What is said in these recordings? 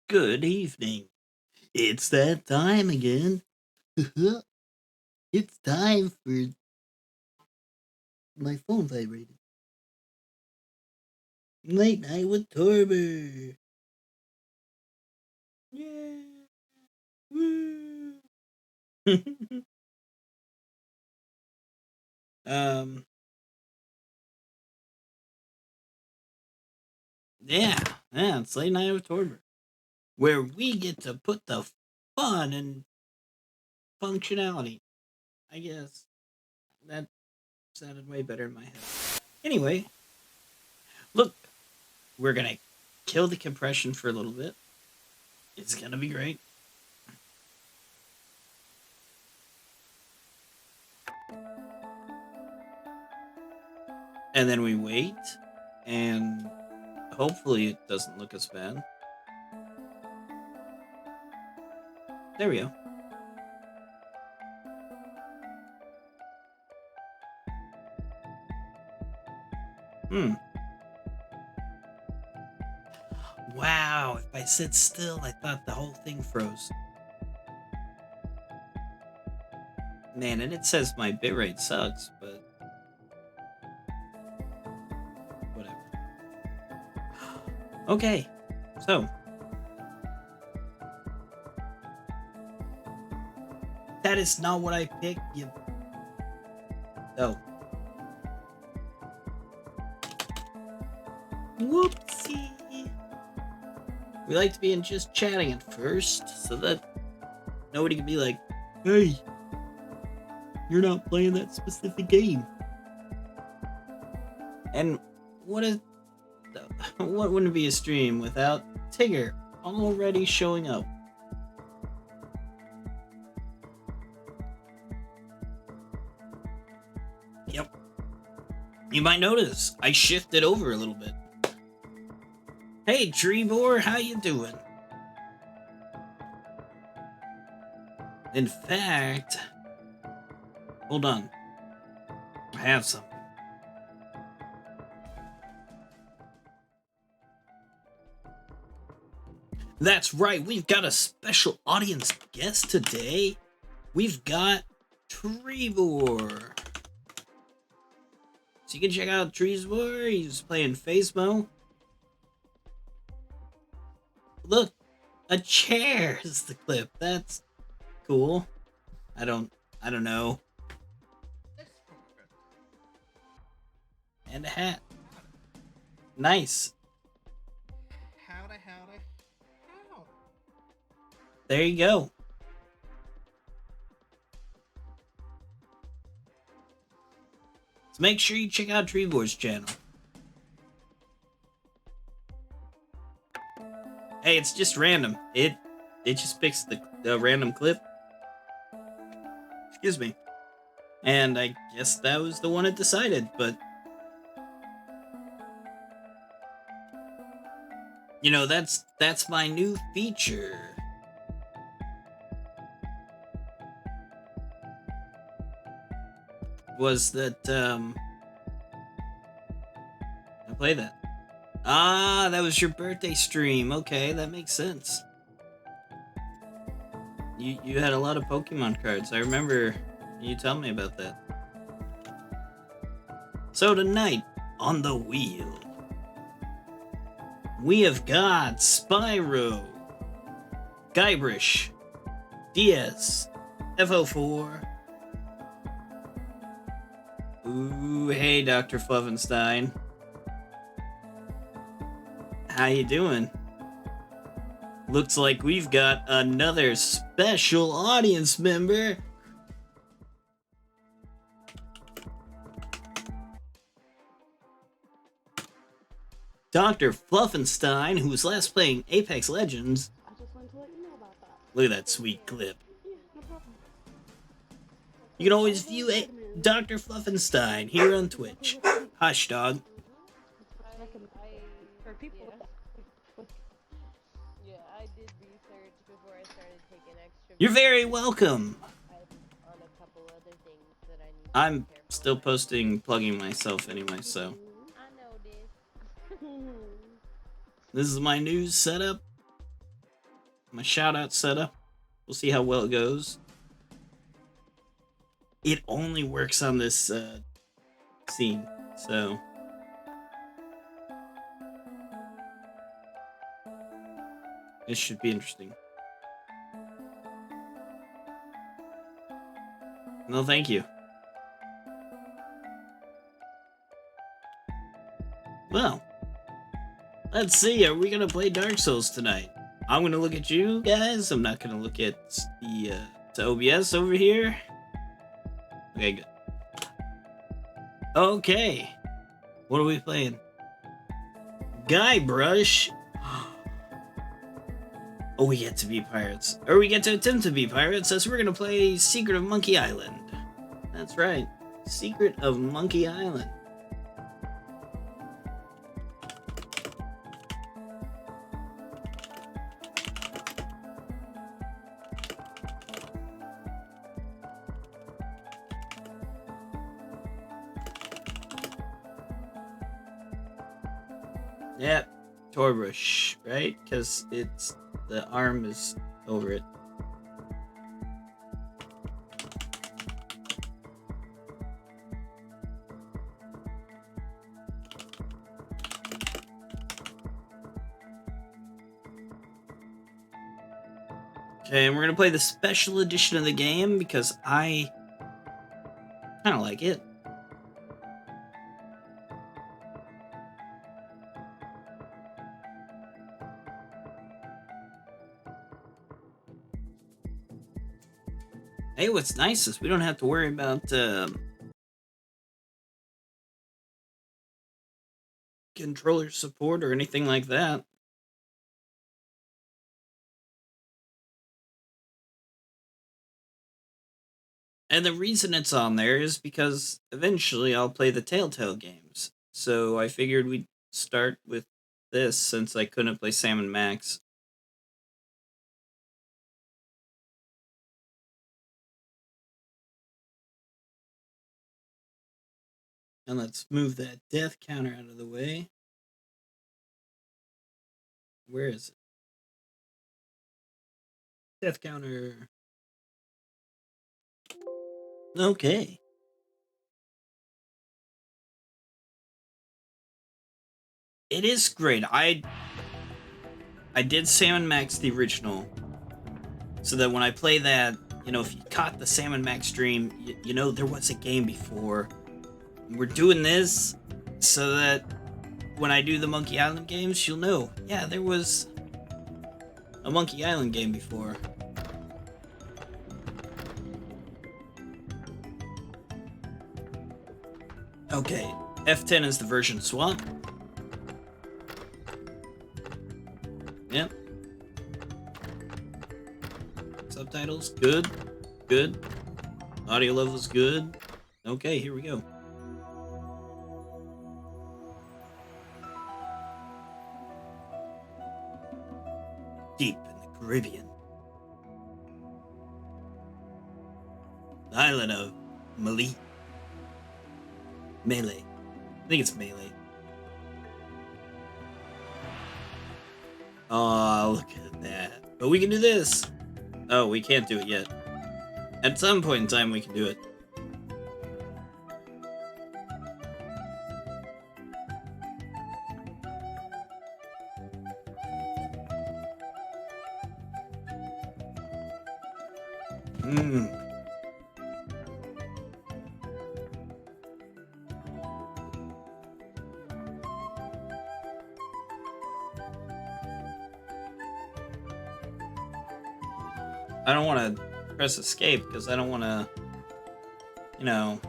Good evening. It's that time again. It's time for my phone vibrating. Late night with Torber. Yeah. Woo. um. Yeah. Yeah. It's late night with Torber, where we get to put the fun and functionality. I guess that sounded way better in my head. Anyway, look, we're gonna kill the compression for a little bit. It's gonna be great. And then we wait, and hopefully it doesn't look as bad. There we go. Wow, if I sit still, I thought the whole thing froze. Man, and it says my bitrate sucks, but whatever. Okay, so that is not what I picked. You. Oh. Whoopsie. We like to be in just chatting at first, so that nobody can be like, "Hey, you're not playing that specific game." And what wouldn't be a stream without Tigger already showing up? Yep. You might notice I shifted over a little bit. Hey, Treebor, how you doing? In fact, hold on. I have something. That's right, we've got a special audience guest today. We've got Treebor. So you can check out Treebor. He's playing Phasmo. Look, a chair is the clip. That's cool. I don't know. And a hat. Nice. Howdy. There you go. So make sure you check out Treebor's channel. Hey, it's just random. It just picks the random clip. Excuse me. And I guess that was the one it decided, but you know, that's my new feature. Was that I play that. Ah, that was your birthday stream. Okay, that makes sense. You had a lot of Pokemon cards. I remember you telling me about that. So tonight, on the wheel, we have got Spyro, Guybrush, Diaz, FO4. Ooh, hey, Dr. Fluffenstein. How you doing? Looks like we've got another special audience member. Dr. Fluffenstein, who was last playing Apex Legends. I just wanted to let you know about that. Look at that sweet clip. Yeah, no problem. You can always view Dr. Fluffenstein here on Twitch. Hush, dog. For people. Yeah, I did research before I started taking extra. You're very welcome. On a couple other things that I need. I'm still plugging myself anyway, so. I know this. This is my new setup. my Shoutout setup. We'll see how well it goes. It only works on this scene, so this should be interesting. No, thank you. Well, let's see. Are we gonna play Dark Souls tonight? I'm gonna look at you guys. I'm not gonna look at the OBS over here. Okay, good. Okay, what are we playing? Guybrush. Oh, we get to be pirates, or we get to attempt to be pirates. As we're gonna play Secret of Monkey Island. That's right, Secret of Monkey Island. Yep, Torbrush, right? Because it's the arm is over it. Okay, and we're gonna play the special edition of the game because I kind of like it. Hey, what's nice is we don't have to worry about controller support or anything like that. And the reason it's on there is because eventually I'll play the Telltale games. So I figured we'd start with this since I couldn't play Sam & Max. And let's move that death counter out of the way. Where is it? Death counter. Okay. It is great. I did Sam & Max the original, so that when I play that, you know, if you caught the Sam & Max stream, you know there was a game before. We're doing this so that when I do the Monkey Island games, you'll know, yeah, there was a Monkey Island game before. Okay, F10 is the version swap. Yep. Subtitles, good. Good. Audio levels, good. Okay, here we go. Deep in the Caribbean. The island of Melee. Melee. I think it's Melee. Oh, look at that. But we can do this. Oh, we can't do it yet. At some point in time, we can do it. I don't want to press escape because I don't want to, you know.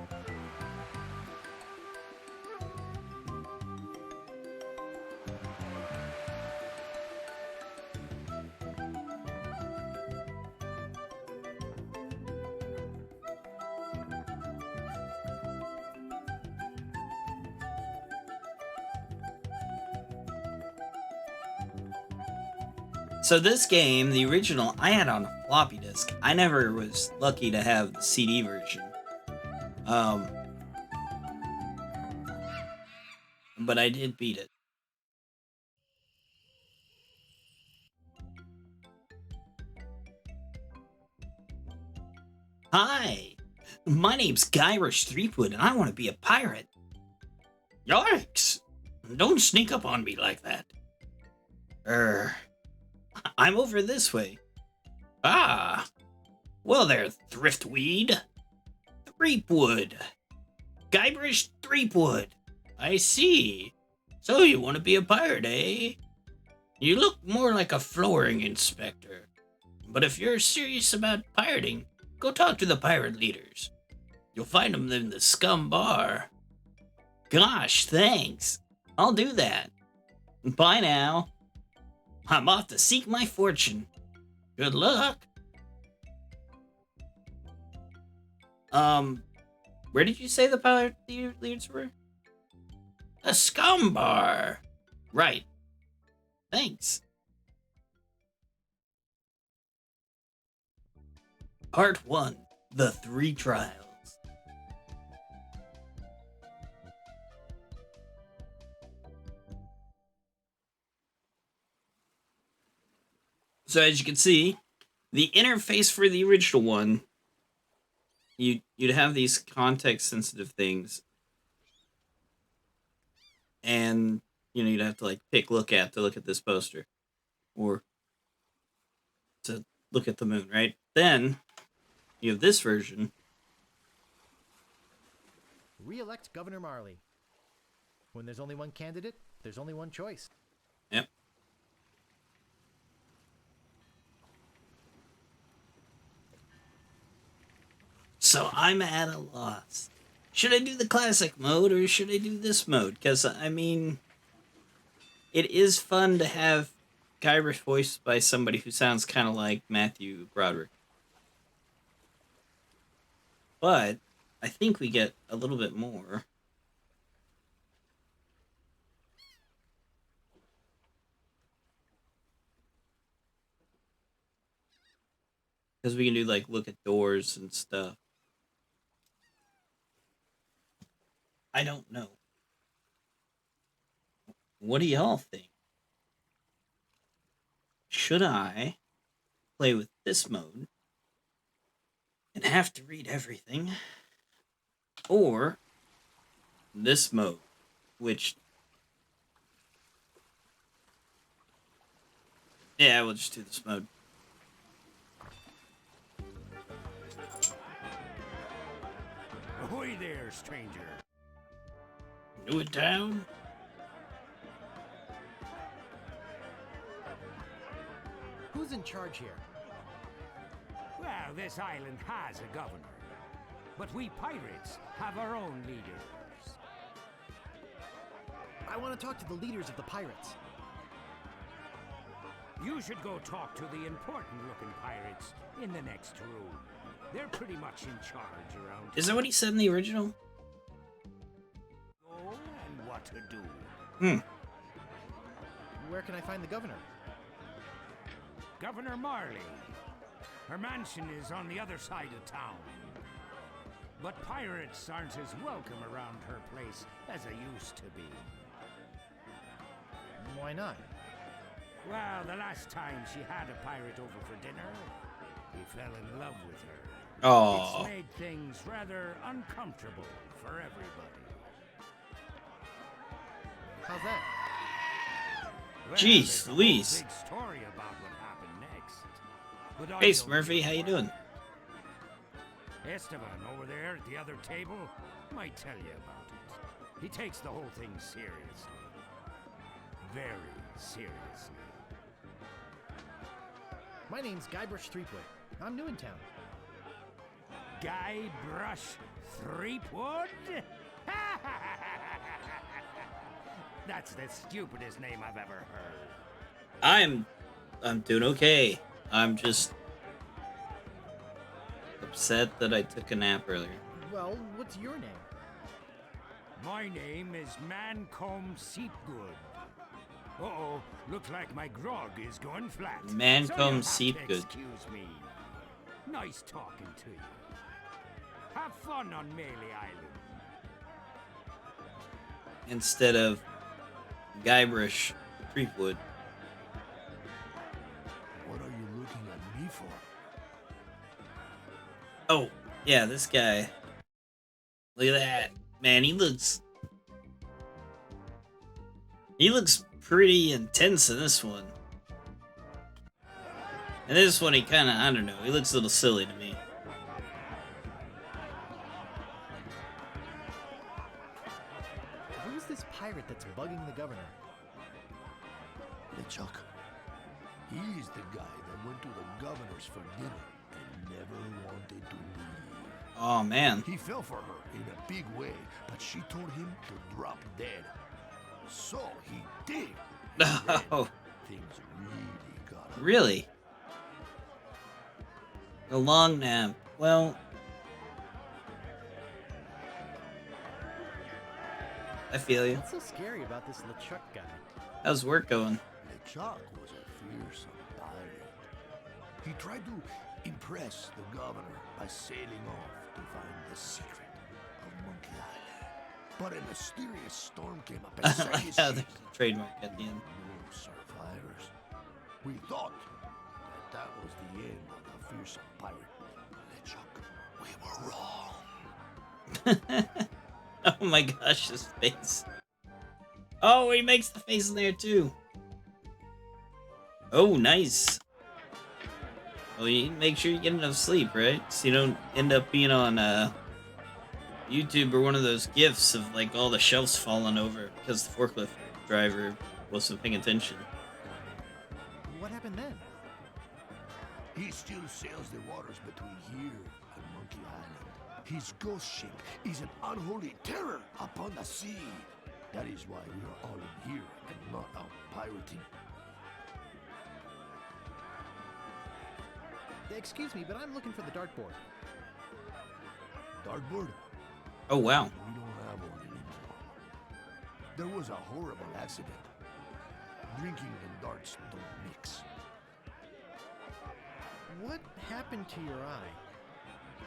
So this game, the original, I had on a floppy disk. I never was lucky to have the CD version. But I did beat it. Hi, my name's Guybrush Threepwood, and I want to be a pirate. Yikes! Don't sneak up on me like that. I'm over this way. Ah, well there, Thriftweed. Threepwood. Guybrush Threepwood. I see. So you want to be a pirate, eh? You look more like a flooring inspector. But if you're serious about pirating, go talk to the pirate leaders. You'll find them in the Scum Bar. Gosh, thanks. I'll do that. Bye now. I'm off to seek my fortune. Good luck. Where did you say the pirate leaders were? A Scum Bar. Right. Thanks. Part 1. The 3 Trials. So as you can see, the interface for the original one, you'd have these context-sensitive things. And, you'd have to, pick to look at this poster. Or to look at the moon, right? Then, you have this version. Re-elect Governor Marley. When there's only one candidate, there's only one choice. Yep. So I'm at a loss. Should I do the classic mode or should I do this mode? Because, it is fun to have Guybrush voiced by somebody who sounds kind of like Matthew Broderick. But I think we get a little bit more. Because we can do, look at doors and stuff. I don't know. What do y'all think? Should I play with this mode and have to read everything? Or this mode, which... Yeah, we'll just do this mode. Ahoy there, stranger. New in town? Who's in charge here? Well, this island has a governor, but we pirates have our own leaders. I want to talk to the leaders of the pirates. You should go talk to the important-looking pirates in the next room. They're pretty much in charge around here. Is that what he said in the original? Go and what to do. Where can I find the governor? Governor Marley. Her mansion is on the other side of town. But pirates aren't as welcome around her place as they used to be. Why not? Well, the last time she had a pirate over for dinner, he fell in love with her. Oh. It's made things rather uncomfortable for everybody. How's that? Well, Jeez there's a whole Louise. big story about what happened next. But I Hey, don't Smurfy, how you know. doing? Esteban over there at the other table might tell you about it. He takes the whole thing seriously. Very seriously. My name's Guybrush Threepwood. I'm new in town. Guybrush Threepwood? That's the stupidest name I've ever heard. I'm doing okay. I'm just upset that I took a nap earlier. Well, what's your name? My name is Mancomb Seepgood. Uh-oh, looks like my grog is going flat. Mancomb So you'll have to Seepgood. Excuse me. Nice talking to you. Have fun on Melee Island. Instead of Guybrush Creeperwood. What are you looking at me for? Oh, Yeah, this guy. Look at that. Man, he looks pretty intense in this one. And this one, he kind of, I don't know, he looks a little silly to me. Who's this pirate that's bugging the governor? LeChuck. He's the guy that went to the governor's for dinner and never wanted to leave. Oh, man. He fell for her in a big way, but she told him to drop dead. So he did. Oh, Things really got him. really? A long nap. Well, I feel you. What's so scary about this LeChuck guy? How's work going? LeChuck was a fearsome pirate. He tried to impress the governor by sailing off to find the secret of Monkey Island. But a mysterious storm came up and sank his Yeah, ship. there's a trademark at the end. No survivors. We thought that was the end of the fearsome pirate. LeChuck, we were wrong. Oh my gosh, his face. Oh, he makes the face in there too. Oh, nice. Well, you make sure you get enough sleep, right? So you don't end up being on YouTube or one of those gifs of like all the shelves falling over because the forklift driver wasn't paying attention. What happened then? He still sails the waters between here and Monkey Island. His ghost ship is an unholy terror upon the sea. That is why we are all in here and not out pirating. Excuse me, but I'm looking for the dartboard. Dartboard? Oh, wow. We don't have one anymore. There was a horrible accident. Drinking and darts don't mix. What happened to your eye?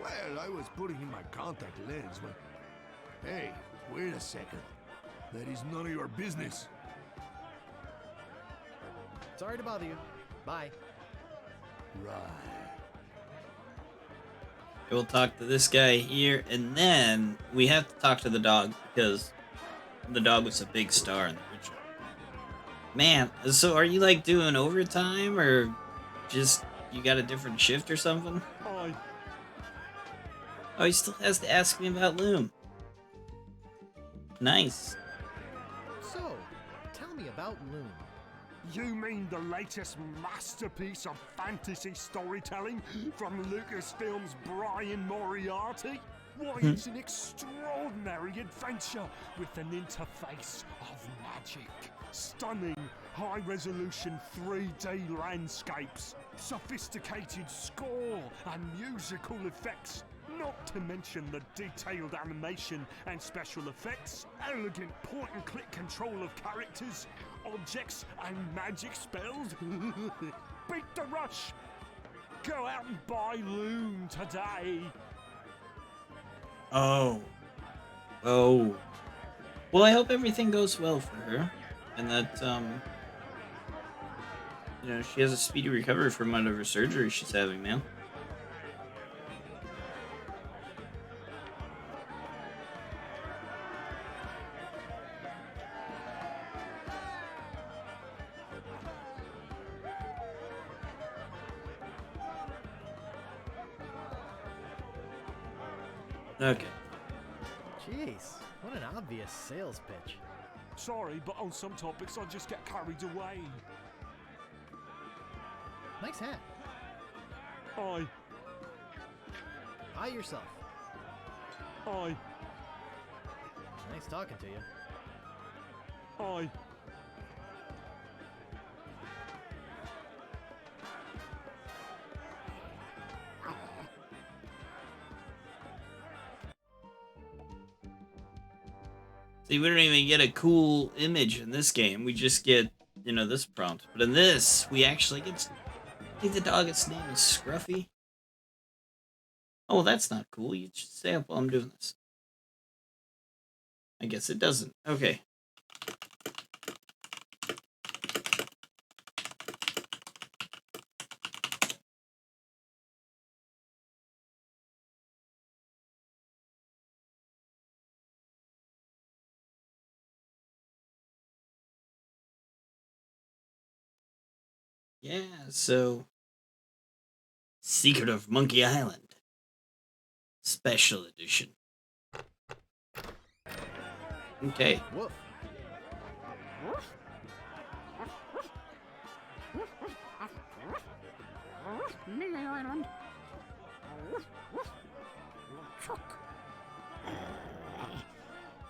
Well, I was putting in my contact lens, but... Hey, wait a second. That is none of your business. Sorry to bother you. Bye. Right. We'll talk to this guy here, and then we have to talk to the dog because the dog was a big star in the original. Man, so are you like doing overtime or just you got a different shift or something? Hi. Oh, he still has to ask me about Loon. Nice. So, tell me about Loon. You mean the latest masterpiece of fantasy storytelling from Lucasfilm's Brian Moriarty? Why, it's an extraordinary adventure with an interface of magic. Stunning, high-resolution 3D landscapes, sophisticated score and musical effects, not to mention the detailed animation and special effects, elegant point-and-click control of characters, objects and magic spells. Beat the rush! Go out and buy Loon today! Oh. Oh. Well, I hope everything goes well for her. And that, you know, she has a speedy recovery from whatever surgery she's having, man. Okay. Jeez, what an obvious sales pitch. Sorry, but on some topics I just get carried away. Nice hat. Aye, Hi yourself. aye, Nice talking to you. aye. See, we don't even get a cool image in this game. We just get, you know, this prompt. But in this, we actually get... I think the dog, its name is Scruffy. Oh, well, that's not cool. You should stay up while I'm doing this. I guess it doesn't. Okay. Yeah, so Secret of Monkey Island. Special edition. Okay. Woof.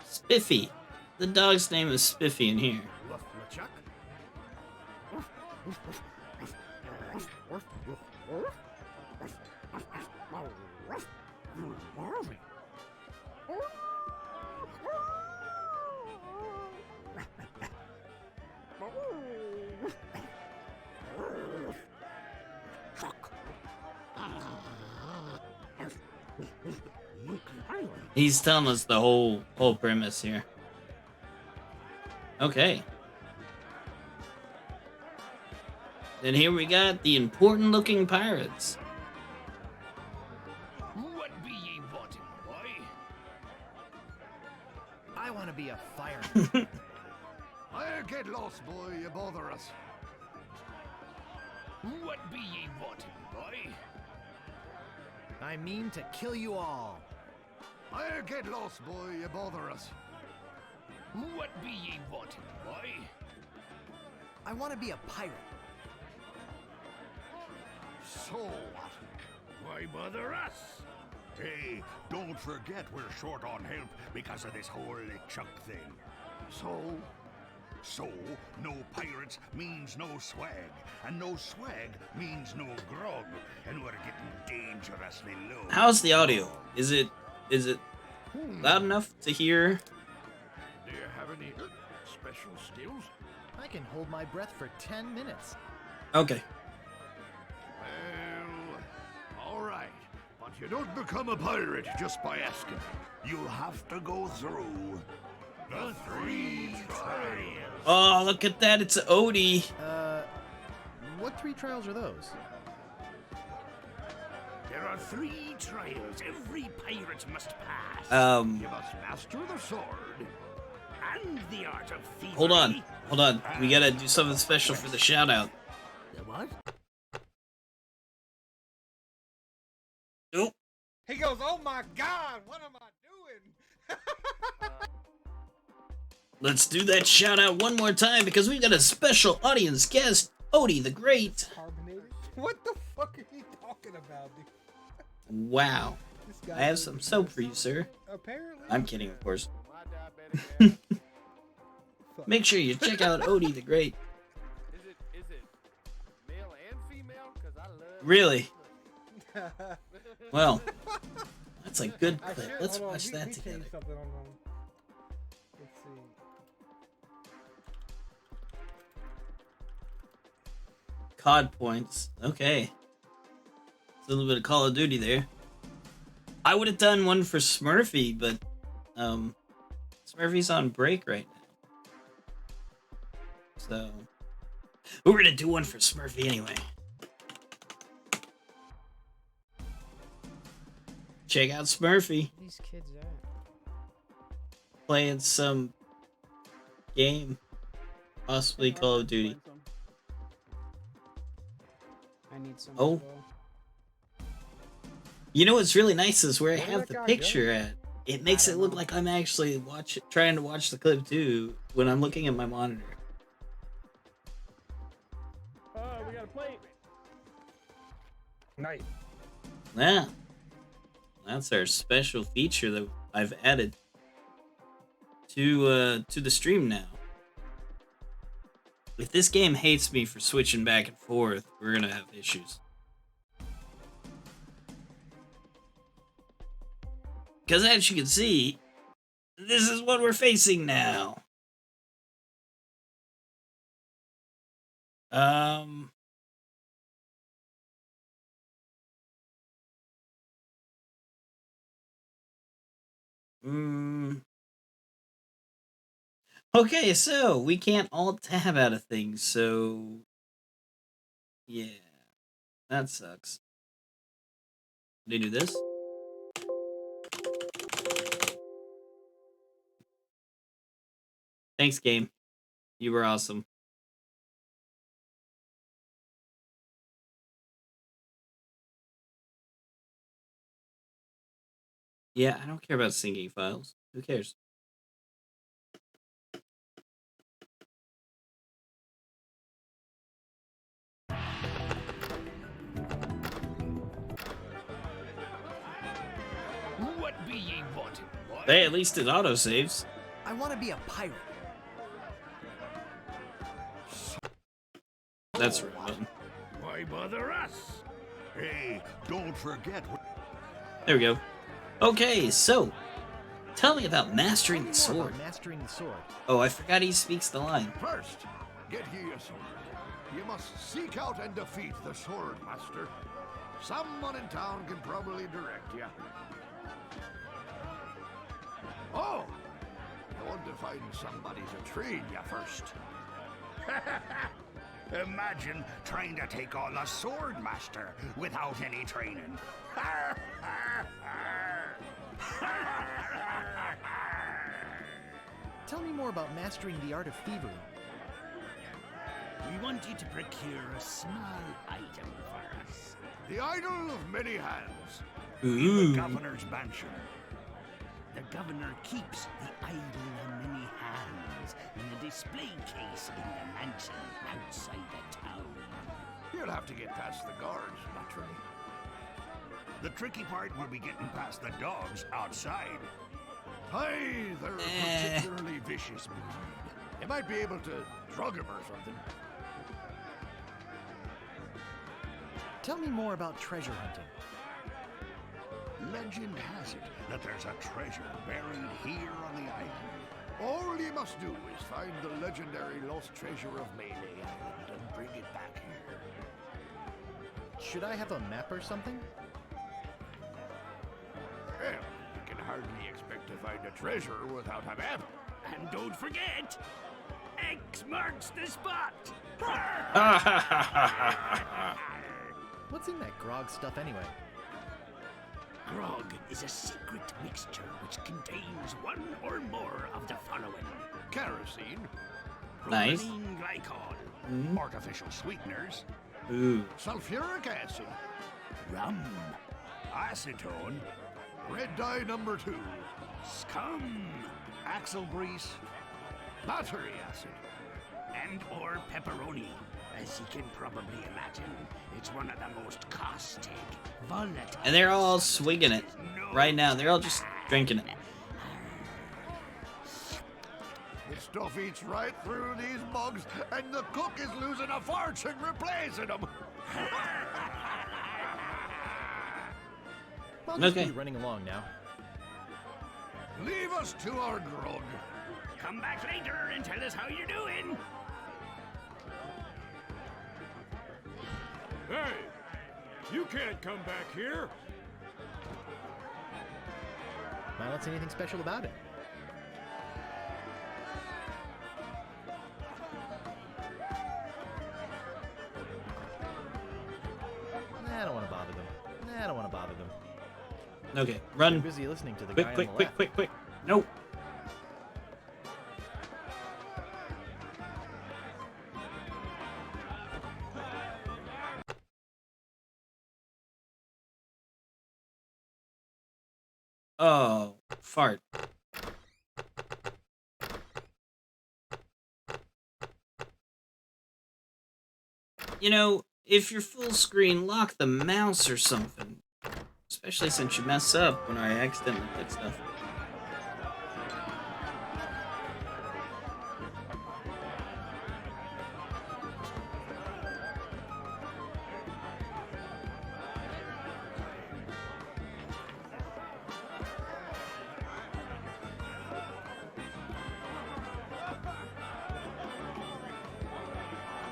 Spiffy. The dog's name is Spiffy in here. Woof, LeChuck. He's telling us the whole premise here. Okay. Then here we got the important looking pirates. What be ye wanting, boy? I want to be a fireman. I'll get lost, boy, you bother us. What be ye wanting, boy? I mean to kill you all. I'll get lost, boy, you bother us. What be ye wanting, boy? I want to be a pirate. So what? Why bother us? Hey, don't forget we're short on help because of this whole LeChuck thing. So, no pirates means no swag, and no swag means no grog, and we're getting dangerously low. How's the audio? Is it loud enough to hear? Do you have any special skills? I can hold my breath for 10 minutes. Okay. Well, all right, but you don't become a pirate just by asking. You'll have to go through the 3 trials. Oh, look at that! It's Odie. What 3 trials are those? There are 3 trials every pirate must pass. You must master the sword and the art of thievery. Hold on. We gotta do something special for the shout out. The what? Nope. He goes, "Oh my God, what am I doing?" Let's do that shout out one more time because we've got a special audience guest, Odie the Great. Carbonated? What the fuck are you talking about, dude? Wow. This guy I have is- some soap for you, sir. Apparently. I'm kidding, of course. Make sure you check out Odie the Great. Is it male and female? Cause I love. Really? Well, that's a good I clip. should- Let's hold on, watch we that changed together. something on Let's see. COD points. Okay. It's a little bit of Call of Duty there. I would have done one for Smurfy, but Smurfy's on break right now. So we're gonna do one for Smurfy anyway. Check out Smurfy These kids at? playing some game, possibly Call of Duty. I need some. Oh. as well. You know what's really nice is where I Where did have that the guy picture at. It makes I it don't look know. like I'm actually trying to watch the clip too when I'm looking at my monitor. Oh, we got a plate. Nice. Yeah. That's our special feature that I've added to the stream now. If this game hates me for switching back and forth, we're gonna have issues. Because as you can see, this is what we're facing now. Okay, so we can't alt tab out of things, so yeah, that sucks. Did you do this? Thanks, game. You were awesome. Yeah, I don't care about syncing files. Who cares? What be ye wanting, boy? Hey, at least it autosaves. I want to be a pirate. That's right. Why bother us? Hey, don't forget. There we go. Okay, so tell me about mastering the Tell me more sword. about mastering the sword. Oh, I forgot he speaks the line. First, get ye a sword. You must seek out and defeat the Swordmaster. Someone in town can probably direct you. Oh! You want to find somebody to train you first. Imagine trying to take on a Swordmaster without any training. Tell me more about mastering the art of thievery. We want you to procure a small item for us. The idol of many hands. In Ooh. the governor's mansion. The governor keeps the idol of many hands in a display case in the mansion outside the town. You'll have to get past the guards, naturally. The tricky part will be getting past the dogs outside. Hey, they're a particularly vicious breed. You might be able to drug him or something. Tell me more about treasure hunting. Legend has it that there's a treasure buried here on the island. All you must do is find the legendary lost treasure of Melee Island and bring it back here. Should I have a map or something? Well, you can hardly expect to find a treasure without a map. And don't forget, X marks the spot. What's in that grog stuff anyway? Grog is a secret mixture which contains one or more of the following: kerosene, Nice. propylene glycol, artificial sweeteners, Ooh. sulfuric acid, rum, acetone, red dye number 2, scum, axle grease, battery acid, and or pepperoni. As you can probably imagine, it's one of the most caustic, volatile... And they're all swigging it right now. They're all just drinking it. This stuff eats right through these mugs, and the cook is losing a fortune replacing them. I'll just Okay. be running along now. Leave us to our grog. Come back later and tell us how you're doing. Hey, you can't come back here. I don't see anything special about it. Nah, I don't want to bother them. Nah, I don't want to bother them. Okay, They're run. busy listening to the Quick, guy quick, on the quick, left. quick, quick. Nope. Oh, fart. You know, if you're full screen, lock the mouse or something. Especially since you mess up when I accidentally click stuff.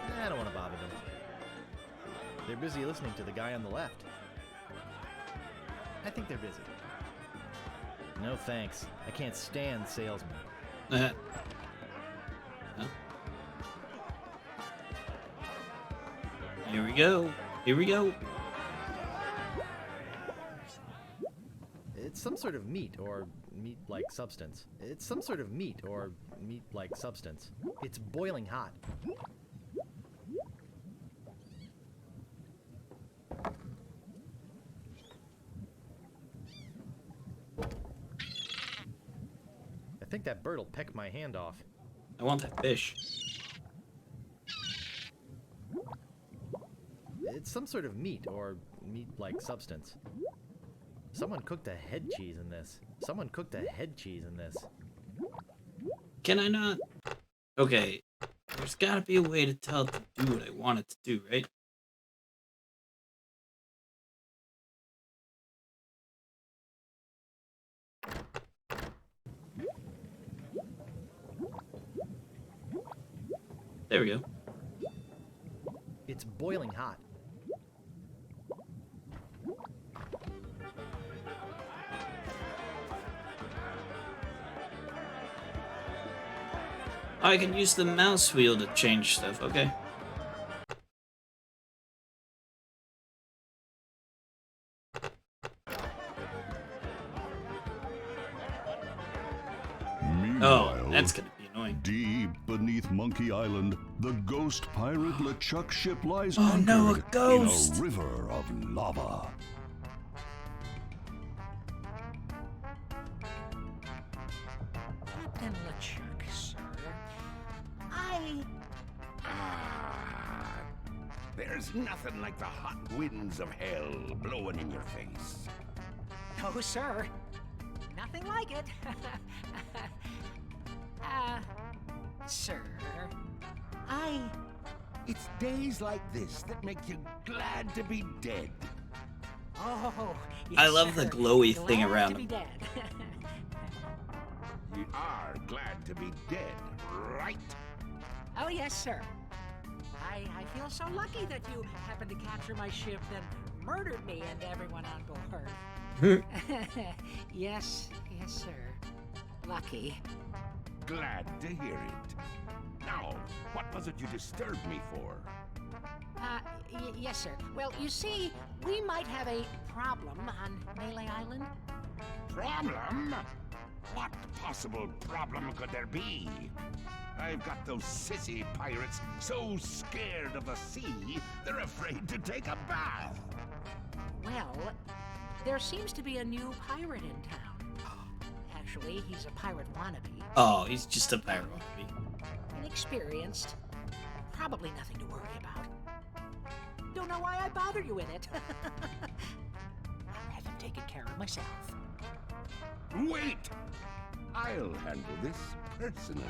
Nah, I don't want to bother them. They're busy listening to the guy on the left. I think they're busy. No thanks. I can't stand salesmen. Oh. Here we go. Here we go. It's some sort of meat or meat-like substance. It's some sort of meat or meat-like substance. It's boiling hot. think that bird'll peck my hand off. I want that fish. It's some sort of meat or meat-like substance. Someone cooked a head cheese in this. Someone cooked a head cheese in this. Can I not? Okay, there's gotta be a way to tell it to do what I want it to do, right? There we go. It's boiling hot. I can use the mouse wheel to change stuff, okay? Meanwhile, Oh, that's gonna be annoying. deep beneath Monkey Island, the ghost pirate LeChuck ship lies Oh no, a anchored ghost! in a river of lava. Captain LeChuck, sir. There's nothing like the hot winds of hell blowing in your face. No, sir. Nothing like it. Sir. It's days like this that make you glad to be dead. Oh, yes, I love the sir. glowy Glad thing to around be him. dead. You are glad to be dead, right? Oh, yes, sir. I feel so lucky that you happened to capture my ship and murdered me and everyone on board. Yes, sir. Lucky. Glad to hear it. Now, what was it you disturbed me for? Yes, sir. Well, you see, we might have a problem on Melee Island. Problem? What possible problem could there be? I've got those sissy pirates so scared of the sea, they're afraid to take a bath. Well, there seems to be a new pirate in town. Actually, he's a pirate wannabe. Oh, he's just a pirate wannabe. Inexperienced. Probably nothing to worry about. Don't know why I bother you with it. I'll have him taken care of myself. Wait! I'll handle this personally.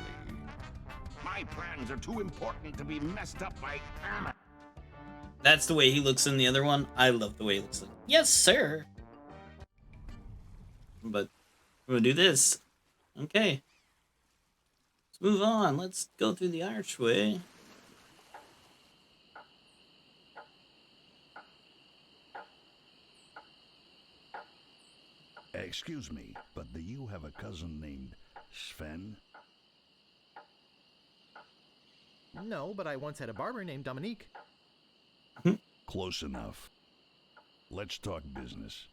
My plans are too important to be messed up by amateurs. That's the way he looks in the other one. I love the way he looks in. Yes, sir. But we're gonna do this. Okay. Let's move on. Let's go through the archway. Excuse me, but do you have a cousin named Sven? No, but I once had a barber named Dominique. Close enough. Let's talk business.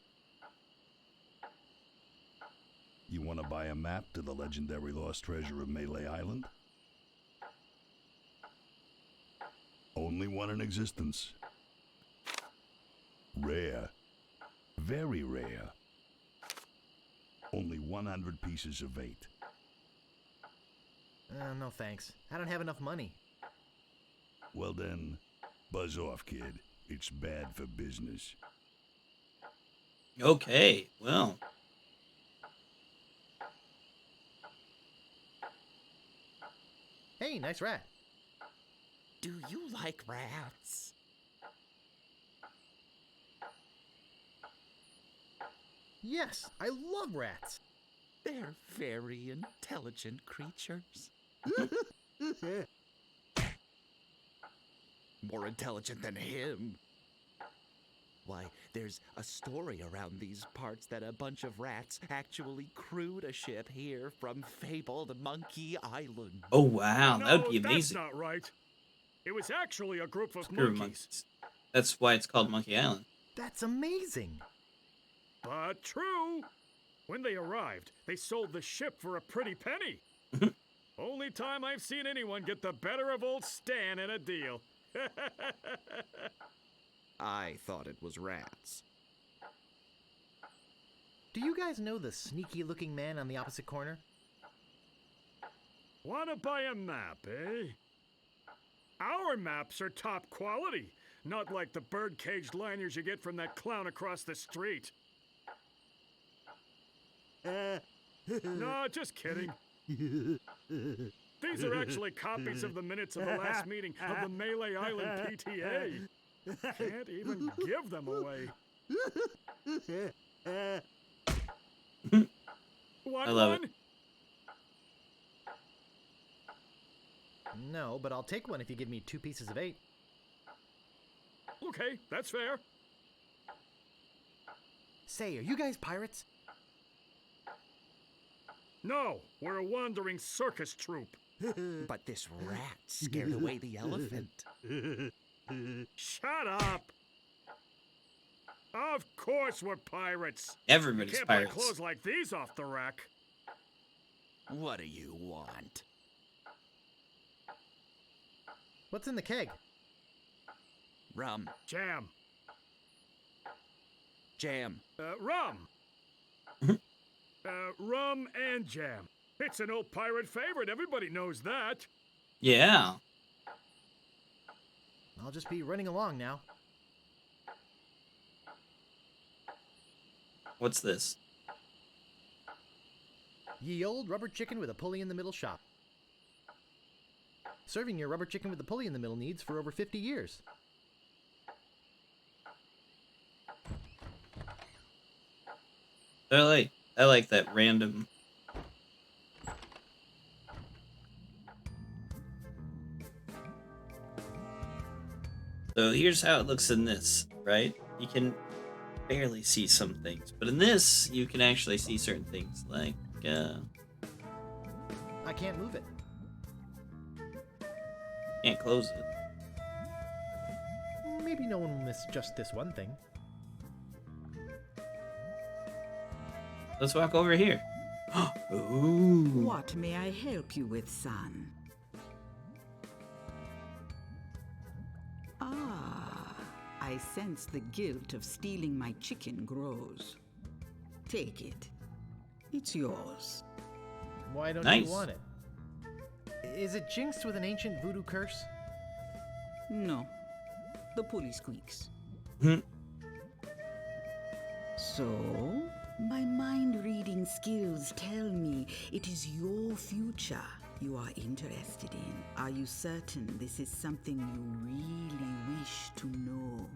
You want to buy a map to the legendary lost treasure of Melee Island? Only one in existence. Rare. Very rare. Only 100 pieces of 8. No thanks. I don't have enough money. Well then, buzz off, kid. It's bad for business. Okay, well. Hey, nice rat. Do you like rats? Yes, I love rats. They're very intelligent creatures. More intelligent than him. Why, there's a story around these parts that a bunch of rats actually crewed a ship here from fabled Monkey Island. Oh wow, that would be No, amazing. that's not right. It was actually a group of Screw monkeys. monkeys. That's why it's called Monkey Island. That's amazing. But true. When they arrived, they sold the ship for a pretty penny. Only time I've seen anyone get the better of old Stan in a deal. I thought it was rats. Do you guys know the sneaky-looking man on the opposite corner? Wanna buy a map, eh? Our maps are top quality, not like the bird-caged liners you get from that clown across the street. No, just kidding. These are actually copies of the minutes of the last meeting of the Melee Island PTA. Can't even give them away. I love it. No, but I'll take one if you give me 2 pieces of 8. Okay, that's fair. Say, are you guys pirates? No, we're a wandering circus troupe. But this rat scared away the elephant. Shut up! Of course we're pirates. Everybody's Can't pirates. buy clothes like these off the rack. What do you want? What's in the keg? Rum. Jam. Jam. Rum. Rum and jam. It's an old pirate favorite. Everybody knows that. Yeah. I'll just be running along now. What's this? Ye old rubber chicken with a pulley in the middle shop. Serving your rubber chicken with the pulley in the middle needs for over 50 years. I like that random. So here's how it looks in this, right? You can barely see some things, but in this you can actually see certain things, like I can't move it. can't close it. Maybe no one will miss just this one thing. Let's walk over here. Ooh. What may I help you with, son? Ah, I sense the guilt of stealing my chicken grows. Take it. It's yours. Why don't Nice. you want it? Is it jinxed with an ancient voodoo curse? No. The pulley squeaks. So, my mind-reading skills tell me it is your future you are interested in. Are you certain this is something you really wish to know?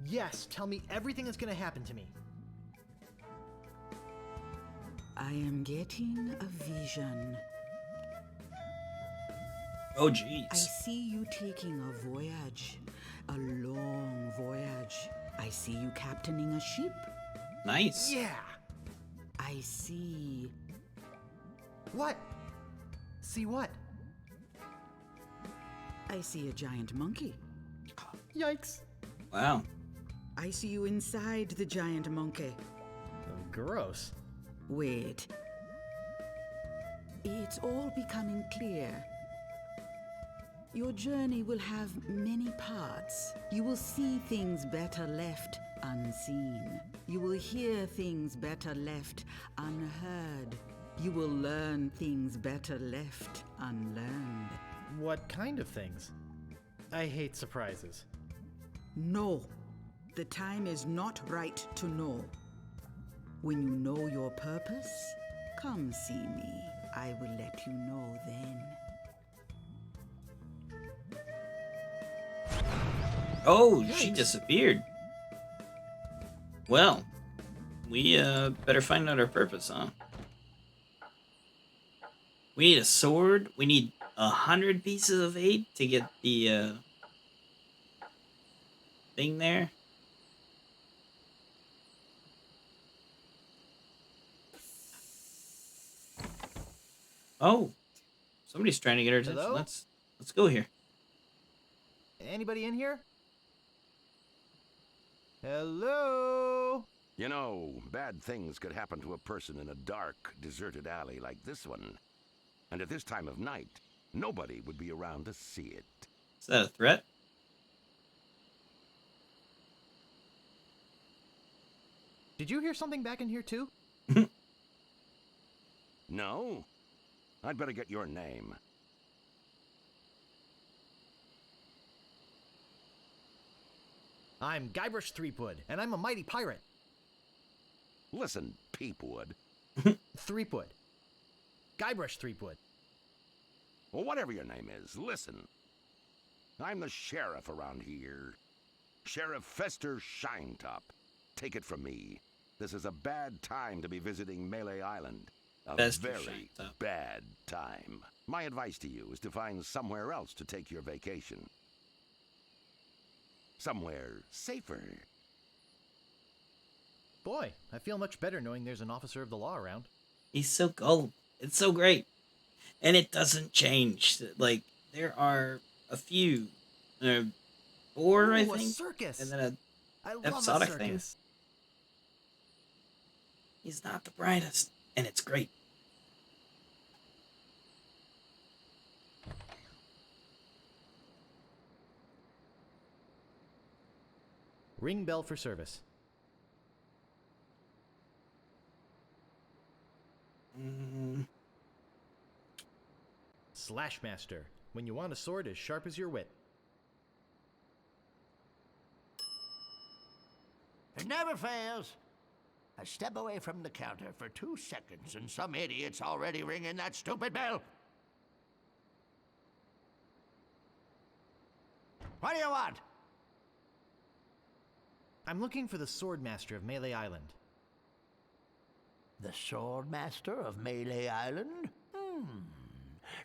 Yes, tell me everything that's gonna happen to me. I am getting a vision. Oh, I jeez. see you taking a voyage, a long voyage. I see you captaining a ship. Nice. Yeah! I see. What? See what? I see a giant monkey. Yikes. Wow. I see you inside the giant monkey. Gross. Wait. It's all becoming clear. Your journey will have many parts. You will see things better left unseen. You will hear things better left unheard. You will learn things better left unlearned. What kind of things? I hate surprises. No, the time is not right to know. When you know your purpose, come see me. I will let you know then. Oh, she disappeared. Well, we better find out our purpose, huh? We need a sword. We need 100 pieces of 8 to get the thing there. Oh, somebody's trying to get our attention. Hello? Let's go here. Anybody in here? Hello? You know, bad things could happen to a person in a dark, deserted alley like this one. And at this time of night, nobody would be around to see it. Is that a threat? Did you hear something back in here too? No? I'd better get your name. I'm Guybrush Threepwood, and I'm a mighty pirate. Listen, Peepwood. Threepwood. Guybrush Threepwood. Well, whatever your name is, listen. I'm the sheriff around here. Sheriff Fester Shinetop. Take it from me. This is a bad time to be visiting Melee Island. A Fester very Shinetop. bad time. My advice to you is to find somewhere else to take your vacation. Somewhere safer. Boy, I feel much better knowing there's an officer of the law around. He's so gullible. It's so great. And it doesn't change. Like, there are a few. Four, I Ooh, think. A circus. And then I a love episodic a thing. circus. He's not the brightest. And it's great. Ring bell for service. Slashmaster. When you want a sword as sharp as your wit. It never fails. I step away from the counter for 2 seconds and some idiot's already ringing that stupid bell. What do you want? I'm looking for the Swordmaster of Melee Island. The Swordmaster of Melee Island?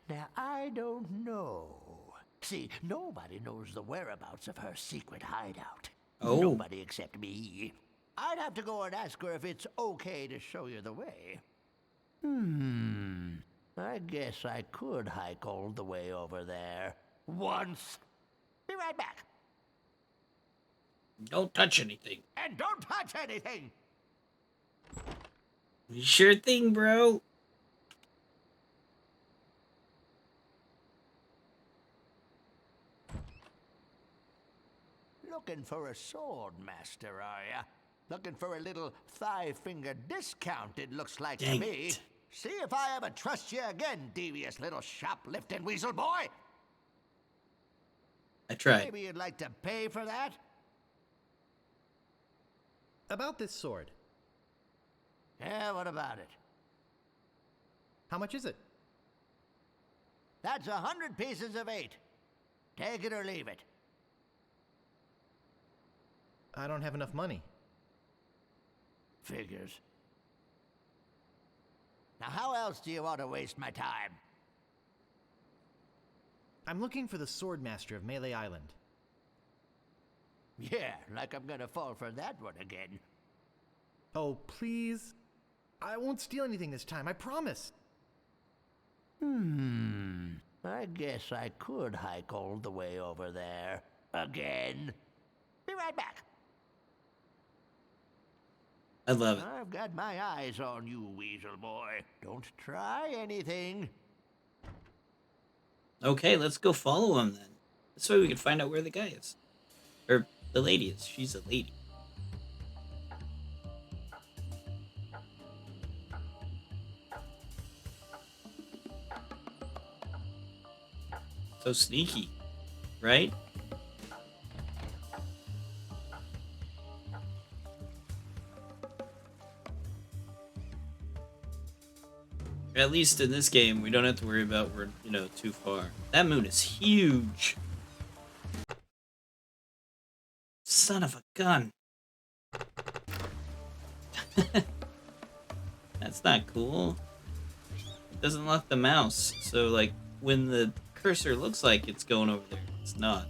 Now, I don't know. See, nobody knows the whereabouts of her secret hideout. Oh. Nobody except me. I'd have to go and ask her if it's okay to show you the way. I guess I could hike all the way over there. Once. Be right back. Don't touch anything. And don't touch anything! Sure thing, bro. Looking for a Swordmaster, are ya? Looking for a little thigh-finger discount, it looks like Dang to me. it. See if I ever trust you again, devious little shoplifting weasel boy! I tried. Maybe you'd like to pay for that? About this sword. Yeah, what about it? How much is it? That's 100 pieces of 8. Take it or leave it. I don't have enough money. Figures. Now, how else do you want to waste my time? I'm looking for the Swordmaster of Melee Island. Yeah, like I'm gonna fall for that one again. Oh, please. I won't steal anything this time, I promise. I guess I could hike all the way over there. Again. Be right back. I love it. I've got my eyes on you, weasel boy. Don't try anything. Okay, let's go follow him then. This way we can find out where the guy is. Or the lady is. She's a lady. So sneaky, right? At least in this game, we don't have to worry about we're, too far. That moon is huge. Son of a gun. That's not cool. It doesn't lock the mouse. So, like, when the cursor looks like it's going over there, it's not.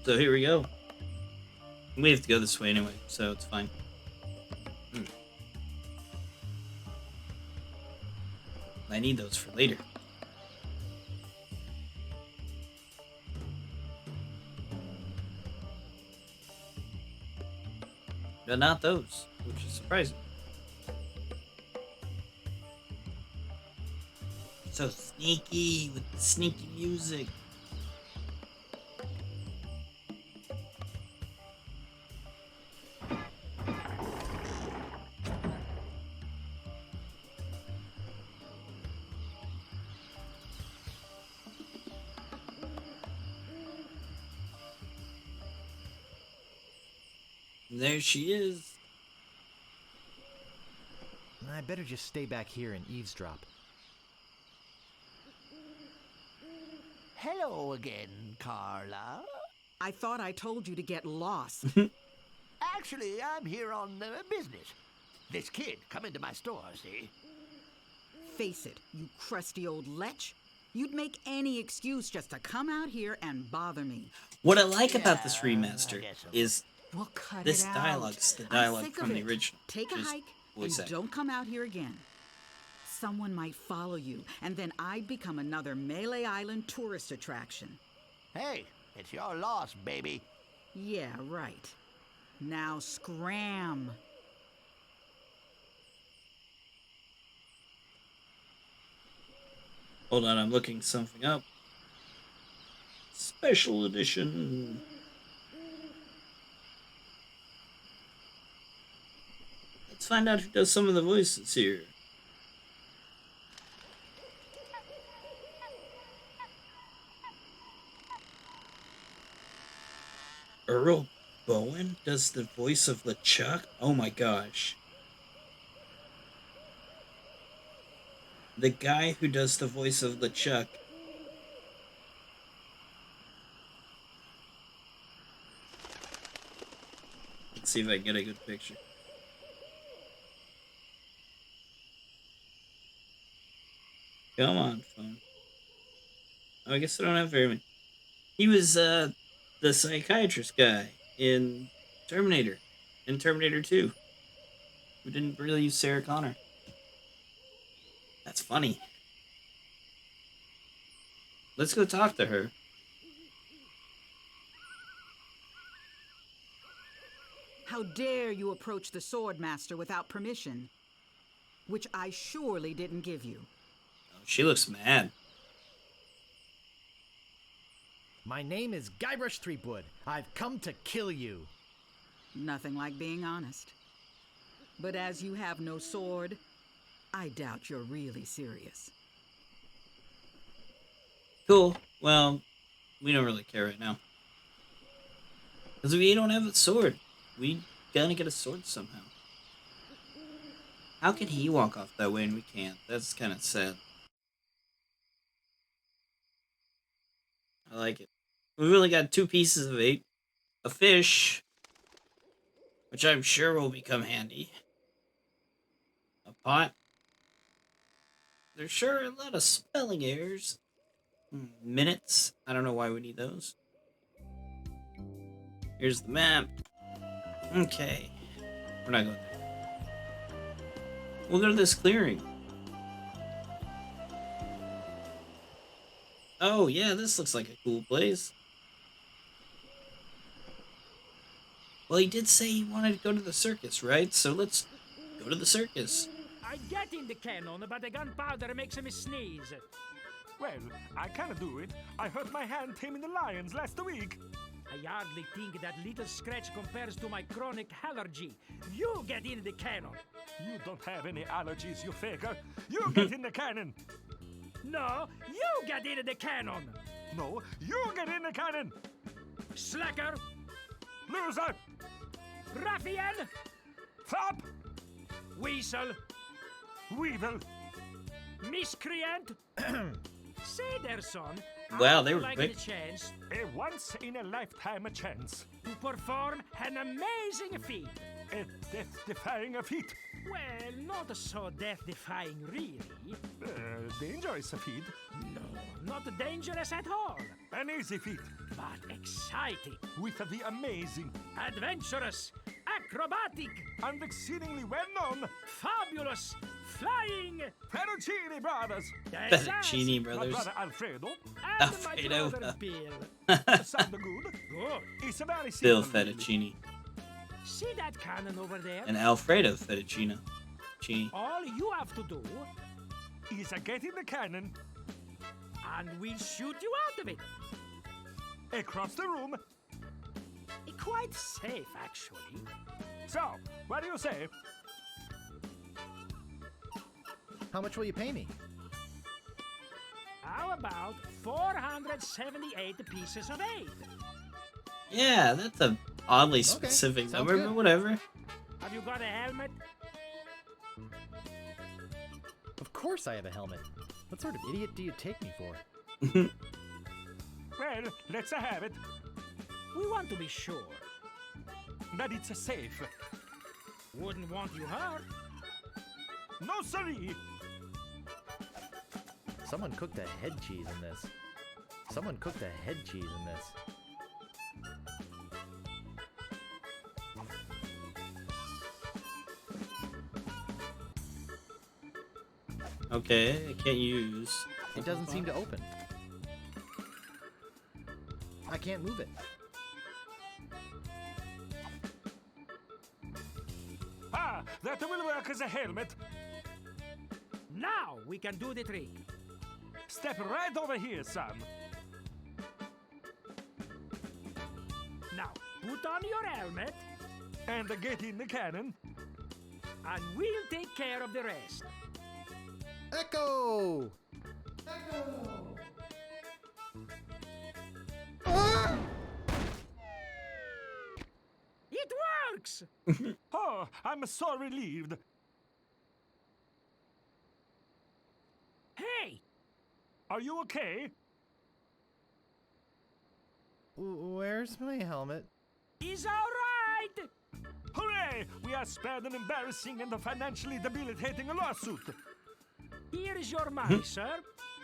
So here we go. We have to go this way anyway, so it's fine. I need those for later. But not those, which is surprising. So sneaky with the sneaky music. There she is. I better just stay back here and eavesdrop. Hello again, Carla. I thought I told you to get lost. Actually, I'm here on business. This kid come into my store, see? Face it, you crusty old lech. You'd make any excuse just to come out here and bother me. What I like about this remaster is Well, cut this it out. dialogue's the I'm dialogue sick from of the it. original. Take a Just hike voice and acting. don't come out here again. Someone might follow you, and then I'd become another Melee Island tourist attraction. Hey, it's your loss, baby. Yeah, right. Now scram. Hold on, I'm looking something up. Special edition. Let's find out who does some of the voices here. Earl Bowen does the voice of LeChuck? Oh my gosh. The guy who does the voice of LeChuck. Let's see if I can get a good picture. Come on, phone. Oh, I guess I don't have very many. He was the psychiatrist guy in Terminator 2. Who didn't really use Sarah Connor. That's funny. Let's go talk to her. How dare you approach the Swordmaster without permission? Which I surely didn't give you. Oh, she looks mad. My name is Guybrush Threepwood. I've come to kill you. Nothing like being honest. But as you have no sword, I doubt you're really serious. Cool. Well, we don't really care right now. Because we don't have a sword. We gotta get a sword somehow. How can he walk off that way and we can't? That's kind of sad. I like it. We've only got 2 pieces of 8. A fish, which I'm sure will become handy. A pot. There's sure a lot of spelling errors. Minutes. I don't know why we need those. Here's the map. Okay. We're not going there. We'll go to this clearing. Oh, yeah, this looks like a cool place. Well, he did say he wanted to go to the circus, right? So let's go to the circus. I get in the cannon, but the gunpowder makes me sneeze. Well, I can't do it. I hurt my hand taming the lions last week. I hardly think that little scratch compares to my chronic allergy. You get in the cannon. You don't have any allergies, you faker. You get in the cannon. No, you get in the cannon. No, you get in the cannon. Slacker. Loser. Ruffian. Fop. Weasel. Weevil. Miscreant. Say there, son. Wow, they were like quick. the chance A once-in-a-lifetime chance. to perform an amazing feat. A death-defying feat. Well, not so death-defying, really. Dangerous feat. No, not dangerous at all. An easy feat. But exciting. With the amazing. Adventurous. Acrobatic. And exceedingly well-known. Fabulous. Flying. Fettuccine Brothers. Fettuccine My Brothers. brother Alfredo. And Alfredo. my brother Bill. Sound good? Good. It's a very Bill simple. Fettuccine. See that cannon over there? And Alfredo Fettuccine. All you have to do, Is get in the cannon. and we'll shoot you out of it. Across the room. Quite safe, actually. So, what do you say? How much will you pay me? How about 478 pieces of 8? Yeah, that's a oddly specific sounds number, good. but whatever. Have you got a helmet? Of course I have a helmet. What sort of idiot do you take me for? Well, let's have it. We want to be sure. That it's safe. Wouldn't want you hurt. No, sorry. Someone cooked a head cheese in this. Someone cooked a head cheese in this. Okay, I can't use. It doesn't seem to open. I can't move it. Ah, that will work as a helmet. Now we can do the trick. Step right over here, son. Now, put on your helmet, And get in the cannon. and we'll take care of the rest. Echo! It works! Oh, I'm so relieved. Hey! Are you okay? Where's my helmet? He's alright! Hooray! We are spared an embarrassing and financially debilitating lawsuit. Here is your money, sir.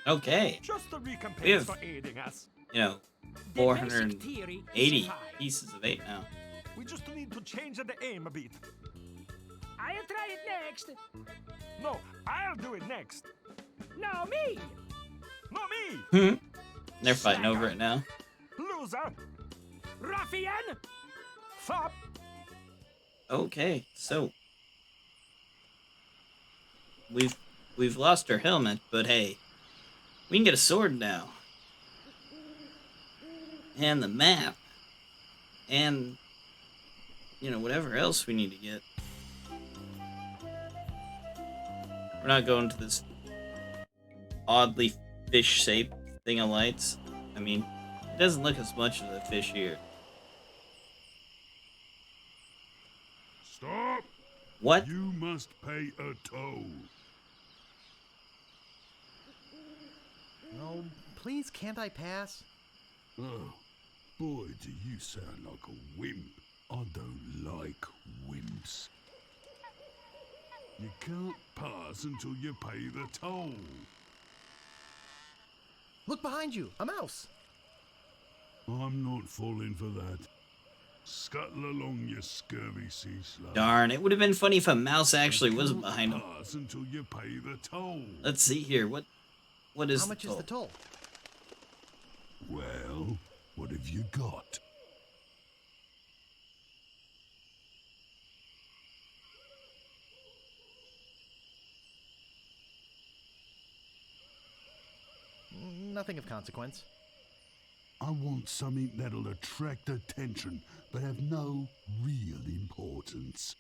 Okay, Just a We recompense have- for aiding us. you know, The basic theory is 480 fine. pieces of 8 now. We just need to change the aim a bit. I'll try it next. No, I'll do it next. No, me! No, me! They're fighting over it now. Loser! Ruffian! Fop! Okay, so we've lost our helmet, but hey, we can get a sword now, and the map, and you know whatever else we need to get. We're not going to this oddly fish-shaped thing of lights. I mean, it doesn't look as much as a fish here. Stop! What? You must pay a toll. No, please, can't I pass? Oh, boy, do you sound like a wimp. I don't like wimps. You can't pass until you pay the toll. Look behind you, a mouse. I'm not falling for that. Scuttle along, you scurvy sea slug. Darn, it would have been funny if a mouse actually was behind him. Pass until you pay the toll. Let's see here. What is How much is the toll? Well, what have you got? Nothing of consequence. I want something that'll attract attention, but have no real importance.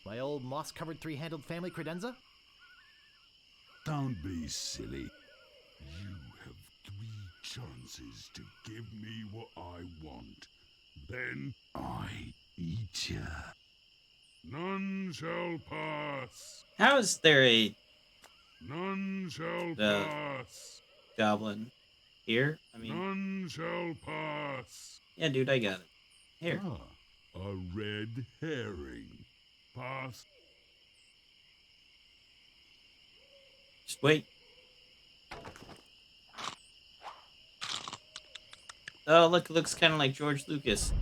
My old moss-covered three-handled family credenza? Don't be silly. You have 3 chances to give me what I want. Then I eat ya. None shall pass. How is there a None shall pass. goblin here? I mean, None shall pass. yeah, dude, I got it. Here. Ah, a red herring. Pass. Just wait. Oh, look, it looks kind of like George Lucas.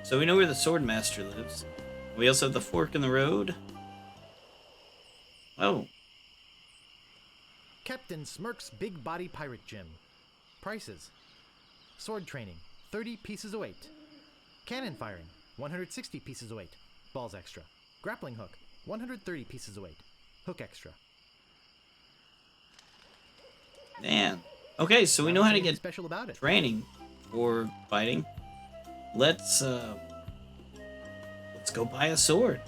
So we know where the Swordmaster lives. We also have the fork in the road. Oh, Captain Smirk's Big Body Pirate Gym. Prices. Sword training, 30 pieces of weight. Cannon firing, 160 pieces of weight. Balls extra. Grappling hook, 130 pieces of weight. Hook extra. man. Okay, so we know how to get special about it. training for fighting. Let's go buy a sword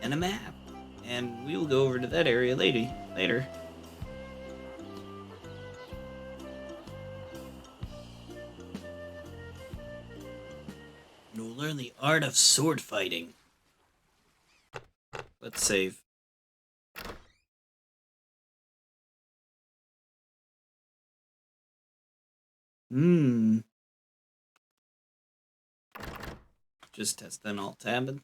and a map and we will go over to that area later. And we'll learn the art of sword fighting. Let's save. Just testing alt-tabbing. In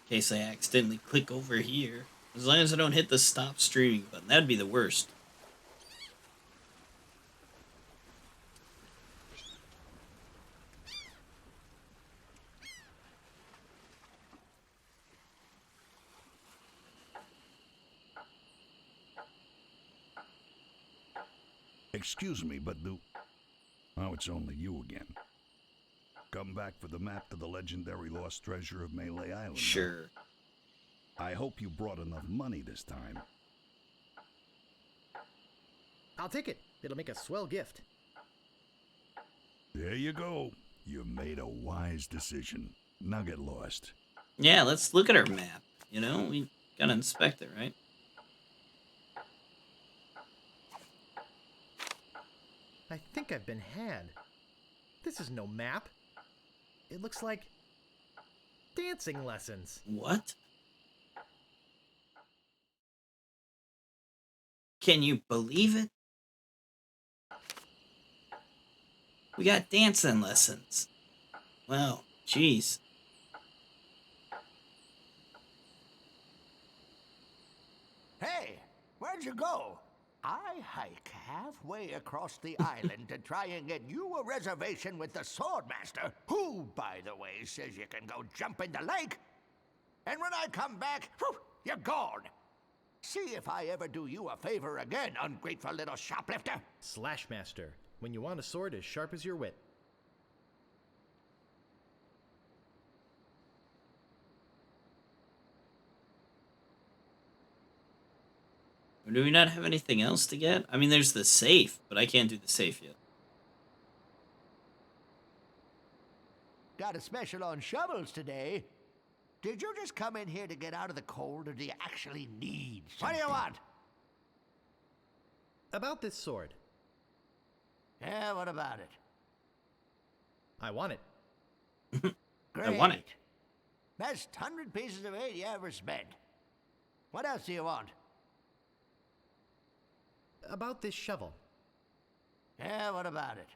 case I accidentally click over here. As long as I don't hit the stop streaming button. That'd be the worst. Excuse me, but oh, it's only you again. Come back for the map to the legendary lost treasure of Melee Island. Sure. I hope you brought enough money this time. I'll take it. It'll make a swell gift. There you go. You made a wise decision. Now get lost. Yeah, let's look at our map. You know, we gotta inspect it, right? I think I've been had. This is no map. It looks like dancing lessons. What? Can you believe it? We got dancing lessons. Well, jeez. Hey, where'd you go? I hike halfway across the island to try and get you a reservation with the Swordmaster, who, by the way, says you can go jump in the lake. And when I come back, whew, you're gone. See if I ever do you a favor again, ungrateful little shoplifter. Slashmaster, when you want a sword as sharp as your wit. Do we not have anything else to get? I mean, there's the safe, but I can't do the safe yet. Got a special on shovels today. Did you just come in here to get out of the cold, or do you actually need something? What do you want? About this sword. Yeah, what about it? I want it. Great. I want it. Best 100 pieces of 8 you ever spent. What else do you want? About this shovel. Yeah, what about it?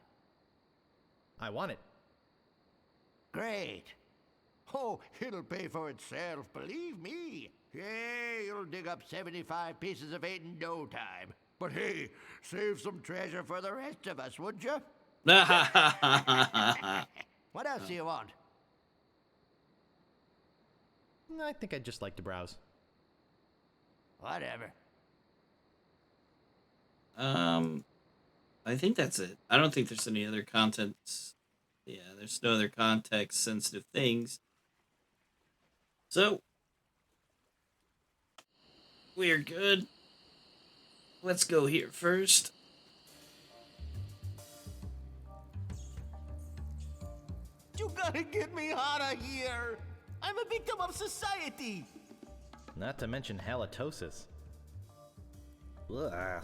I want it. Great. Oh, it'll pay for itself, believe me. Yeah, you'll dig up 75 pieces of 8 in no time. But hey, save some treasure for the rest of us, would you? What else do you want? I think I'd just like to browse. Whatever. I think that's it. I don't think there's any other content. Yeah, there's no other context-sensitive things. So, we're good. Let's go here first. You gotta get me out of here! I'm a victim of society! Not to mention halitosis. Ugh.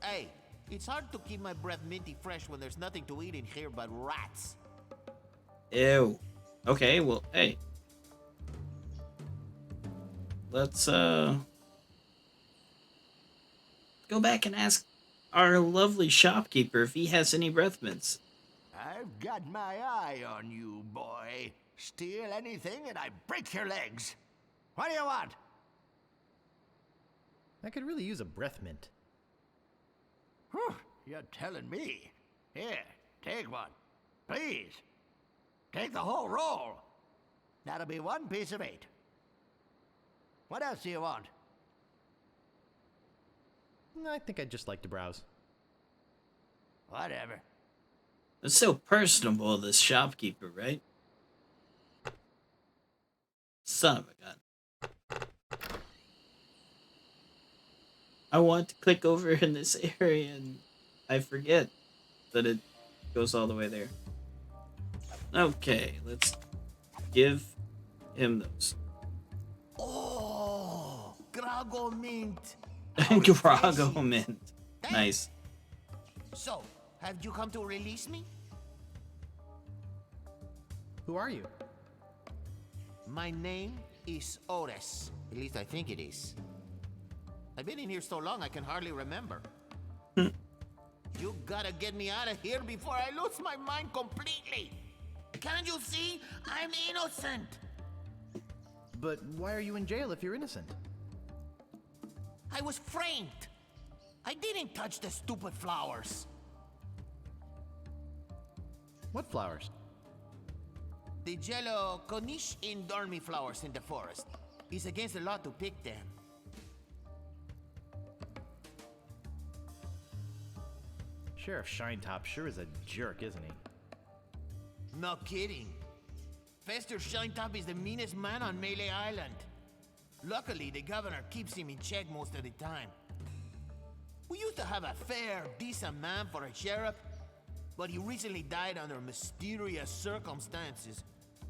Hey, it's hard to keep my breath minty fresh when there's nothing to eat in here but rats. Ew. Okay, well, hey. Let's, go back and ask our lovely shopkeeper if he has any breath mints. I've got my eye on you, boy. Steal anything and I break your legs. What do you want? I could really use a breath mint. Whew, you're telling me. Here, take one. Please. Take the whole roll. That'll be 1 piece of 8. What else do you want? I think I'd just like to browse. Whatever. It's so personable, this shopkeeper, right? Son of a gun. I want to click over in this area and I forget that it goes all the way there. Okay, let's give him those. Oh, Grago mint. Grago mint. Nice. So, have you come to release me? Who are you? My name is Otis. At least I think it is. I've been in here so long I can hardly remember. You gotta get me out of here before I lose my mind completely. Can't you see? I'm innocent. But why are you in jail if you're innocent? I was framed. I didn't touch the stupid flowers. What flowers? The yellow Konish Indormi flowers in the forest. It's against the law to pick them. Sheriff Shinetop sure is a jerk, isn't he? No kidding. Fester Shinetop is the meanest man on Melee Island. Luckily, the governor keeps him in check most of the time. We used to have a fair, decent man for a sheriff, but he recently died under mysterious circumstances.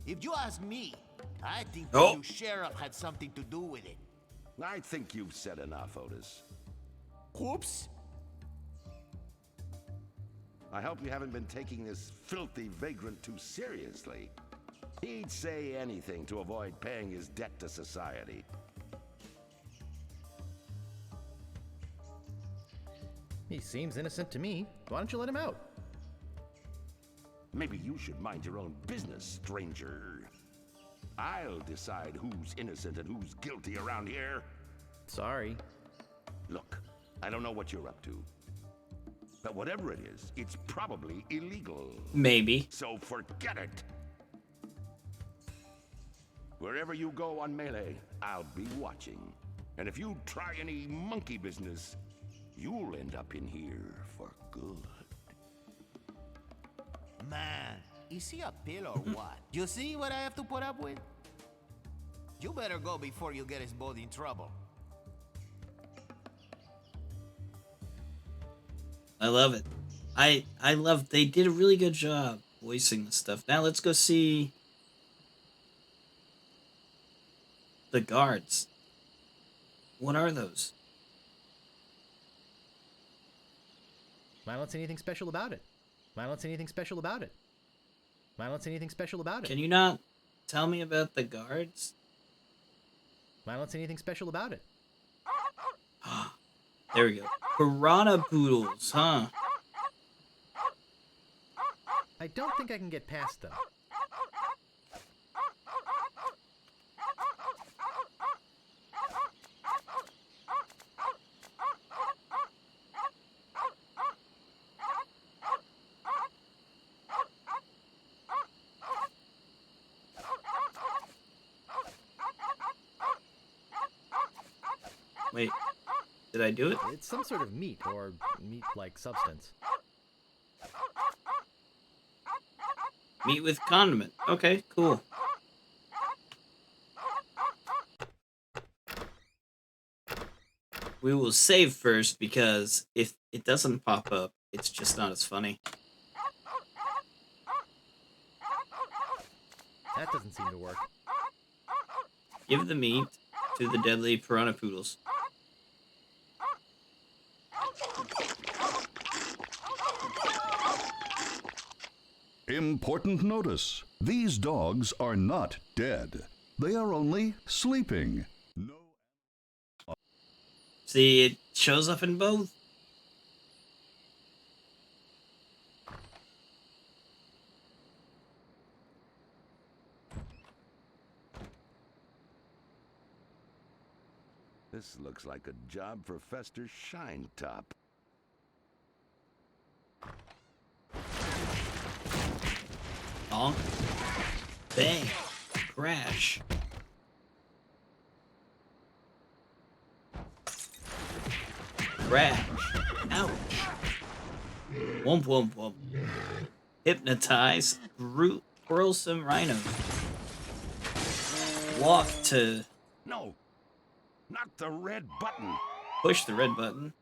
If you ask me, I think the new sheriff had something to do with it. I think you've said enough, Otis. Whoops. I hope you haven't been taking this filthy vagrant too seriously. He'd say anything to avoid paying his debt to society. He seems innocent to me. Why don't you let him out? Maybe you should mind your own business, stranger. I'll decide who's innocent and who's guilty around here. Sorry. Look, I don't know what you're up to. But whatever it is, it's probably illegal. Maybe. So forget it. Wherever you go on Melee, I'll be watching. And if you try any monkey business, you'll end up in here for good. Man, is he a pill or what? You see what I have to put up with? You better go before you get us both in trouble. I love it. I love. They did a really good job voicing this stuff. Now let's go see the guards. What are those? I don't see anything special about it. I don't see anything special about it. I don't see anything special about it. Can you not tell me about the guards? I don't see anything special about it. There we go. Piranha poodles, huh? I don't think I can get past them. Wait, did I do it? It's some sort of meat or meat-like substance. Meat with condiment. Okay, cool. We will save first because if it doesn't pop up, it's just not as funny. That doesn't seem to work. Give the meat to the deadly piranha poodles. Important notice. These dogs are not dead. They are only sleeping. See, it shows up in both. This looks like a job for Fester Shinetop. Bonk. Bang. Crash. Crash. Ouch. Womp womp womp. Hypnotize. Quarrelsome rhino. Walk to... No. Not the red button. Push the red button.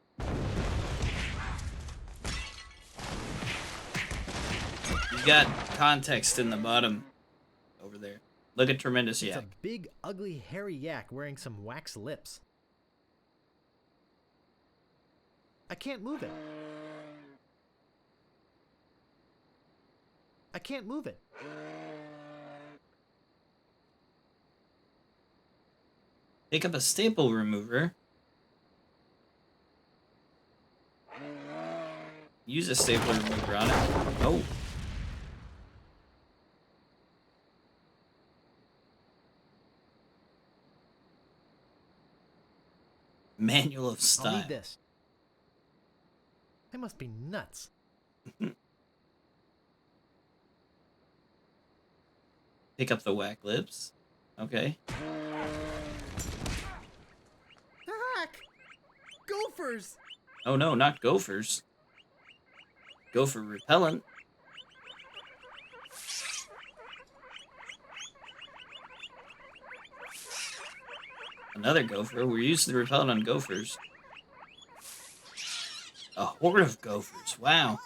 You got context in the bottom over there. Look at Tremendous Yak. It's a big, ugly, hairy yak wearing some wax lips. I can't move it. I can't move it. Pick up a staple remover. Use a staple remover on it. Oh. Manual of style. I'll need this. I must be nuts. Pick up the whack lips. Okay. Heck! Gophers! Oh no, not gophers. Gopher repellent. Another gopher. We're using the repellent on gophers. A horde of gophers. Wow.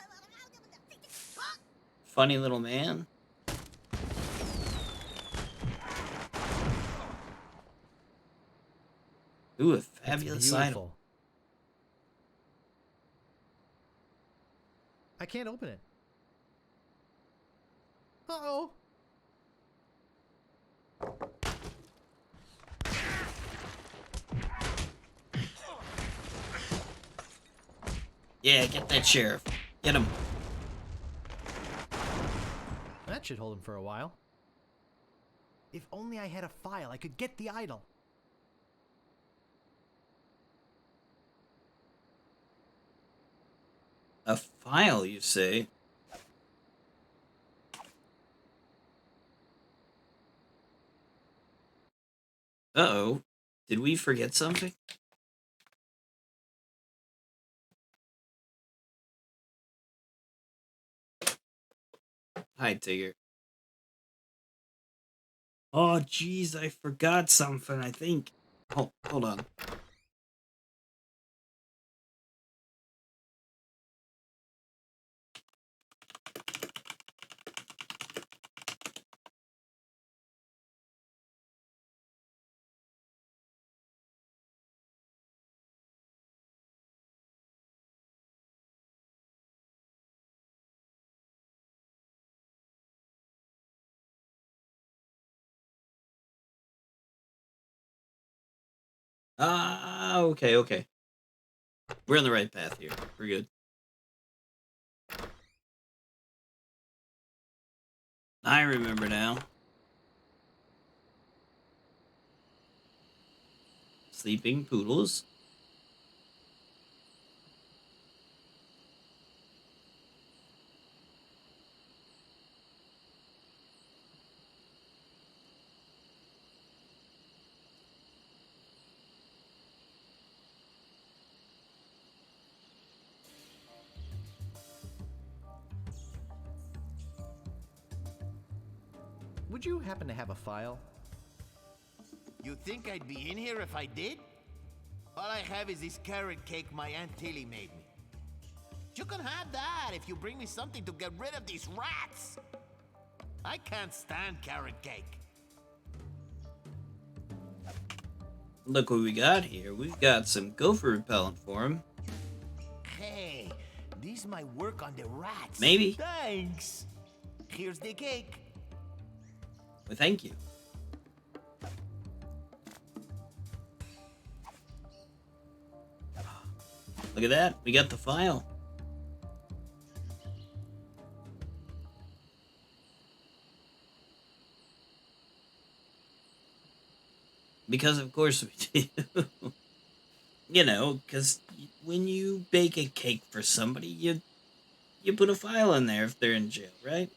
Funny little man. Ooh, a fabulous item. I can't open it. Uh-oh. Yeah, get that sheriff. Get him. That should hold him for a while. If only I had a file, I could get the idol. A file, you say? Uh-oh. Did we forget something? Hi, Tigger. Oh, jeez, I forgot something, I think. Hold on. Ah, okay. We're on the right path here. We're good. I remember now. Sleeping poodles. Would you happen to have a file? You think I'd be in here if I did? All I have is this carrot cake my Aunt Tilly made me. You can have that if you bring me something to get rid of these rats. I can't stand carrot cake. Look what we got here. We've got some gopher repellent for him. Hey, this might work on the rats. Maybe. Thanks. Here's the cake. Well, thank you. Look at that. We got the file. Because of course we do. You know, because when you bake a cake for somebody, you put a file in there if they're in jail, right?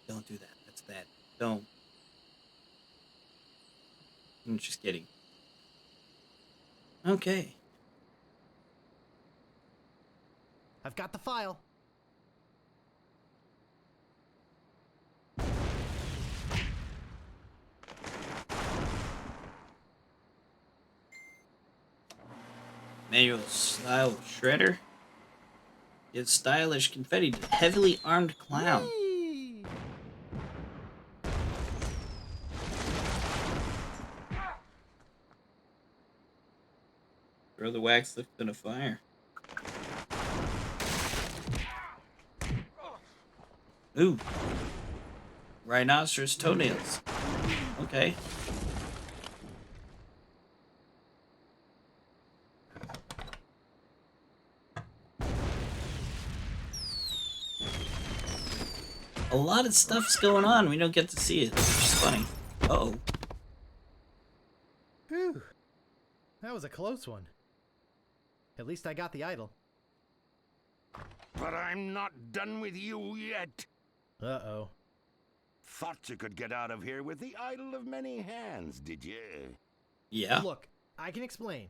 Don't do that. That's bad. Don't. I'm just kidding. Okay. I've got the file. Manual style shredder. Gives stylish confetti to heavily armed clown. Whee! Throw the wax lift in a fire. Ooh. Rhinoceros toenails. Okay. A lot of stuff's going on. We don't get to see it, which is funny. Uh-oh. Whew. That was a close one. At least I got the idol. But I'm not done with you yet. Uh-oh. Thought you could get out of here with the idol of many hands, did you? Yeah. Look, I can explain.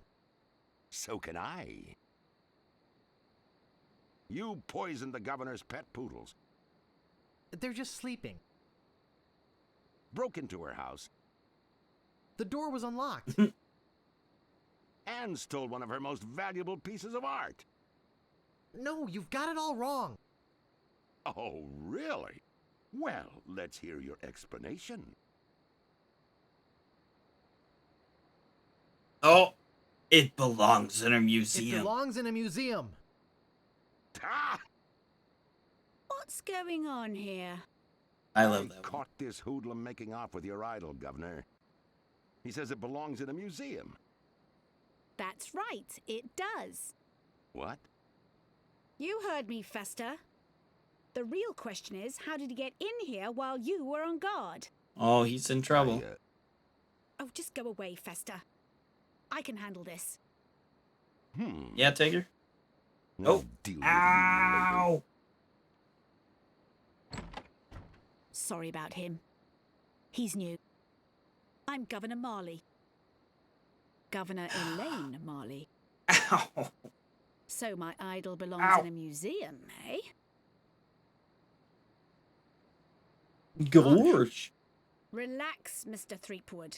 So can I. You poisoned the governor's pet poodles. They're just sleeping. Broke into her house. The door was unlocked. And stole one of her most valuable pieces of art. No, you've got it all wrong. Oh, really? Well, let's hear your explanation. Oh, it belongs in a museum. It belongs in a museum. Ah! What's going on here? I love that caught this hoodlum making off with your idol, Governor. He says it belongs in a museum. That's right, it does. What? You heard me, Fester. The real question is, how did he get in here while you were on guard? Oh, he's in trouble. Oh, just go away, Fester. I can handle this. Yeah, Tiger? No deal with you Ow! Sorry about him. He's new. I'm Governor Marley. Governor Elaine Marley. Ow! So my idol belongs Ow. in a museum, eh? Gorge. Relax, Mr. Threepwood.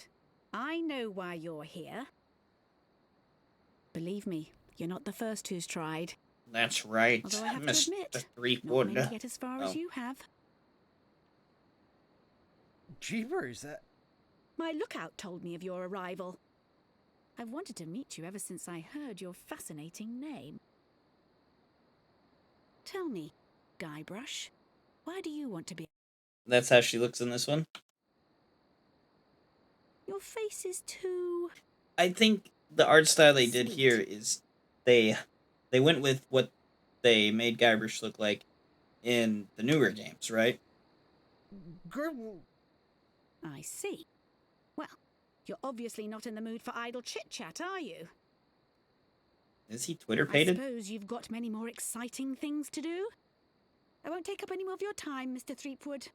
I know why you're here. Believe me, you're not the first who's tried. That's right, Although I have to Mr. admit, not Threepwood. many get as far as Oh. you have. Jeepers, My lookout told me of your arrival. I've wanted to meet you ever since I heard your fascinating name. Tell me, Guybrush, why do you want to be... That's how she looks in this one. Your face is too... I think the art style they did here is they went with what they made Guybrush look like in the newer games, right? I see. Well, you're obviously not in the mood for idle chit-chat, are you? Is he Twitter I pated? suppose you've got many more exciting things to do? I won't take up any more of your time, Mr. Threepwood.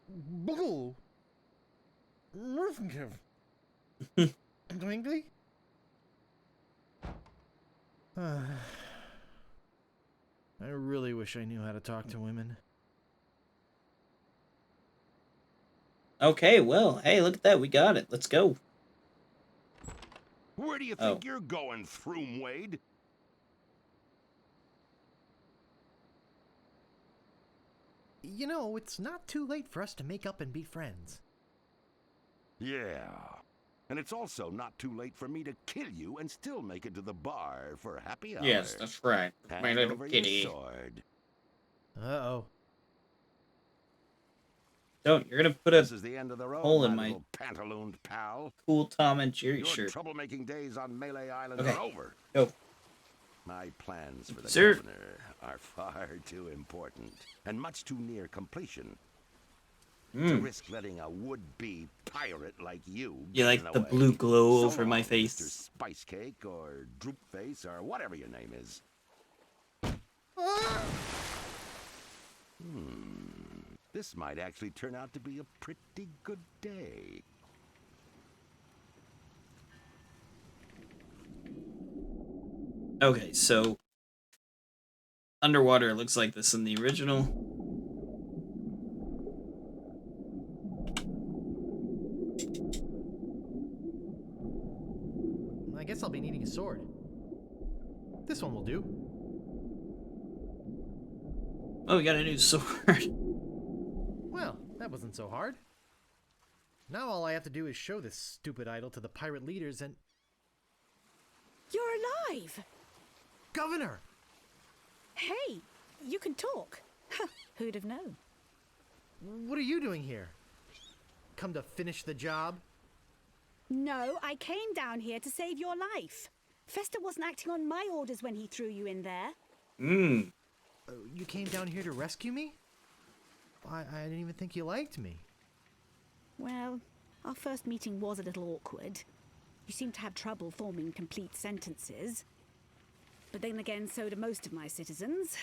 Bull. Twinkly? I really wish I knew how to talk to women. Okay, well, hey, look at that. We got it. Let's go. Where do you think you're going, Throom Wade? You know, it's not too late for us to make up and be friends. Yeah. And it's also not too late for me to kill you and still make it to the bar for happy hour. Yes, that's right. My Hand little over kitty. your sword. Uh-oh. Don't. You're going to put a This is the end of the road, hole in my my little pantalooned pal. cool Tom and Jerry Your shirt. troublemaking days on Melee Island Okay. are over. Go. My plans for the Sir. governor are far too important and much too near completion to Mm. risk letting a would-be pirate like you You get like in the way. blue glow So over my long, face. Mr. Spice Cake or Droop Face or whatever your name is. This might actually turn out to be a pretty good day. Okay, so underwater it looks like this in the original. I guess I'll be needing a sword. This one will do. Oh, we got a new sword. Well, that wasn't so hard. Now all I have to do is show this stupid idol to the pirate leaders and... You're alive! Governor! Hey, you can talk. Huh, who'd have known? What are you doing here? Come to finish the job? No, I came down here to save your life. Fester wasn't acting on my orders when he threw you in there. You came down here to rescue me? I didn't even think you liked me. Well, our first meeting was a little awkward. You seemed to have trouble forming complete sentences. But then again, so do most of my citizens.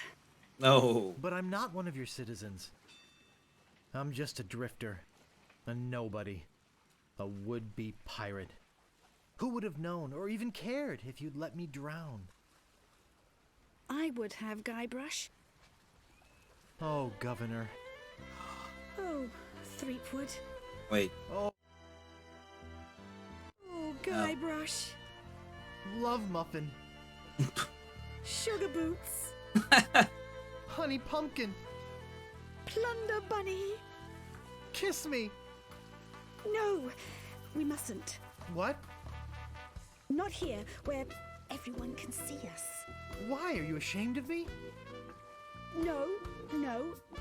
No. But I'm not one of your citizens. I'm just a drifter. A nobody. A would-be pirate. Who would have known or even cared if you'd let me drown? I would have, Guybrush. Oh, Governor. Oh, Threepwood. Wait. Oh, Guybrush. Love Muffin. Sugar Boots. Honey Pumpkin. Plunder Bunny. Kiss me. No, we mustn't. What? Not here, where everyone can see us. Why? Are you ashamed of me? No,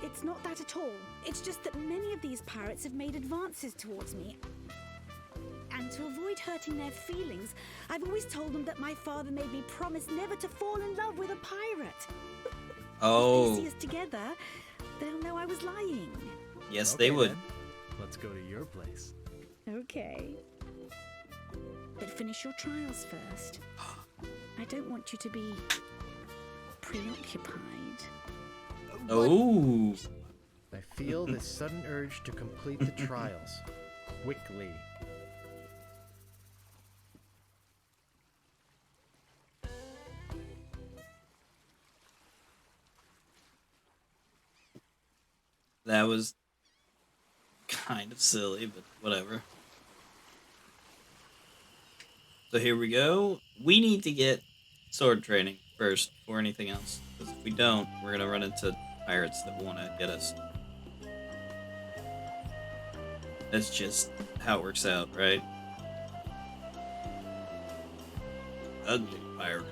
it's not that at all. It's just that many of these pirates have made advances towards me. And to avoid hurting their feelings, I've always told them that my father made me promise never to fall in love with a pirate. Oh. If they see us together, they'll know I was lying. Yes, Okay, they would. then. Let's go to your place. Okay. But finish your trials first. I don't want you to be preoccupied. Oh. I feel this sudden urge to complete the trials. Quickly. That was kind of silly, but whatever. So here we go. We need to get sword training first before anything else. Because if we don't, we're going to run into pirates that want to get us. That's just how it works out, right? Ugly pirate.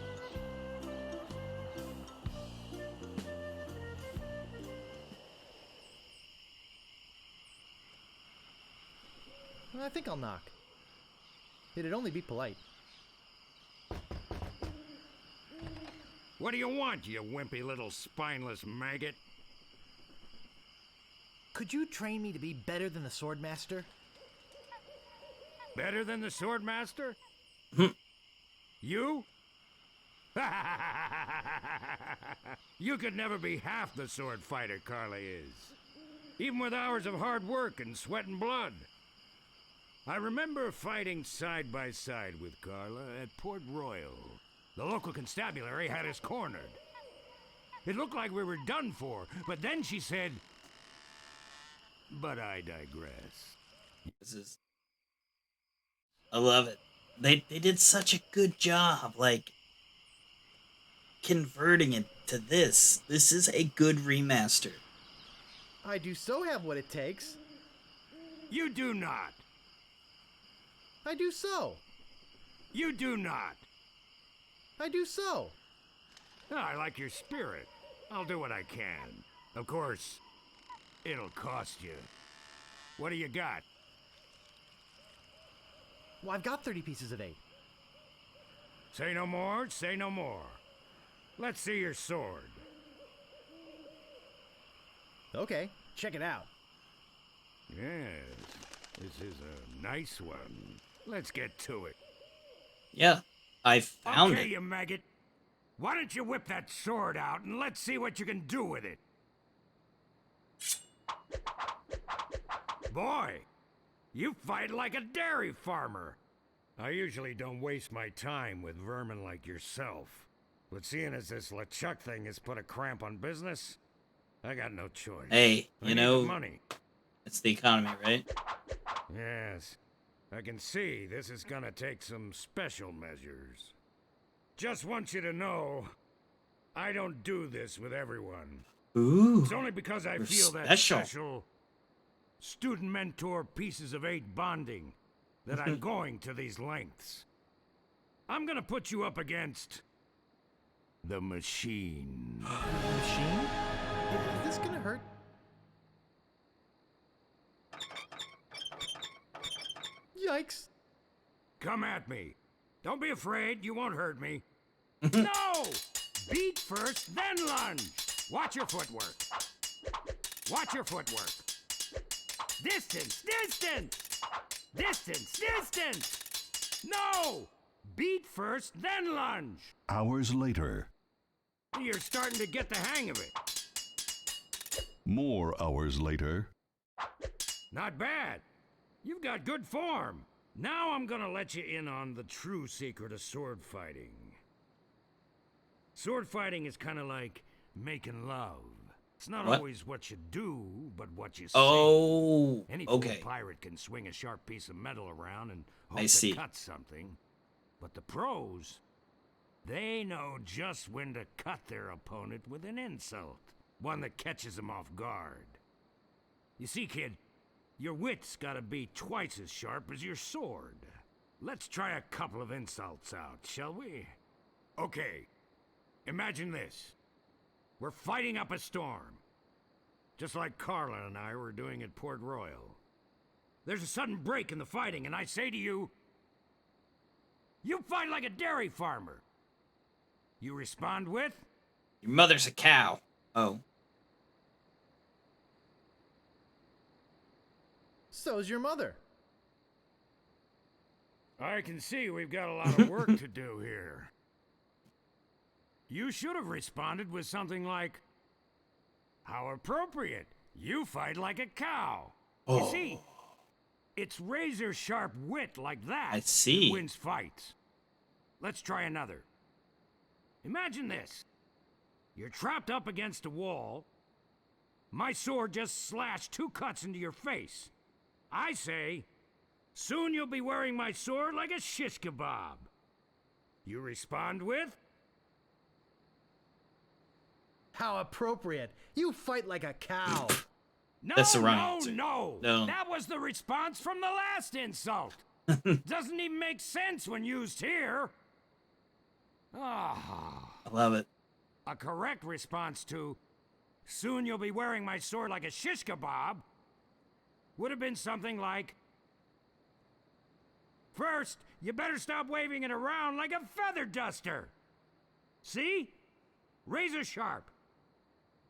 I think I'll knock. It'd only be polite. What do you want, you wimpy little spineless maggot? Could you train me to be better than the Swordmaster? Better than the Swordmaster? You? You could never be half the sword fighter Carla is. Even with hours of hard work and sweat and blood. I remember fighting side by side with Carla at Port Royal. The local constabulary had us cornered. It looked like we were done for, but then she said, but I digress. I love it. They did such a good job, like, converting it to this. This is a good remaster. I do so have what it takes. You do not. I do so. You do not. I do so. I like your spirit. I'll do what I can. Of course, it'll cost you. What do you got? Well, I've got 30 pieces of 8. Say no more, say no more. Let's see your sword. Okay, check it out. Yes, this is a nice one. Let's get to it. Yeah, I found okay, it. you maggot. Why don't you whip that sword out and let's see what you can do with it? Boy, you fight like a dairy farmer. I usually don't waste my time with vermin like yourself. But seeing as this LeChuck thing has put a cramp on business, I got no choice. Hey, I you need know, the money. It's the economy, right? Yes, I can see this is gonna take some special measures. Just want you to know, I don't do this with everyone. Ooh, it's only because I we're feel that special. special student mentor pieces of 8 bonding that I'm going to these lengths. I'm gonna put you up against The machine. Machine? Is this gonna hurt? Yikes. Come at me. Don't be afraid, you won't hurt me. No! Beat first, then lunge. Watch your footwork. Watch your footwork. Distance, distance! Distance, distance! No! Beat first, then lunge. Hours later. You're starting to get the hang of it. More hours later. Not bad. You've got good form. Now I'm gonna let you in on the true secret of sword fighting. Sword fighting is kind of like making love. It's not What? always what you do, but what you say. Oh, Any fool okay. pirate can swing a sharp piece of metal around and I hope see. to cut something. But the pros, they know just when to cut their opponent with an insult. One that catches them off guard. You see, kid, your wit's gotta be twice as sharp as your sword. Let's try a couple of insults out, shall we? Okay, imagine this. We're fighting up a storm. Just like Carla and I were doing at Port Royal. There's a sudden break in the fighting, and I say to you, you fight like a dairy farmer. You respond with? Your mother's a cow. Oh. So's your mother. I can see we've got a lot of work to do here. You should have responded with something like, how appropriate. You fight like a cow. Oh. You see, it's razor-sharp wit like that I see. that wins fights. Let's try another. Imagine this. You're trapped up against a wall. My sword just slashed 2 cuts into your face. I say, soon you'll be wearing my sword like a shish kebab. You respond with? How appropriate. You fight like a cow. No, That's the wrong no, answer. no. No. That was the response from the last insult. Doesn't even make sense when used here. Ah. I love it. A correct response to, soon you'll be wearing my sword like a shish kebab, would have been something like, first, you better stop waving it around like a feather duster. See? Razor sharp.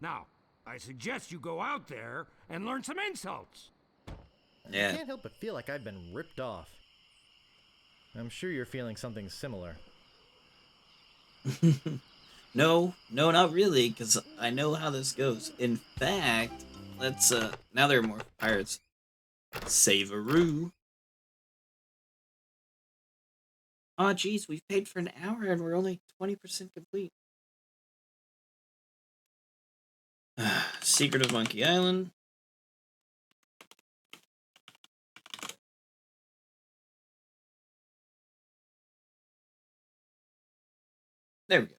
Now, I suggest you go out there and learn some insults. Yeah. I can't help but feel like I've been ripped off. I'm sure you're feeling something similar. No, not really, because I know how this goes. In fact, let's, now there are more pirates. Save-a-roo. Aw, geez, we've paid for an hour and we're only 20% complete. Secret of Monkey Island. There we go.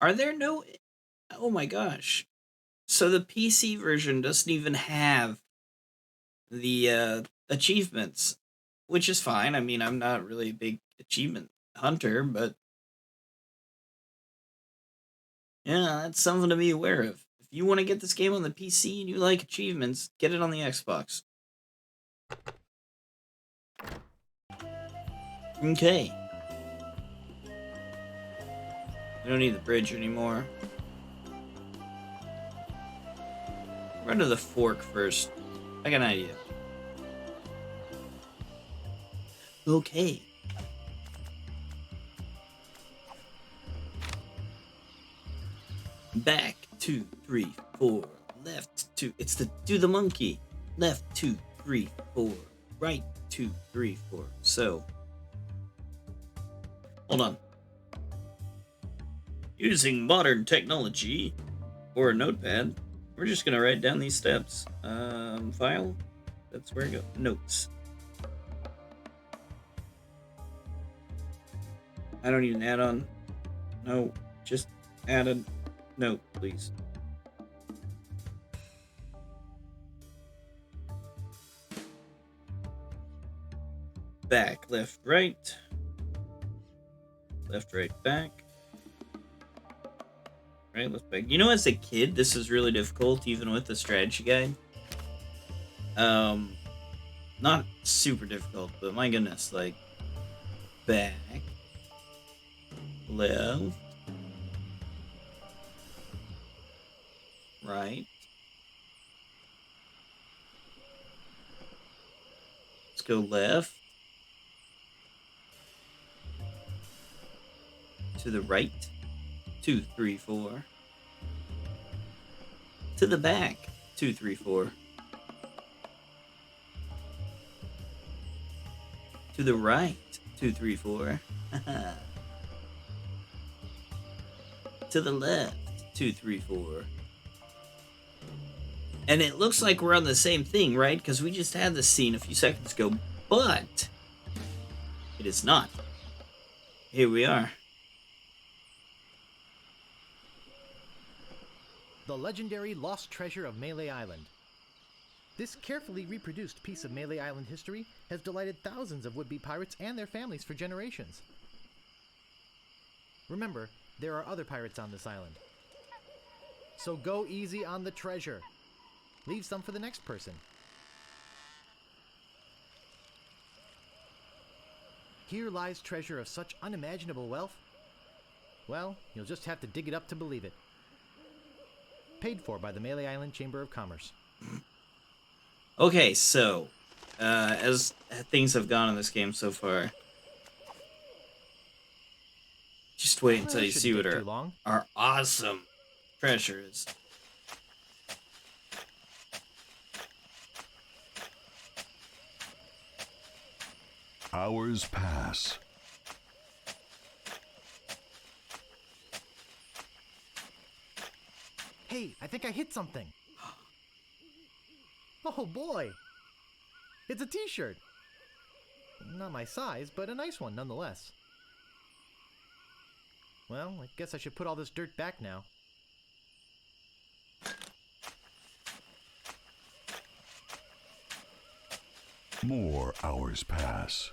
Are there no... Oh my gosh. So the PC version doesn't even have the achievements, which is fine. I mean, I'm not really a big achievement hunter, but yeah, that's something to be aware of. If you want to get this game on the PC and you like achievements, get it on the Xbox. Okay. We don't need the bridge anymore. Run to the fork first. I got an idea. Okay. Back 2, 3, 4. Left 2. It's the do the monkey. Left 2, 3, 4. Right 2, 3, 4. So, hold on. Using modern technology or a notepad, we're just gonna write down these steps. File. That's where I go. Notes. I don't need an add-on. No, just add a note, please. Back, left, right. Left, right, back. Right, left, back. You know, as a kid, this is really difficult, even with the strategy guide. Not super difficult, but my goodness, like, back, left, right. Let's go left. To the right. 2, 3, 4. To the back. 2, 3, 4. To the right. 2, 3, 4. To the left. 2, 3, 4. And it looks like we're on the same thing, right? Because we just had this scene a few seconds ago, but it is not. Here we are. The legendary lost treasure of Melee Island. This carefully reproduced piece of Melee Island history has delighted thousands of would-be pirates and their families for generations. Remember, there are other pirates on this island. So go easy on the treasure. Leave some for the next person. Here lies treasure of such unimaginable wealth. Well, you'll just have to dig it up to believe it. Paid for by the Melee Island Chamber of Commerce. Okay, so, as things have gone in this game so far, just wait until you see what our awesome treasure is. Hours pass. Hey, I think I hit something. Oh boy! It's a t-shirt! Not my size, but a nice one nonetheless. Well, I guess I should put all this dirt back now. More hours pass.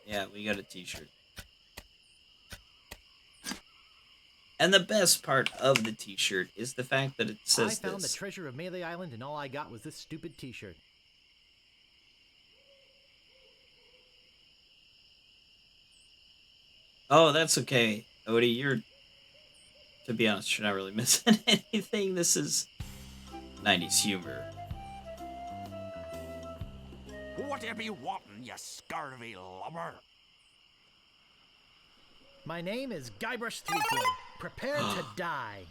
Yeah, we got a t-shirt. And the best part of the t-shirt is the fact that it says I found this. the treasure of Melee Island and all I got was this stupid t-shirt. Oh, that's okay. Odie, you're, to be honest, you're not really missing anything. This is 90s humor. What you be wanting, you scurvy lubber? My name is Guybrush Threepwood. Prepare to die.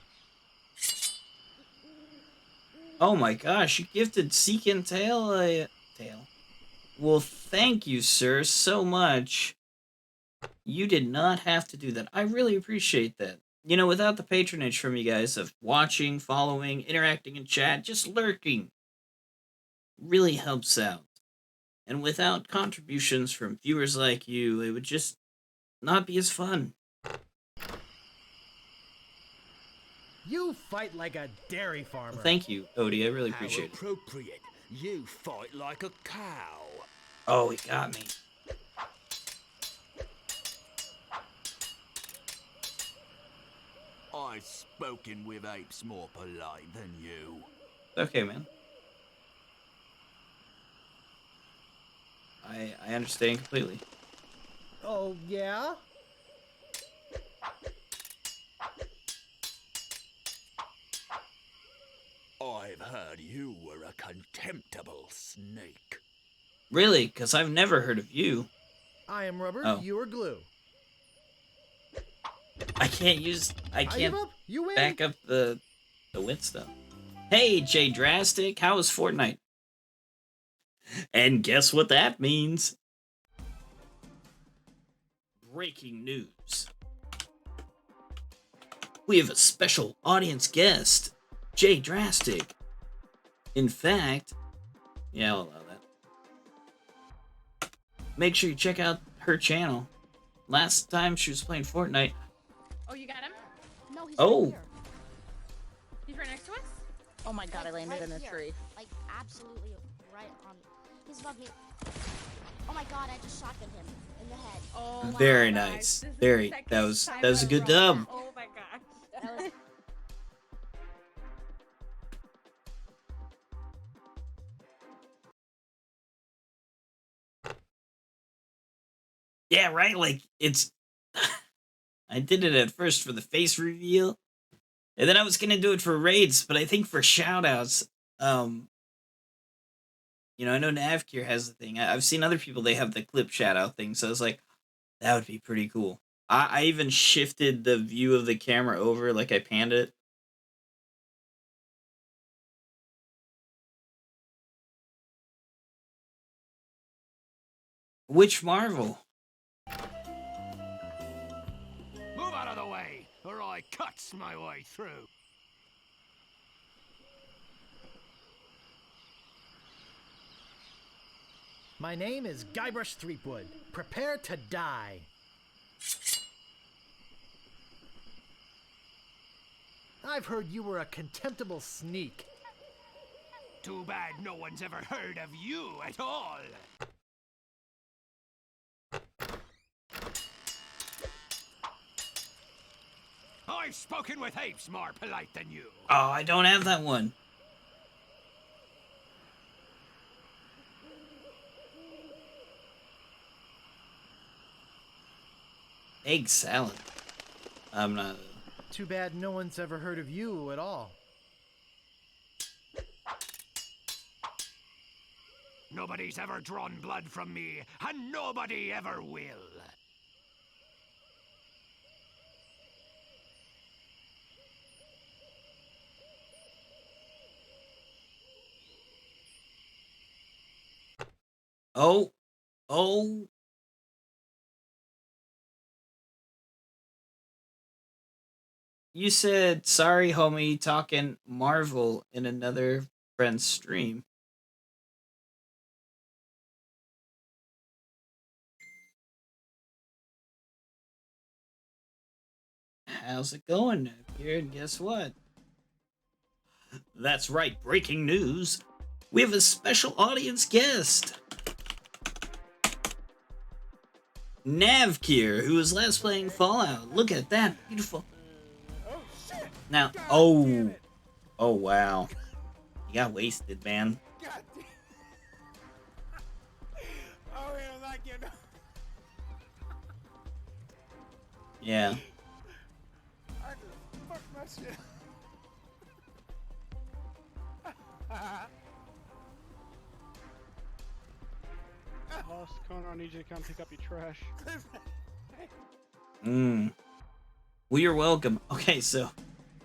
Oh my gosh, you gifted Seek and Tail a... Tail? Well, thank you, sir, so much. You did not have to do that. I really appreciate that. You know, without the patronage from you guys of watching, following, interacting in chat, just lurking, really helps out. And without contributions from viewers like you, it would just not be as fun. You fight like a dairy farmer. Well, thank you, Odie. I really appreciate it. How appropriate. You fight like a cow. Oh, he got me. I've spoken with apes more polite than you. Okay, man. I understand completely. Oh, yeah? I've heard you were a contemptible snake. Really? Because I've never heard of you. I am rubber, Oh. you are glue. I can't give up. You win. back up the wit stuff. Hey, Jay Drastic, how is Fortnite? And guess what that means? Breaking news. We have a special audience guest, Jay Drastic. In fact, yeah, I'll allow that. Make sure you check out her channel. Last time she was playing Fortnite. Oh, you got him? No, he's Oh. right here. He's right next to us? Oh my god, I landed right in a here. tree. Like, absolutely right on. He's above me. Oh my god, I just shotgunned him in the head. Oh my Very gosh, nice. this is Very. the That was second that was a time good I've dub. rolled that. Oh my gosh. That was Yeah, right. Like it's. I did it at first for the face reveal, and then I was gonna do it for raids, but I think for shoutouts, I know Navcure has the thing. I've seen other people, they have the clip shoutout thing, so I was like, that would be pretty cool. I even shifted the view of the camera over, like I panned it. Which Marvel? Move out of the way, or I cuts my way through. My name is Guybrush Threepwood. Prepare to die. I've heard you were a contemptible sneak. Too bad no one's ever heard of you at all. I've spoken with apes more polite than you. Oh, I don't have that one. Egg salad. I'm not. Too bad no one's ever heard of you at all. Nobody's ever drawn blood from me, and nobody ever will. Oh. You said, sorry, homie, talking Marvel in another friend's stream. How's it going, Navcure? And guess what? That's right, breaking news. We have a special audience guest. Navcure, who was last playing Fallout. Look at that, beautiful. Now, oh wow. You got wasted, man. Oh, yeah, like you know. Yeah. I just fucked my shit. Lost Connor, I need you to come pick up your trash. Well, you're welcome. Okay, so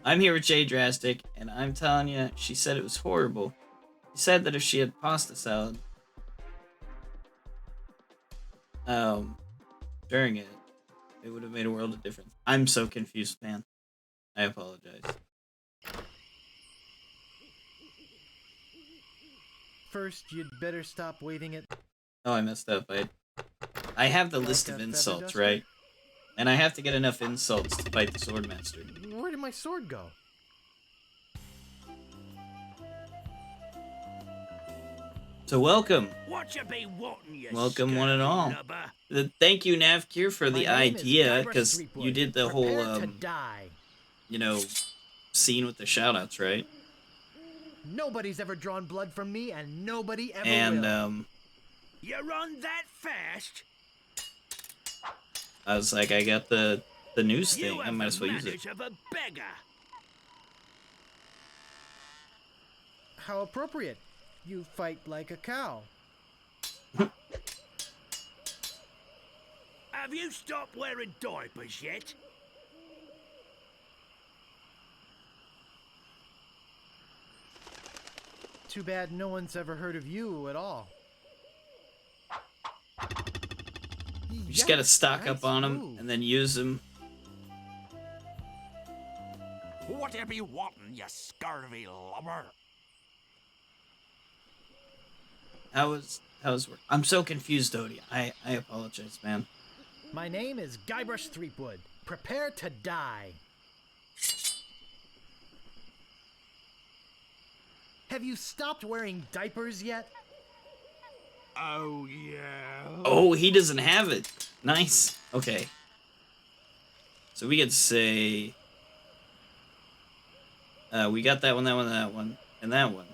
I'm here with Jay Drastic, and I'm telling you, she said it was horrible. She said that if she had pasta salad, during it, it would have made a world of difference. I'm so confused, man. I apologize. First, you'd better stop waving it. Oh, I messed up. I have the Like list a of feather insults, duster? right? And I have to get enough insults to fight the Swordmaster. Where did my sword go? So welcome. What you be wanting, you Welcome one and all. lubber? Thank you, Navcure, for the My name is idea, Guybrush because Threepwood. you did the whole, Prepare to die. Scene with the shoutouts, right? Nobody's ever drawn blood from me, and nobody ever And, will. You run that fast? I was like, I got the news You thing. I have might the as well use it. manners of a beggar. How appropriate. You fight like a cow. Have you stopped wearing diapers yet? Too bad no one's ever heard of you at all. You just gotta stock up on them and then use them. What you be wanting, you scurvy lubber? How's work? I'm so confused, Odie. I apologize, man. My name is Guybrush Threepwood. Prepare to die. Have you stopped wearing diapers yet? Oh, yeah. Oh, he doesn't have it. Nice. Okay. So we could say... we got that one, that one, that one, and that one.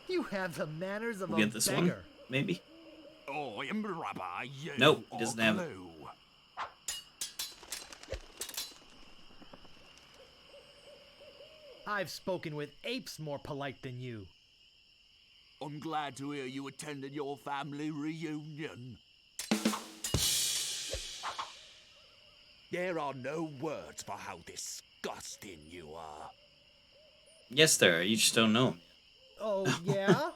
You have the manners of We'll a get this beggar. one, maybe? I am rubber, you Nope, he doesn't are have it. glue. I've spoken with apes more polite than you. I'm glad to hear you attended your family reunion. There are no words for how disgusting you are. Yes, there are. You just don't know him. Oh, yeah?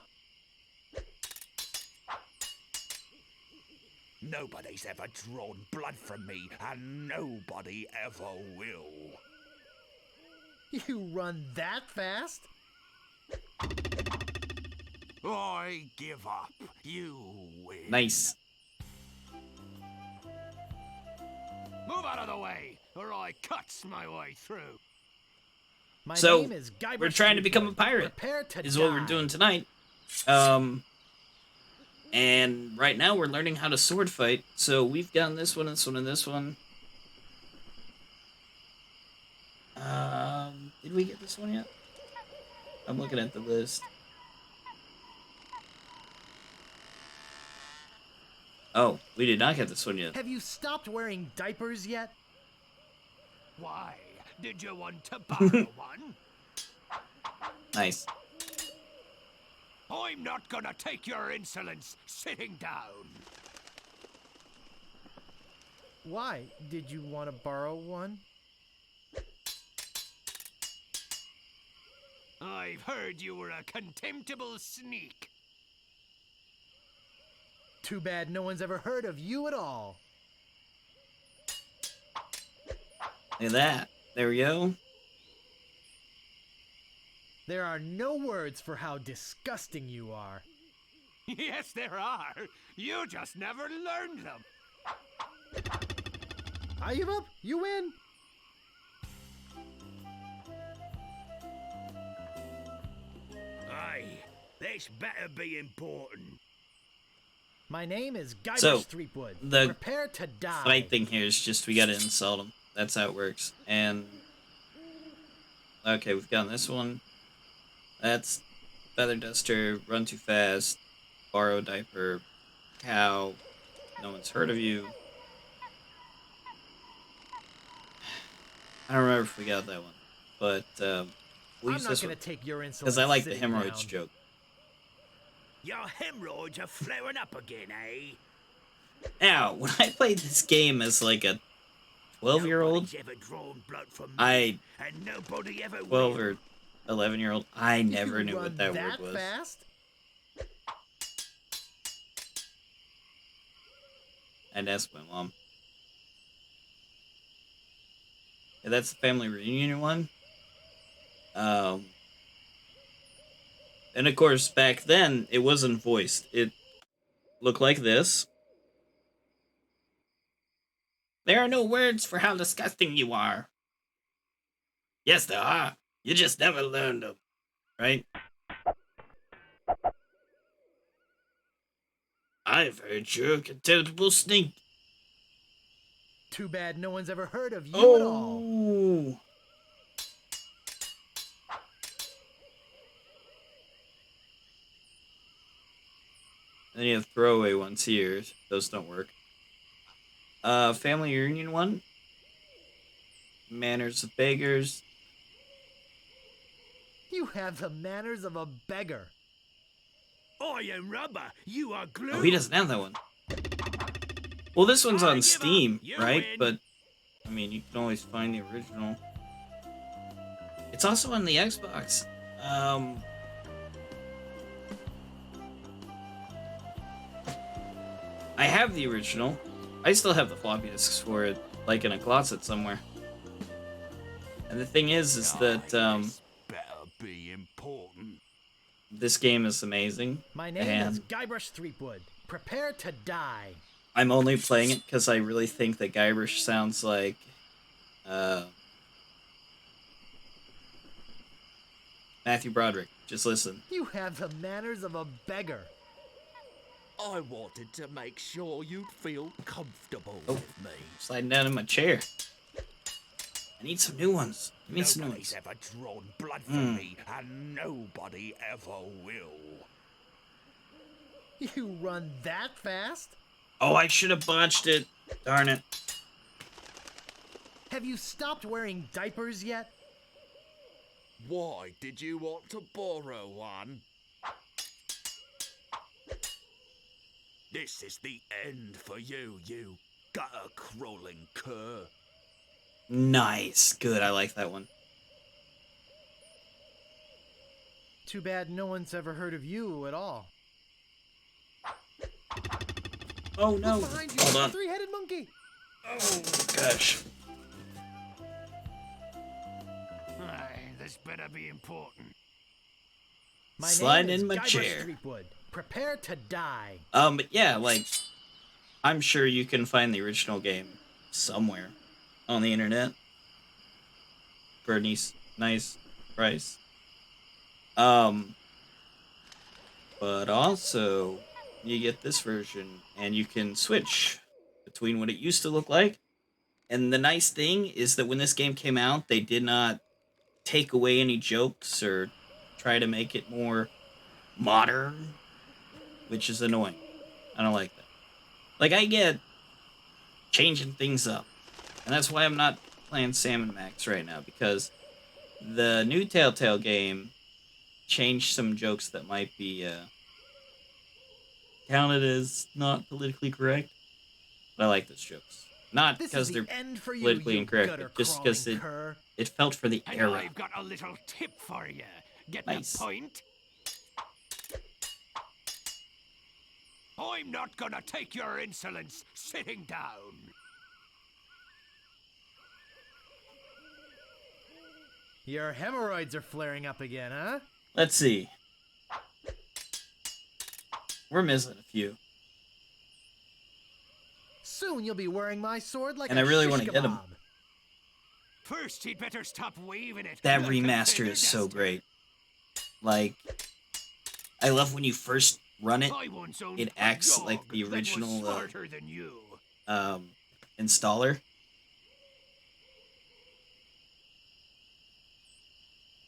Nobody's ever drawn blood from me, and nobody ever will. You run that fast? I give up. You win. Nice. Move out of the way, or I cuts my way through. My So, name is Guybrush we're trying to become a pirate, Prepare to is what we're die. doing tonight. And right now we're learning how to sword fight. So we've gotten this one, this one, and this one. Did we get this one yet? I'm looking at the list. Oh, we did not get this one yet. Have you stopped wearing diapers yet? Why? Did you want to borrow one? Nice. I'm not gonna take your insolence sitting down. Why? Did you want to borrow one? I've heard you were a contemptible sneak. Too bad no one's ever heard of you at all. Look at that. There we go. There are no words for how disgusting you are. Yes, there are. You just never learned them. I give up. You win. Aye, this better be important. My name is Guybrush So, Threepwood. the Prepare to die. fight thing here is just we gotta insult them. That's how it works. And okay, we've gotten this one. That's feather duster, run too fast, borrow diaper, cow, no one's heard of you. I don't remember if we got that one, but we'll I'm use not this gonna one take your insolence because I like the sitting hemorrhoids down. joke. Your hemorrhoids are flaring up again, eh? Now, when I played this game as like a 12-year-old, Nobody's ever drawn blood from me, I and nobody ever 12 will. or 11-year-old, I never You knew run what that that word was. fast? I'd ask my mom. Yeah, that's the family reunion one. And of course, back then, it wasn't voiced. It looked like this. There are no words for how disgusting you are. Yes, there are. You just never learned them. Right? I've heard you're a contemptible sneak. Too bad no one's ever heard of you at all. Oh. Then you have throwaway ones here. Those don't work. Family reunion one. Manners of beggars. You have the manners of a beggar. I am rubber, you are glue. Oh, he doesn't have that one. Well, this one's on Steam, right? But, I mean, you can always find the original. It's also on the Xbox. I have the original. I still have the floppy disks for it, like in a closet somewhere. And the thing is that Better be important. this game is amazing. My name and is Guybrush Threepwood. Prepare to die. I'm only playing it because I really think that Guybrush sounds like Matthew Broderick. Just listen. You have the manners of a beggar. I wanted to make sure you'd feel comfortable Oh, with me. sliding down in my chair. I need some new ones. Give me some new Nobody's ones. ever drawn blood from me, and nobody ever will. You run that fast? Oh, I should have botched it. Darn it. Have you stopped wearing diapers yet? Why did you want to borrow one? This is the end for you, you gutter-crawling cur. Nice. Good. I like that one. Too bad no one's ever heard of you at all. Oh no. Look behind you, Hold on. a three-headed monkey. Oh gosh. Aye, this better be important. My Slide name in is my Guybrush chair. Threepwood. Prepare to die. But yeah, like, I'm sure you can find the original game somewhere on the internet for a nice price. But also, you get this version, and you can switch between what it used to look like. And the nice thing is that when this game came out, they did not take away any jokes or try to make it more modern, which is annoying. I don't like that. Like, I get changing things up, and that's why I'm not playing Sam & Max right now, because the new Telltale game changed some jokes that might be counted as not politically correct. But I like those jokes. Not because they're politically incorrect, but just because it felt for the And era. I've got a little tip for you. Get Nice. the point? I'm not gonna take your insolence sitting down. Your hemorrhoids are flaring up again, huh? Let's see. We're missing a few. Soon you'll be wearing my sword like And a I really shish want to get 'em. kebab. First, he'd better stop waving it. That like a remaster finger is so duster. great. Like, I love when you first run it, I once owned it a acts dog like the that was original smarter than you. installer.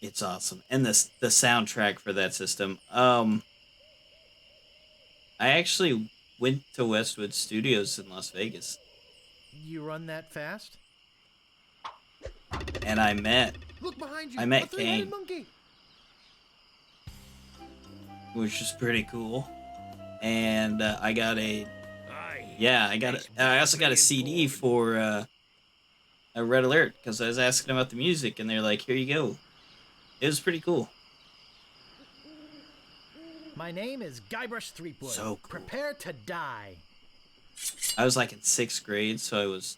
It's awesome. And the soundtrack for that system. I actually went to Westwood Studios in Las Vegas, You run that fast? and I met Look behind you. I met a three-headed Kane. monkey. which is pretty cool. And I got a I also got a CD for a Red Alert because I was asking about the music, and they're like, "Here you go." It was pretty cool. My name is Guybrush Threepwood. So cool. Prepare to die. I was like in 6th grade, so I was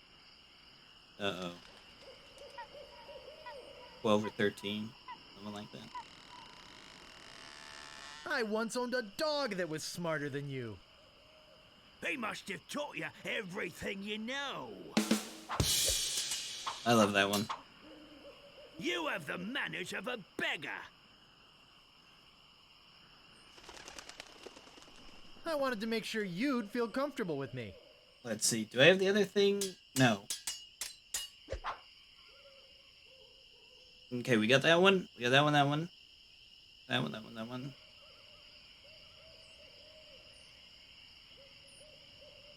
12 or 13, something like that. I once owned a dog that was smarter than you. They must have taught you everything you know. I love that one. You have the manners of a beggar. I wanted to make sure you'd feel comfortable with me. Let's see. Do I have the other thing? No. Okay, we got that one. We got that one, that one. That one, that one, that one.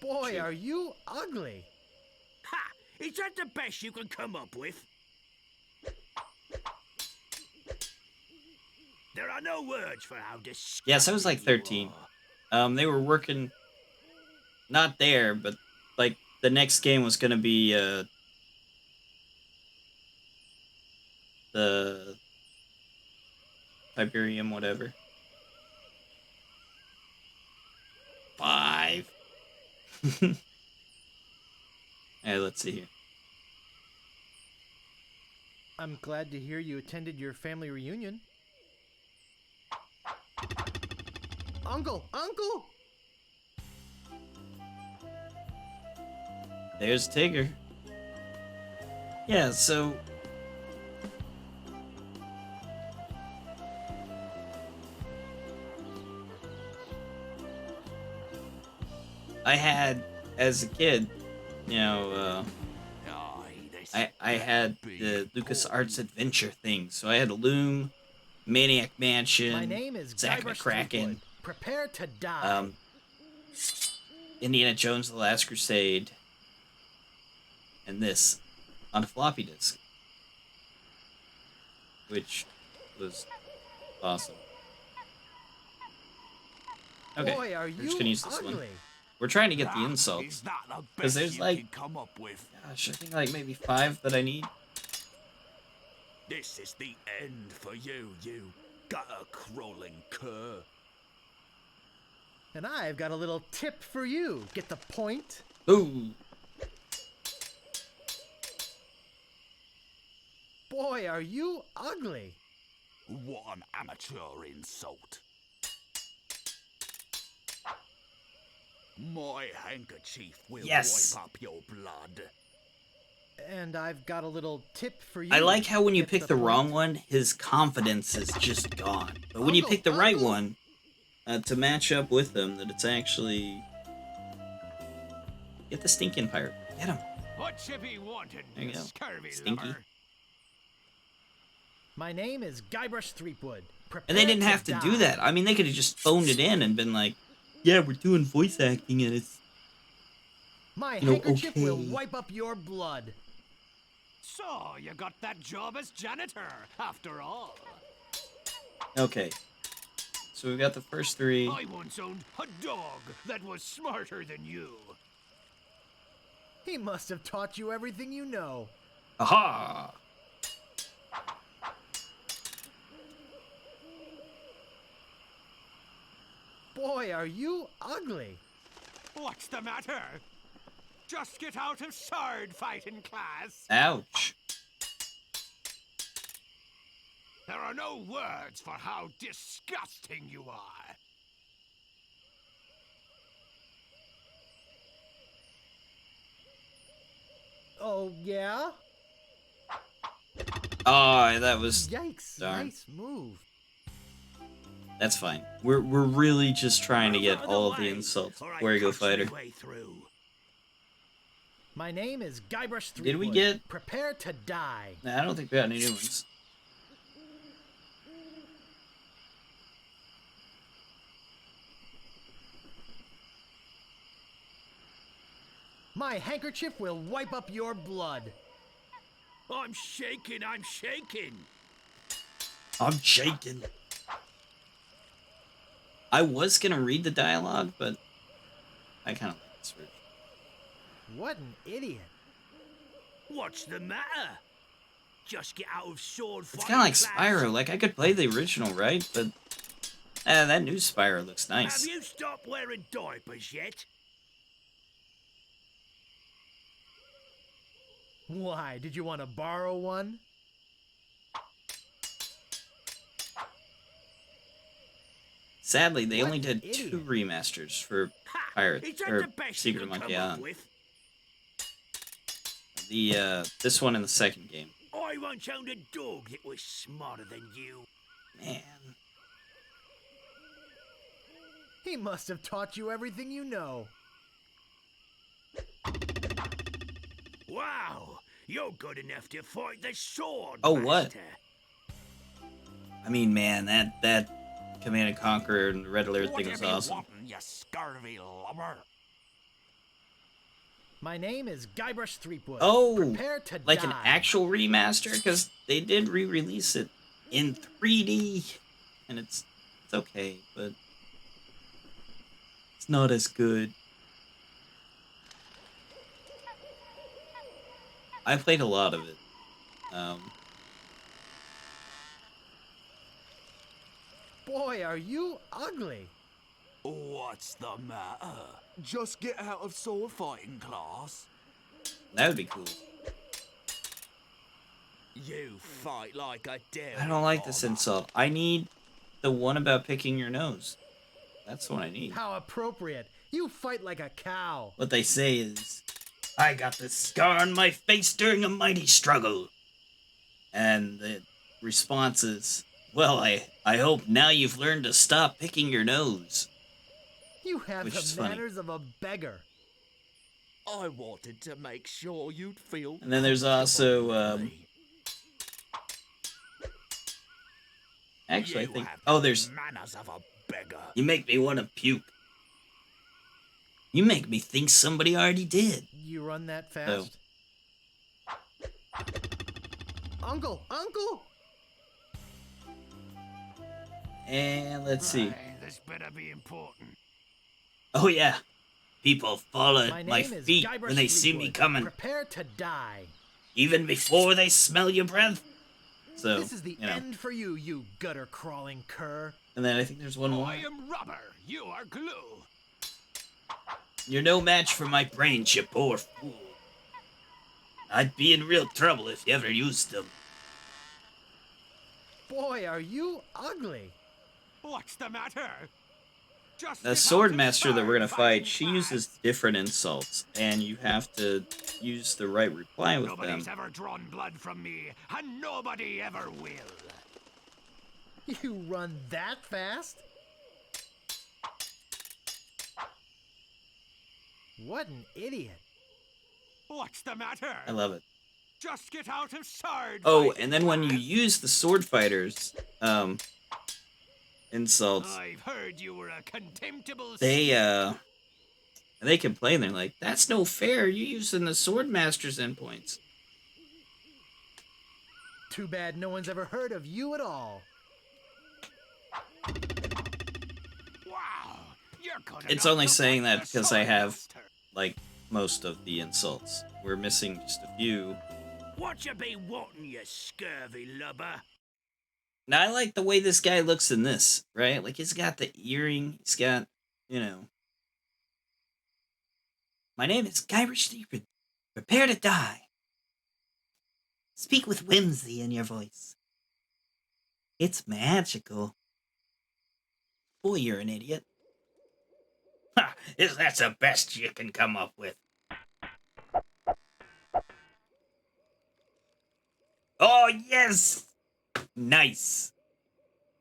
Boy, Shoot. are you ugly. Ha! Is that the best you can come up with? There are no words for how disgusting. Yes, I was like 13. They were working, not there, but like the next game was gonna be the Tiberium, whatever. 5. Alright, let's see here. I'm glad to hear you attended your family reunion. Uncle! Uncle! There's Tigger. Yeah, so I had, as a kid, you know, I had the LucasArts Adventure thing. So I had Loon, Maniac Mansion, My name is Zack Guybrush McCracken, Threepwood. Prepare to die. Indiana Jones: The Last Crusade, and this on a floppy disk, which was awesome. Okay, Boy, are we're just you gonna use this one. ugly. We're trying to get the insults because there's like, come up with. gosh, I think like maybe 5 that I need. This is the end for you, you gutter crawling cur. And I've got a little tip for you. Get the point? Ooh. Boy, are you ugly. What an amateur insult. My handkerchief will Yes. wipe up your blood. And I've got a little tip for you. I like how when you Get pick the point? wrong one, his confidence is just gone. But when you pick the right one, to match up with them, that it's actually... Get the stinking pirate. Get him. What you be wanting, There you go. scurvy Stinky. lover? My name is Guybrush Threepwood. Prepare And they didn't have to do that. I mean, they could have just phoned it in and been like, yeah, we're doing voice acting and it's... My You know, handkerchief will okay. wipe up your blood. So, you got that job as janitor, after all. Okay. So we've got the first 3. I once owned a dog that was smarter than you. He must have taught you everything you know. Aha! Boy, are you ugly. What's the matter? Just get out of sword fighting class. Ouch. There are no words for how disgusting you are. Oh, yeah? Oh, that was... Yikes, Darn. nice move. That's fine. We're really just trying to get all of the insults before you go fighter. My name is Guybrush Threepwood. Did we get... Prepare to die. Nah, I don't think we got any new ones. My handkerchief will wipe up your blood. I'm shaking, I'm shaking. I'm shaking. I was gonna read the dialogue, but I kind of like this version. What an idiot. What's the matter? Just get out of sword It's fighting kind of like class. Spyro. Like, I could play the original, right? But that new Spyro looks Have nice. you stopped wearing diapers yet? Why, did you want to borrow one? Sadly, they What only did an 2 idiot. remasters for Is Pirates that or the best Secret you of can Monkey come up Island. with? This one in the second game. I once owned a dog that was smarter than you. Man, He must have taught you everything you know. Wow, you're good enough to fight the sword. Oh, what? Master. I mean, man, that Command and Conquer and Red Alert What thing you was be awesome. wanting, you scurvy lubber? My name is Guybrush Threepwood. Oh, Prepare to like die. an actual remaster? Because they did re-release it in 3D, and it's okay, but it's not as good. I played a lot of it. Boy, are you ugly. What's the matter? Just get out of sword fighting class. That would be cool. You fight like a devil. I don't like this insult. I need the one about picking your nose. That's the one I need. How appropriate. You fight like a cow. What they say is, I got this scar on my face during a mighty struggle. And the response is, well, I hope now you've learned to stop picking your nose. You have Which is the funny. manners of a beggar. I wanted to make sure you'd feel. And then there's also actually, I think. Oh, there's. Manners of a beggar. You make me want to puke. You make me think somebody already did. You run that fast? Uncle! Uncle! And let's see. This better be important. Oh yeah, people fall at my name is feet Guybrush when they see me Threepwood. coming, Prepare to die. even before they smell your breath. So This is the you know. end for you, you gutter-crawling cur. And then I think there's one more. I am rubber. You are glue. You're no match for my brains, you poor fool. I'd be in real trouble if you ever used them. Boy, are you ugly. What's the matter? Just The Swordmaster that we're gonna fight, she uses different insults, and you have to use the right reply with them. Nobody's ever drawn blood from me, and nobody ever will. You run that fast? What an idiot. What's the matter? I love it. Just get out of sword. Oh, and then when you use the sword fighters, insults, I've heard you were a contemptible. they complain. They're like, "That's no fair. You're using the Swordmaster's endpoints." Too bad no one's ever heard of you at all. Wow, you're good It's enough only to saying fight that the because I have Swordmaster. like most of the insults. We're missing just a few. What you be wanting, you scurvy lubber? Now I like the way this guy looks in this, right? Like he's got the earring. He's got, you know. My name is Guybrush Threepwood. Prepare to die. Speak with whimsy in your voice. It's magical. Boy, you're an idiot. Ha! Is that the best you can come up with? Oh, yes! Nice.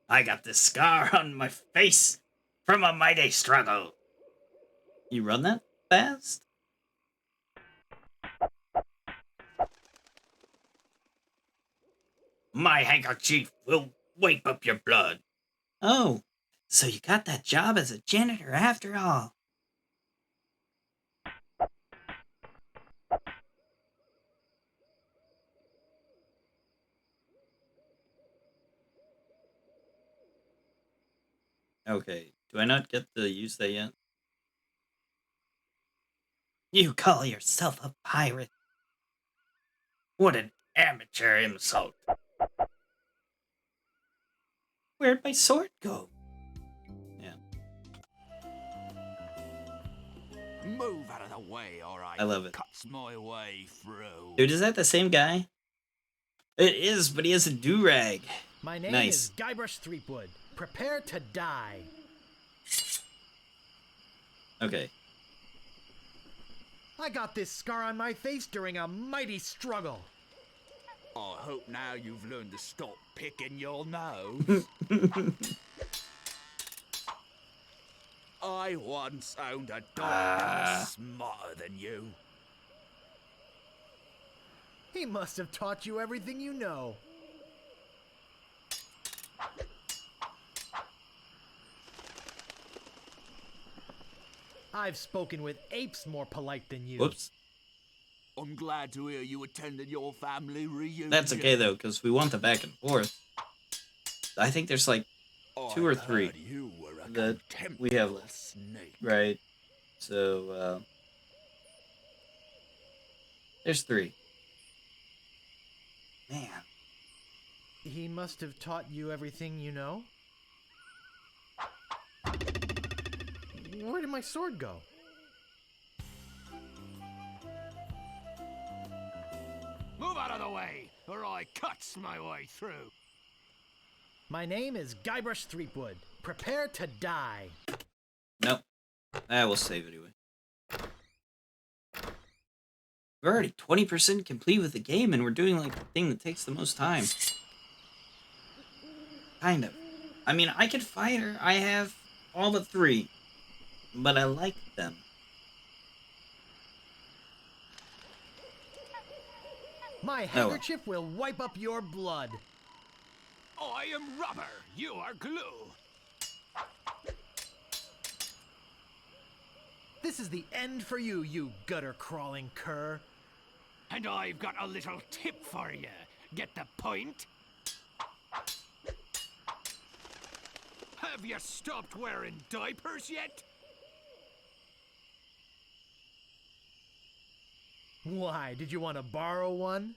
I got this scar on my face from a mighty struggle. You run that fast? My handkerchief will wipe up your blood. Oh, so you got that job as a janitor after all. Okay, do I not get to use that yet? You call yourself a pirate? What an amateur insult. Where'd my sword go? Yeah. Move out of the way, or I love it. cuts my way through. Dude, is that the same guy? It is, but he has a do-rag. My name Nice. is Guybrush Threepwood. Prepare to die. Okay. I got this scar on my face during a mighty struggle. I hope now you've learned to stop picking your nose. I once owned a dog smarter than you. He must have taught you everything you know. I've spoken with apes more polite than you. Whoops. I'm glad to hear you attended your family reunion. That's okay, though, because we want the back and forth. I think there's like 2 or 3 you were a that we have left. snake. Right. So, there's 3. Man. He must have taught you everything you know? Where did my sword go? Move out of the way, or I cuts my way through. My name is Guybrush Threepwood. Prepare to die. Nope. I will save anyway. We're already 20% complete with the game, and we're doing like the thing that takes the most time. Kind of. I mean, I could fight her. I have all but 3. but I like them. My handkerchief will wipe up your blood. I am rubber, you are glue. This is the end for you, you gutter-crawling cur. And I've got a little tip for you. Get the point? Have you stopped wearing diapers yet? Why, did you want to borrow one?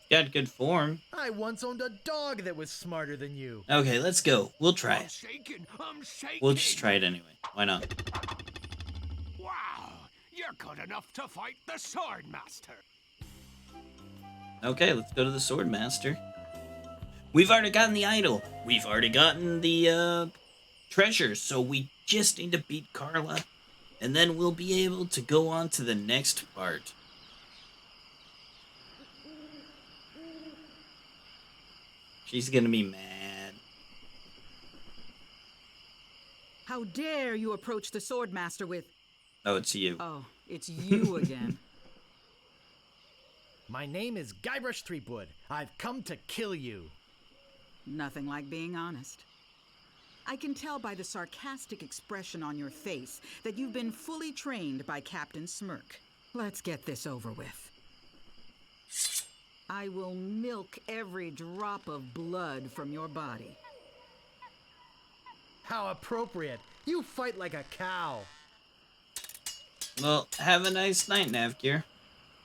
Got good form. I once owned a dog that was smarter than you. Okay, let's go. We'll try I'm it. shaking, I'm shaking. We'll just try it anyway. Why not? Wow, you're good enough to fight the Swordmaster. Okay, let's go to the Swordmaster. We've already gotten the idol. We've already gotten the treasure, so we just need to beat Carla, and then we'll be able to go on to the next part. She's gonna be mad. How dare you approach the Swordmaster with... Oh, it's you. Oh, it's you again. My name is Guybrush Threepwood. I've come to kill you. Nothing like being honest. I can tell by the sarcastic expression on your face that you've been fully trained by Captain Smirk. Let's get this over with. I will milk every drop of blood from your body. How appropriate. You fight like a cow. Well, have a nice night, Navgear.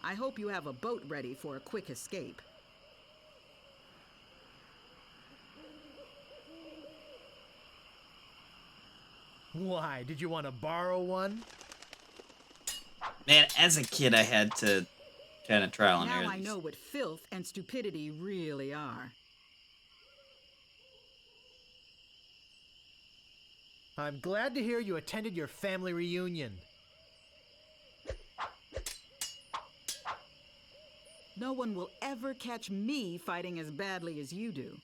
I hope you have a boat ready for a quick escape. Why, did you want to borrow one? Man, as a kid, I had to kind of trial and error. Now I know what filth and stupidity really are. I'm glad to hear you attended your family reunion. No one will ever catch me fighting as badly as you do.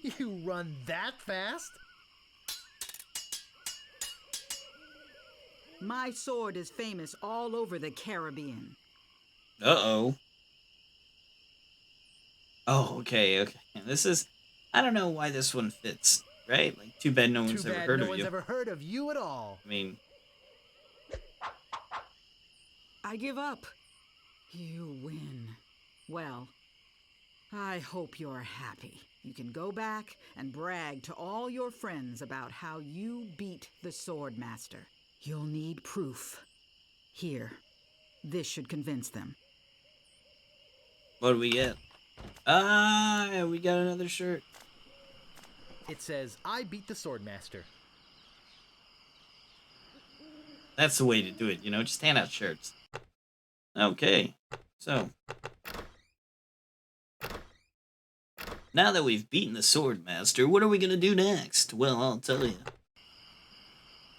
You run that fast? My sword is famous all over the Caribbean. Uh-oh. Oh, okay. This is... I don't know why this one fits, right? Like, too bad no one's ever heard of you. No one's ever heard of you at all. I mean... I give up. You win. Well, I hope you're happy. You can go back and brag to all your friends about how you beat the Swordmaster. You'll need proof. Here. This should convince them. What do we get? Ah, we got another shirt. It says, I beat the Swordmaster. That's the way to do it, you know? Just hand out shirts. Okay, so... now that we've beaten the Swordmaster, what are we gonna do next? Well, I'll tell you.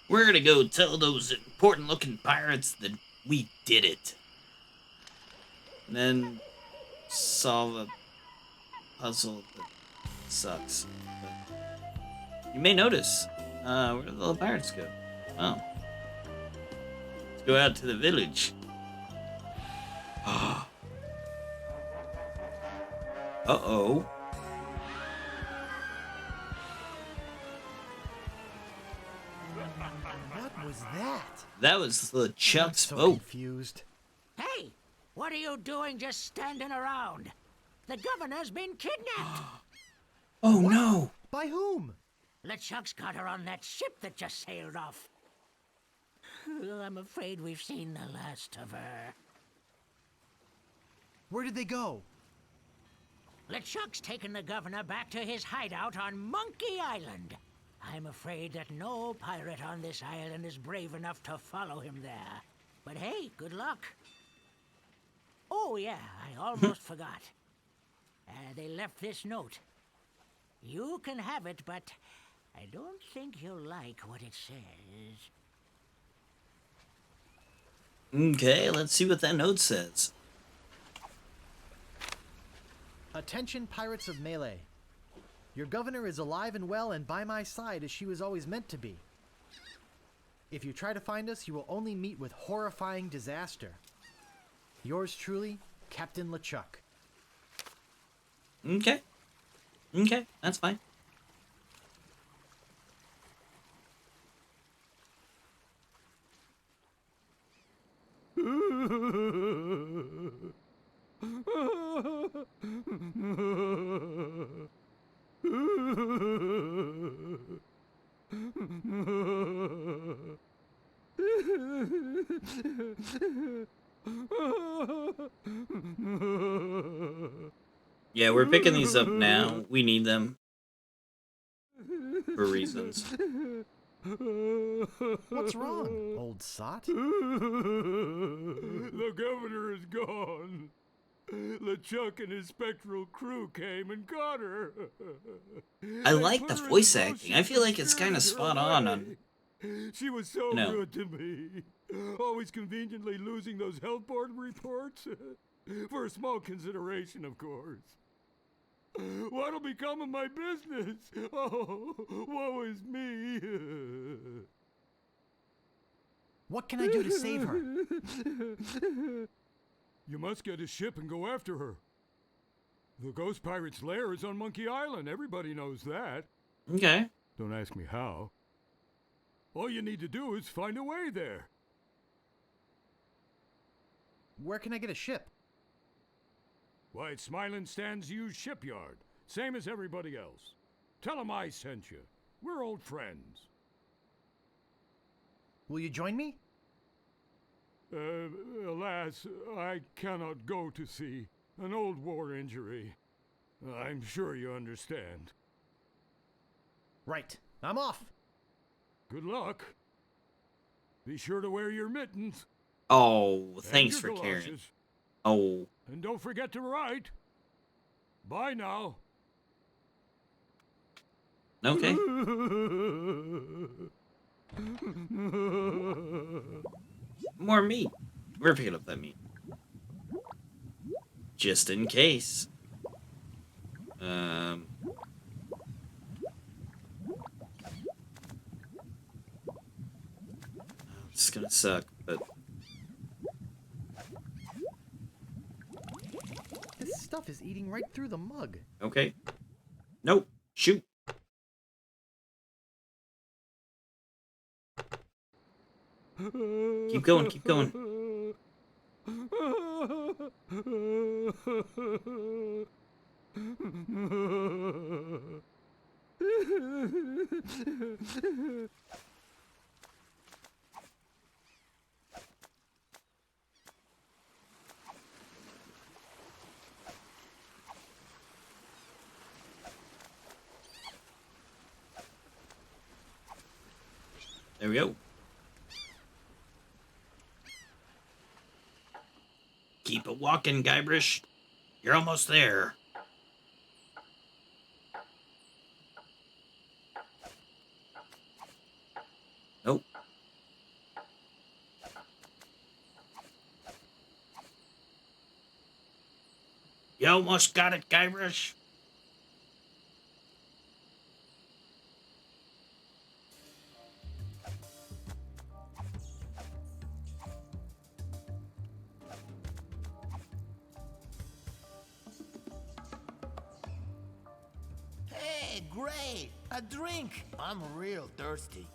We're gonna go tell those important-looking pirates that we did it. And then solve a puzzle that sucks. But you may notice, where did all the pirates go? Oh. Let's go out to the village. Uh-oh. What was that? That was the Chuck's so boat. Confused. Hey, what are you doing just standing around? The governor's been kidnapped. Oh no! By whom? LeChuck's got her on that ship that just sailed off. I'm afraid we've seen the last of her. Where did they go? LeChuck's taken the governor back to his hideout on Monkey Island. I'm afraid that no pirate on this island is brave enough to follow him there. But hey, good luck. Oh yeah, I almost forgot. They left this note. You can have it, but I don't think you'll like what it says. Okay, let's see what that note says. Attention, pirates of Melee. Your governor is alive and well and by my side as she was always meant to be. If you try to find us, you will only meet with horrifying disaster. Yours truly, Captain LeChuck. Okay. Okay, that's fine. Yeah, we're picking these up now. We need them. For reasons. What's wrong, old sot? The governor is gone. LeChuck and his spectral crew came and got her. I like the voice acting. I feel like it's kind of spot on. She was so good to me. Always conveniently losing those health board reports. For a small consideration, of course. What'll become of my business? Oh, woe is me. What can I do to save her? You must get a ship and go after her. The ghost pirate's lair is on Monkey Island. Everybody knows that. Okay. Don't ask me how. All you need to do is find a way there. Where can I get a ship? Why, it's Smilin' Stan's used shipyard. Same as everybody else. Tell 'em I sent you. We're old friends. Will you join me? Alas, I cannot go to sea. An old war injury. I'm sure you understand. Right. I'm off. Good luck. Be sure to wear your mittens. Oh, thanks for galoshes. caring. Oh. And don't forget to write. Bye now. Okay. More meat. We're picking up that meat. Just in case. It's gonna suck, but this stuff is eating right through the mug. okay. Nope. Shoot. Keep going, keep going. There we go. Keep it walking, Guybrush. You're almost there. Nope. You almost got it, Guybrush. Hey, great! A drink! I'm real thirsty.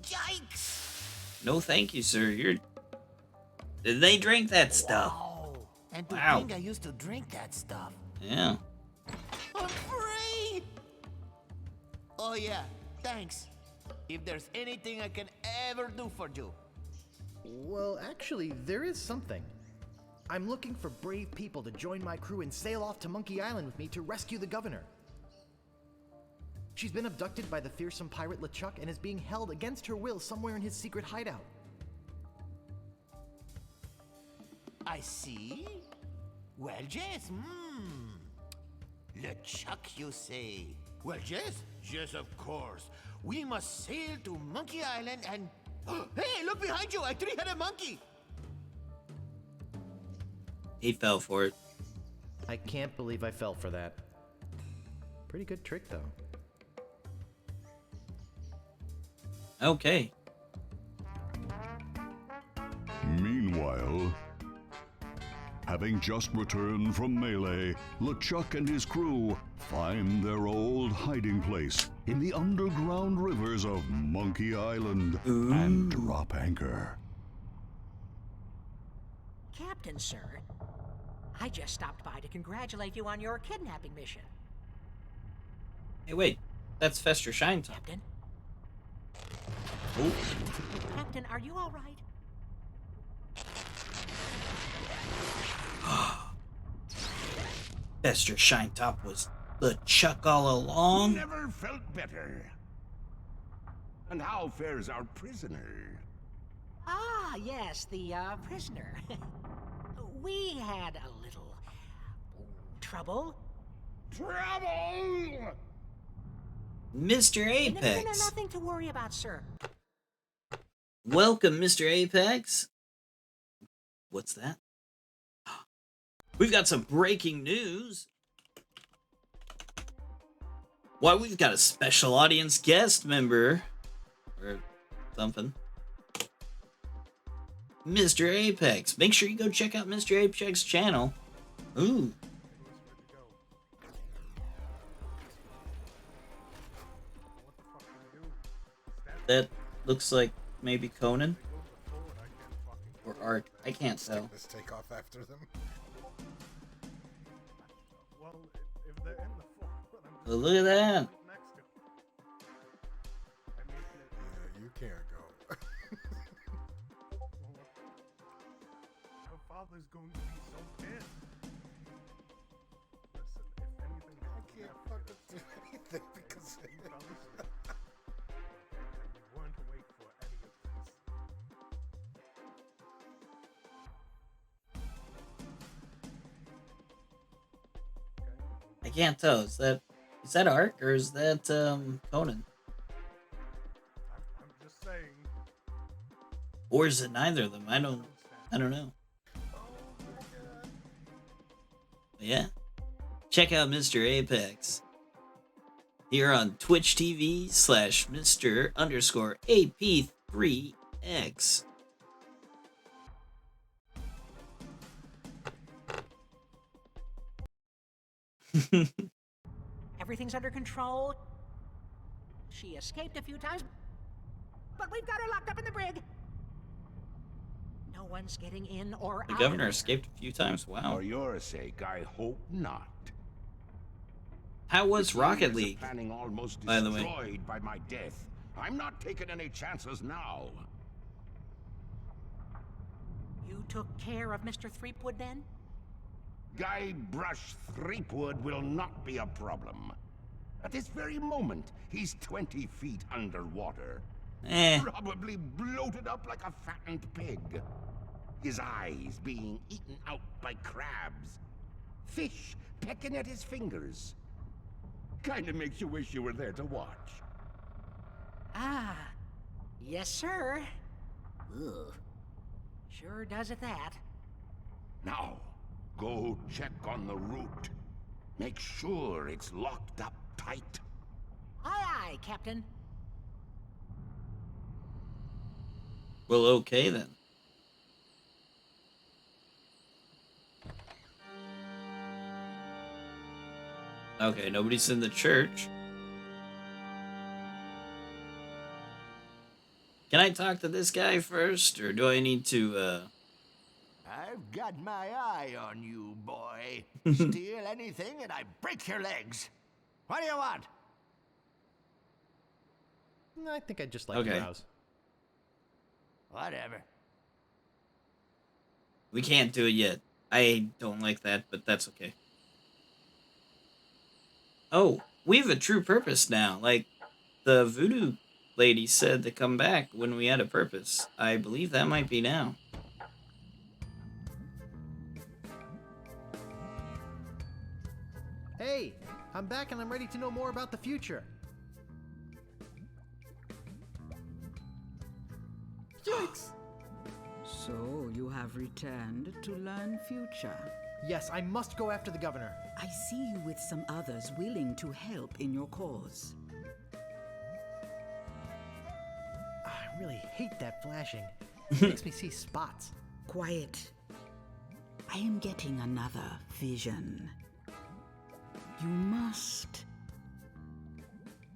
Yikes! No, thank you, sir. They drank that stuff. Whoa. And to Wow. think I used to drink that stuff. Yeah. I'm free! Oh yeah, thanks. If there's anything I can ever do for you. Well, actually, there is something. I'm looking for brave people to join my crew and sail off to Monkey Island with me to rescue the governor. She's been abducted by the fearsome pirate LeChuck and is being held against her will somewhere in his secret hideout. I see. Well, yes, LeChuck, you say? Well, yes, yes, of course. We must sail to Monkey Island and... Hey, look behind you, a three-headed monkey! He fell for it. I can't believe I fell for that. Pretty good trick, though. Okay. Meanwhile, having just returned from Melee, LeChuck and his crew find their old hiding place in the underground rivers of Monkey Island and drop anchor. Captain, sir, I just stopped by to congratulate you on your kidnapping mission. Hey, wait. That's Fettuccine Top. Captain? Oh. Captain, are you all right? Fettuccine Top was LeChuck all along. Never felt better. And how fares our prisoner? Ah, yes, the prisoner. We had a little trouble. Trouble! Mr. Apex. No, nothing to worry about, sir. Welcome, Mr. Apex. What's that? We've got some breaking news. Why, we've got a special audience guest member. Or something. Mr. Apex. Make sure you go check out Mr. Apex's channel. Ooh. That looks like maybe Conan. Or Art. I can't tell. Let's take off after them. Well, if they're in the fort, Oh, look at that. Yeah, you can't go. Her father's going to be so pissed. Listen, if anything, I can't fucking do anything because you fell asleep. And you weren't awake for any of this. I can't tell. Is that Art or is that Conan? I'm just saying. Or is it neither of them? I don't know. Yeah. Check out Mr. Apex. Here on Twitch TV /Mr_AP3X. Everything's under control. She escaped a few times, but we've got her locked up in the brig. No one's getting in or The out. governor escaped a few times. Wow. For your sake, I hope not. How was Rocket League? Planning almost By the way. destroyed by my death. I'm not taking any chances now. You took care of Mr. Threepwood then? Guybrush Threepwood will not be a problem. At this very moment, he's 20 feet underwater. Probably bloated up like a fattened pig. His eyes being eaten out by crabs. Fish pecking at his fingers. Kinda makes you wish you were there to watch. Ah, yes, sir. Ugh. Sure does at that. Now, go check on the route. Make sure it's locked up tight. Aye, aye, Captain. Well, okay then. Okay, nobody's in the church. Can I talk to this guy first, or do I need to, I've got my eye on you, boy. Steal anything and I break your legs. What do you want? I think I'd just like to browse. Whatever. We can't do it yet. I don't like that, but that's okay. Oh, we have a true purpose now. Like, the voodoo lady said to come back when we had a purpose. I believe that might be now. Hey, I'm back and I'm ready to know more about the future. Yikes! So you have returned to learn future. Yes, I must go after the governor. I see you with some others willing to help in your cause. I really hate that flashing. It makes me see spots. Quiet. I am getting another vision. You must...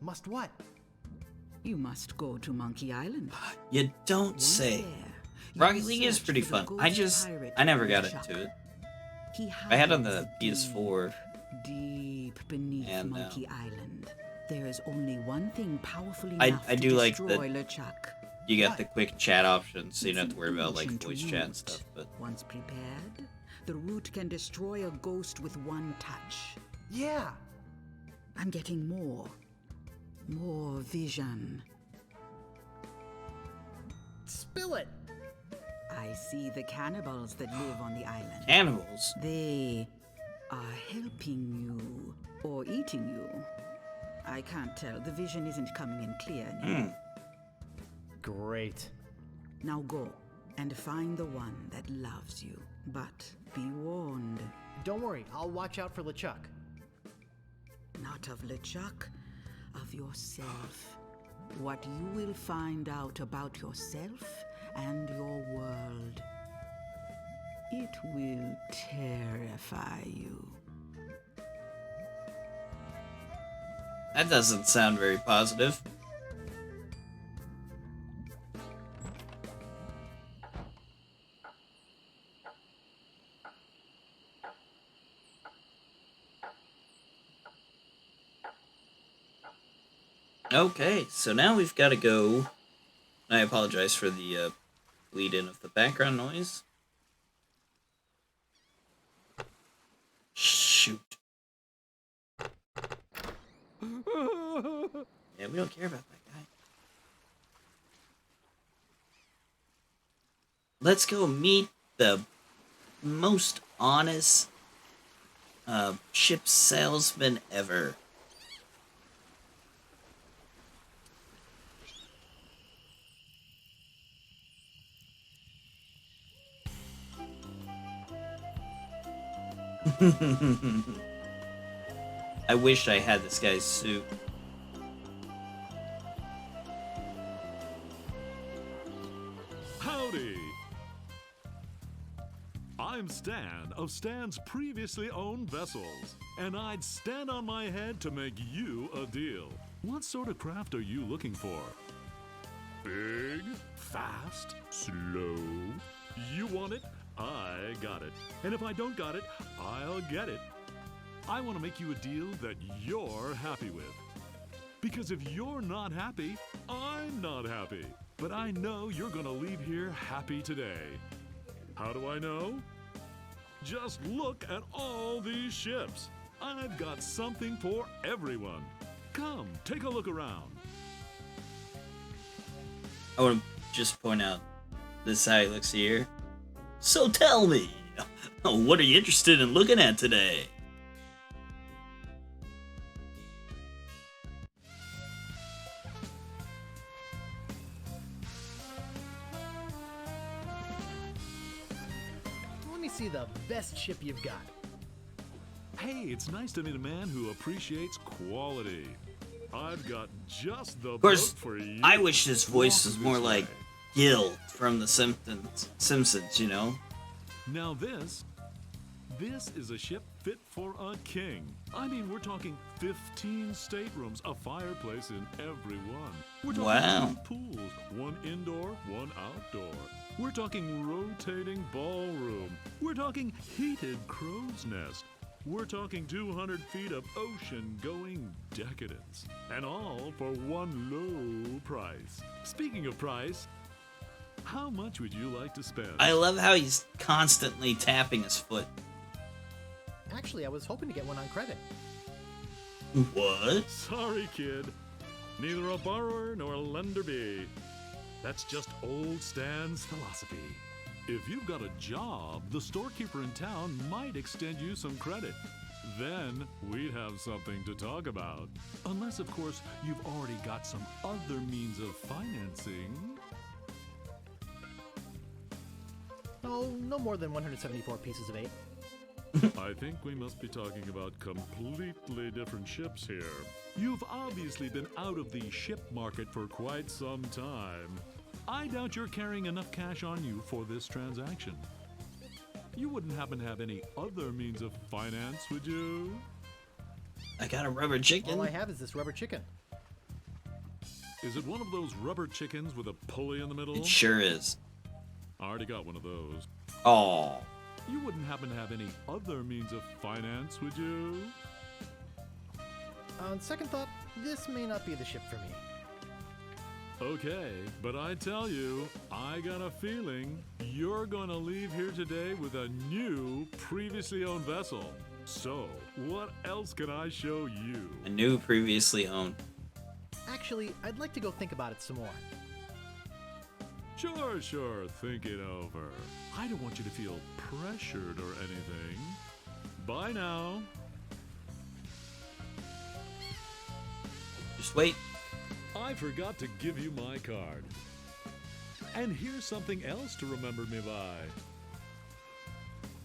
Must what? You must go to Monkey Island. You don't say. Rocket League is pretty fun. I never got into it. I had on the PS4. Deep beneath and, Monkey Island, there is only one thing powerful enough I do to like destroy that LeChuck. you got the quick chat options, so you don't have to worry about like voice chat and stuff. But once prepared, the root can destroy a ghost with one touch. Yeah. I'm getting more vision. Spill it. I see the cannibals that live on the island. Cannibals? They are helping you or eating you. I can't tell. The vision isn't coming in clear anymore. Great. Now go and find the one that loves you. But be warned. Don't worry, I'll watch out for LeChuck. Not of LeChuck, of yourself. What you will find out about yourself and your world, it will terrify you. that doesn't sound very positive. Okay, so now we've got to go. I apologize for the bleed-in of the background noise. Shoot. Yeah, we don't care about that guy. Let's go meet the most honest ship salesman ever. I wish I had this guy's suit. Howdy! I'm Stan of Stan's previously owned vessels, and I'd stand on my head to make you a deal. What sort of craft are you looking for? Big? Fast? Slow? You want it? I got it. And if I don't got it, I'll get it. I want to make you a deal that you're happy with. Because if you're not happy, I'm not happy. But I know you're gonna leave here happy today. How do I know? Just look at all these ships. I've got something for everyone. Come, take a look around. I want to just point out, this is how he looks here. So tell me, what are you interested in looking at today? Let me see the best ship you've got. Hey, it's nice to meet a man who appreciates quality. I've got just the Of course, boat for you. I wish his voice was more like Gil from The Simpsons, you know? Now this is a ship fit for a king. I mean, we're talking 15 staterooms, a fireplace in every one. We're talking Wow. 2 pools, one indoor, one outdoor. We're talking rotating ballroom. We're talking heated crow's nest. We're talking 200 feet of ocean-going decadence. And all for one low price. Speaking of price, how much would you like to spend? I love how he's constantly tapping his foot. Actually, I was hoping to get one on credit. What? Sorry, kid. Neither a borrower nor a lender be. That's just old Stan's philosophy. If you've got a job, the storekeeper in town might extend you some credit. Then we'd have something to talk about. Unless, of course, you've already got some other means of financing. Oh, no more than 174 pieces of 8. I think we must be talking about completely different ships here. You've obviously been out of the ship market for quite some time. I doubt you're carrying enough cash on you for this transaction. You wouldn't happen to have any other means of finance, would you? I got a rubber chicken. All I have is this rubber chicken. Is it one of those rubber chickens with a pulley in the middle? It sure is. I already got one of those. Oh. You wouldn't happen to have any other means of finance, would you? On second thought, this may not be the ship for me. Okay, but I tell you, I got a feeling you're gonna leave here today with a new, previously owned vessel. So, what else can I show you? A new, previously owned. Actually, I'd like to go think about it some more. Sure, think it over. I don't want you to feel pressured or anything. Bye now. Just wait. I forgot to give you my card. And here's something else to remember me by.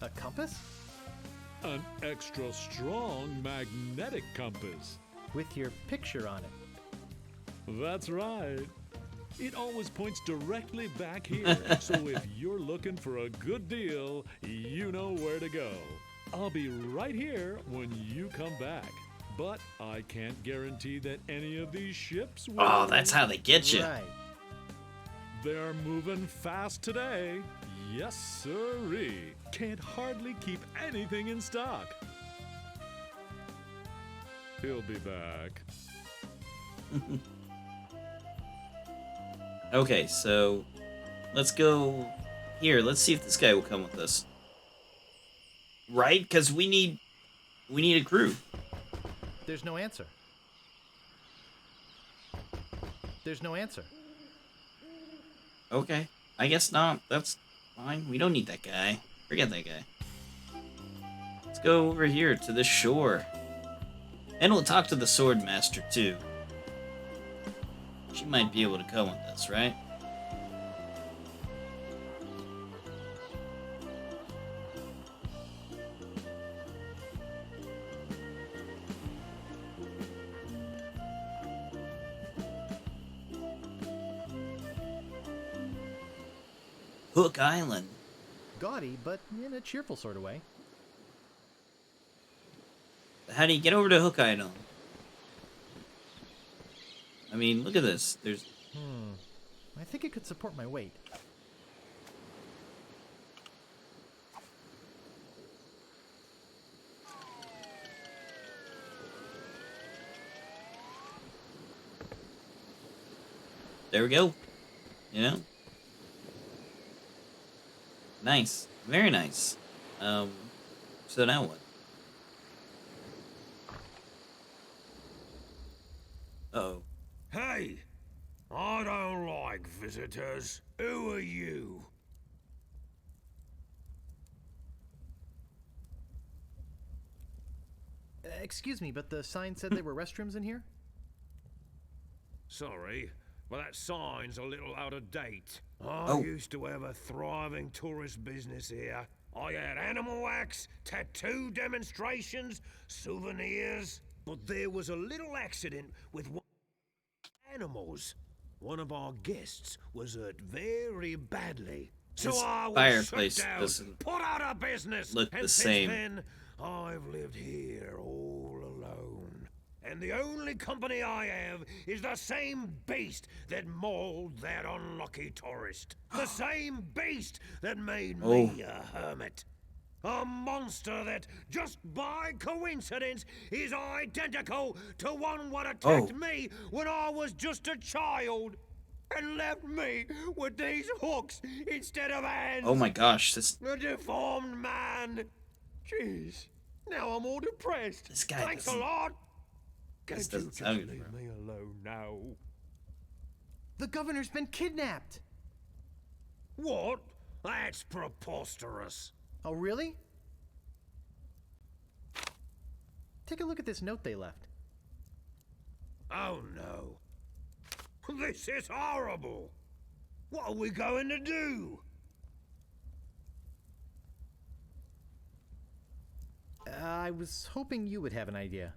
A compass? An extra strong magnetic compass. With your picture on it. That's right. It always points directly back here, so if you're looking for a good deal, you know where to go. I'll be right here when you come back, but I can't guarantee that any of these ships will. Oh, that's how they get you. Right. They're moving fast today. Yes, sirree. Can't hardly keep anything in stock. He'll be back. Okay, so let's go here. Let's see if this guy will come with us. Right? Because we need a crew. There's no answer. There's no answer. Okay, I guess not. That's fine. We don't need that guy. Forget that guy. Let's go over here to the shore. And we'll talk to the Swordmaster too. She might be able to come with us, right? Hook Island. Gaudy, but in a cheerful sort of way. How do you get over to Hook Island? I mean, look at this. There's... I think it could support my weight. There we go. You know? Nice. Very nice. So now what? Uh-oh. Hey! I don't like visitors. Who are you? Excuse me, but the sign said there were restrooms in here? Sorry, but that sign's a little out of date. I used to have a thriving tourist business here. I had animal wax, tattoo demonstrations, souvenirs. But there was a little accident with one animals. One of our guests was hurt very badly. So This I was fireplace shut down, doesn't put out of business. look and the since same. then, I've lived here all alone. And the only company I have is the same beast that mauled that unlucky tourist. The same beast that made me a hermit. A monster that, just by coincidence, is identical to one what attacked me when I was just a child. And left me with these hooks instead of hands. Oh my gosh, this... A deformed man. Jeez. Now I'm all depressed. This guy Thanks a doesn't- lot. This Can't you doesn't just sound good, leave bro. me alone now? The governor's been kidnapped! What? That's preposterous. Oh, really? Take a look at this note they left. Oh no. This is horrible. What are we going to do? I was hoping you would have an idea.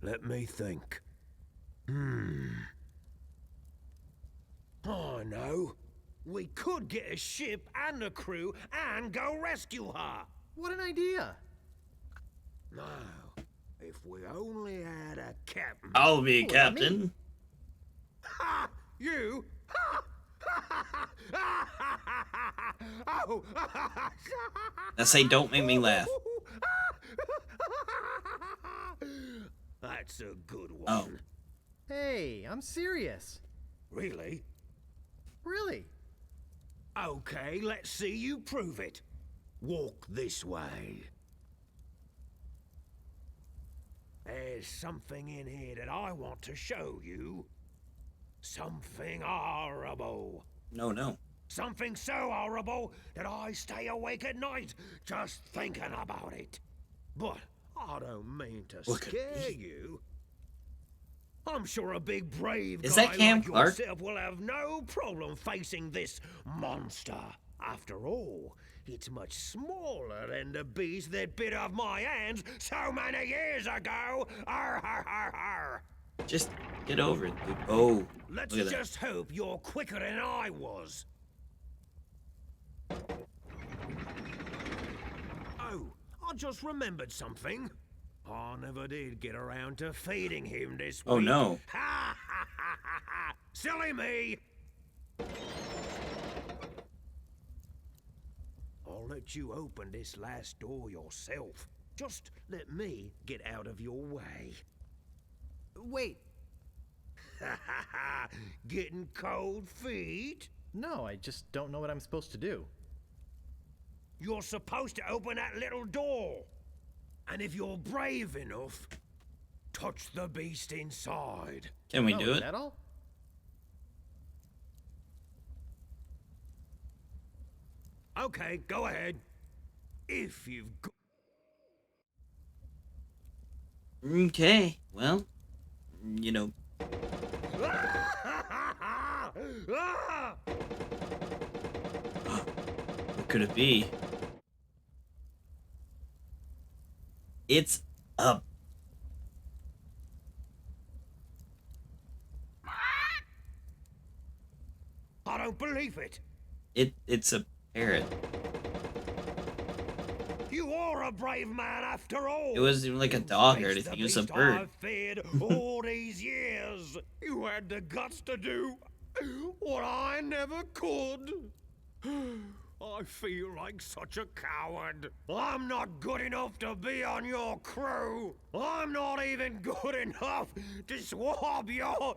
Let me think. Oh, no. We could get a ship and a crew and go rescue her. What an idea. Now, if we only had a captain. I'll be captain. Ha! You? Ha! Oh. I say, don't make me laugh. That's a good one. Oh. Hey, I'm serious. Really? Really? Okay, let's see you prove it. Walk this way. There's something in here that I want to show you. Something horrible. No. Something so horrible that I stay awake at night just thinking about it. But I don't mean to scare you. I'm sure a big brave guy like yourself will have no problem facing this monster. After all, it's much smaller than the beast that bit off my hands so many years ago. Arr, arr, arr, arr. Just get over it, dude. Oh, let's look at just hope you're quicker than I was. Oh, I just remembered something. I never did get around to feeding him this week. Oh, no. Ha ha ha ha ha! Silly me! I'll let you open this last door yourself. Just let me get out of your way. Wait. Ha ha ha! Getting cold feet? No, I just don't know what I'm supposed to do. You're supposed to open that little door. And if you're brave enough, touch the beast inside. Can we do Is it? that all? Okay, go ahead. If you've got... Okay, well, you know. What could it be? It's a... I don't believe it. It's a parrot. You are a brave man after all. It wasn't even like a dog or anything. It was a bird. I've fed all these years. You had the guts to do what I never could. I feel like such a coward. I'm not good enough to be on your crew. I'm not even good enough to swab your